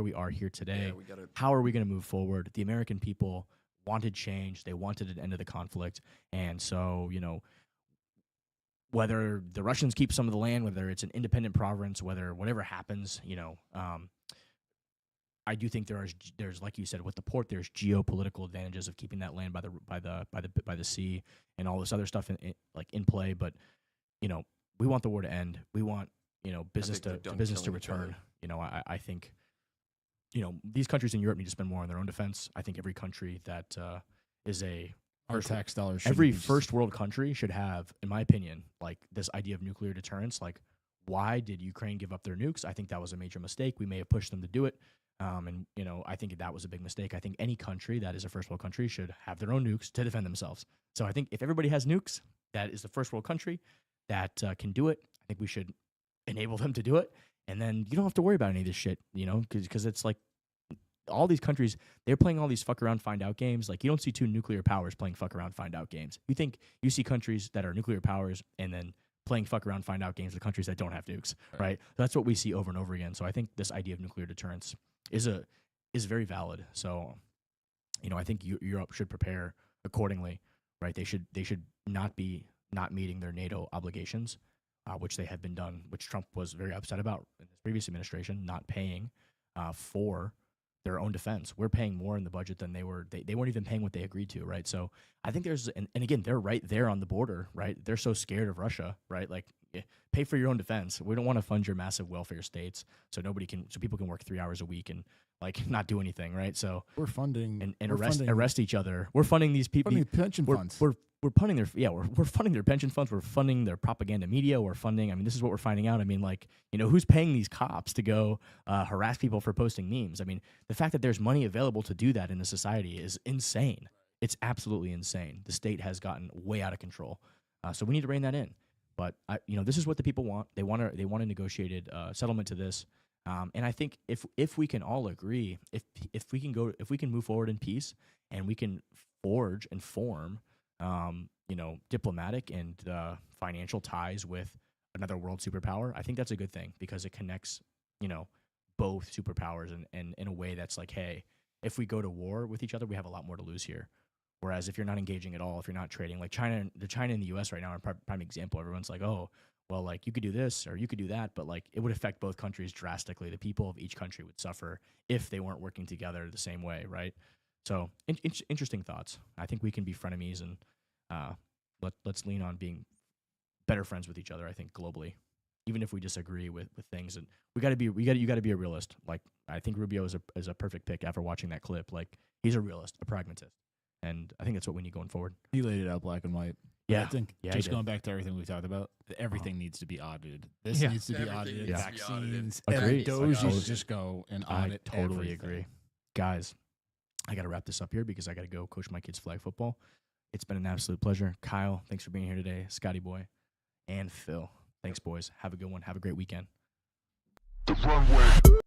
we are here today. Yeah, we gotta- How are we going to move forward? The American people wanted change. They wanted an end of the conflict. And so, whether the Russians keep some of the land, whether it's an independent province, whatever happens, I do think there's like you said with the port, there's geopolitical advantages of keeping that land by the sea and all this other stuff in play. But we want the war to end. We want business they're done business to killing each other. return. I think these countries in Europe need to spend more on their own defense. I think every country that is Our tax dollars. every shouldn't be just- first world country should have, in my opinion, like this idea of nuclear deterrence. Like, why did Ukraine give up their nukes? I think that was a major mistake. We may have pushed them to do it. And, I think that was a big mistake. I think any country that is a first world country should have their own nukes to defend themselves. So I think if everybody has nukes, that is the first world country that can do it. I think we should enable them to do it. And then you don't have to worry about any of this shit, because it's like all these countries, they're playing all these fuck around, find out games. Like, you don't see two nuclear powers playing fuck around, find out games. You see countries that are nuclear powers and then playing fuck around, find out games with countries that don't have nukes, right? That's what we see over and over again. So I think this idea of nuclear deterrence is very valid. So, I think Europe should prepare accordingly, right? They should not meeting their NATO obligations, which they have been done, which Trump was very upset about in his previous administration, not paying for their own defense. We're paying more in the budget than they were. They weren't even paying what they agreed to, right? So I think and again, they're right there on the border, right? They're so scared of Russia, right? Like, pay for your own defense. We don't want to fund your massive welfare states so people can work 3 hours a week and like not do anything, right? So we're funding and arrest each other. We're funding these people. Funding pension funds. We're funding we're funding their pension funds. We're funding their propaganda media. We're funding. This is what we're finding out. Who's paying these cops to go harass people for posting memes? The fact that there's money available to do that in a society is insane. It's absolutely insane. The state has gotten way out of control. So we need to rein that in. But this is what the people want. They want a negotiated settlement to this. And I think if we can all agree, if we can move forward in peace and we can forge and form diplomatic and financial ties with another world superpower, I think that's a good thing because it connects, both superpowers and in a way that's like, hey, if we go to war with each other, we have a lot more to lose here. Whereas if you're not engaging at all, if you're not trading, like China and the U.S. right now are a prime example. Everyone's like, oh, well, like you could do this or you could do that, but like it would affect both countries drastically. The people of each country would suffer if they weren't working together the same way, right? So interesting thoughts. I think we can be frenemies and let's lean on being better friends with each other. I think globally, even if we disagree with things, and you got to be a realist. Like I think Rubio is a perfect pick after watching that clip. Like he's a realist, a pragmatist, and I think that's what we need going forward. He laid it out black and white. Yeah, I think just going back to everything we talked about, everything needs to be audited. This needs to be audited. Vaccines, agreed. Doges just go and audit. I totally everything. agree, guys. I got to wrap this up here because I got to go coach my kids' flag football. It's been an absolute pleasure. Kyle, thanks for being here today. Scotty boy and Phil, thanks, boys. Have a good one. Have a great weekend. The Runway.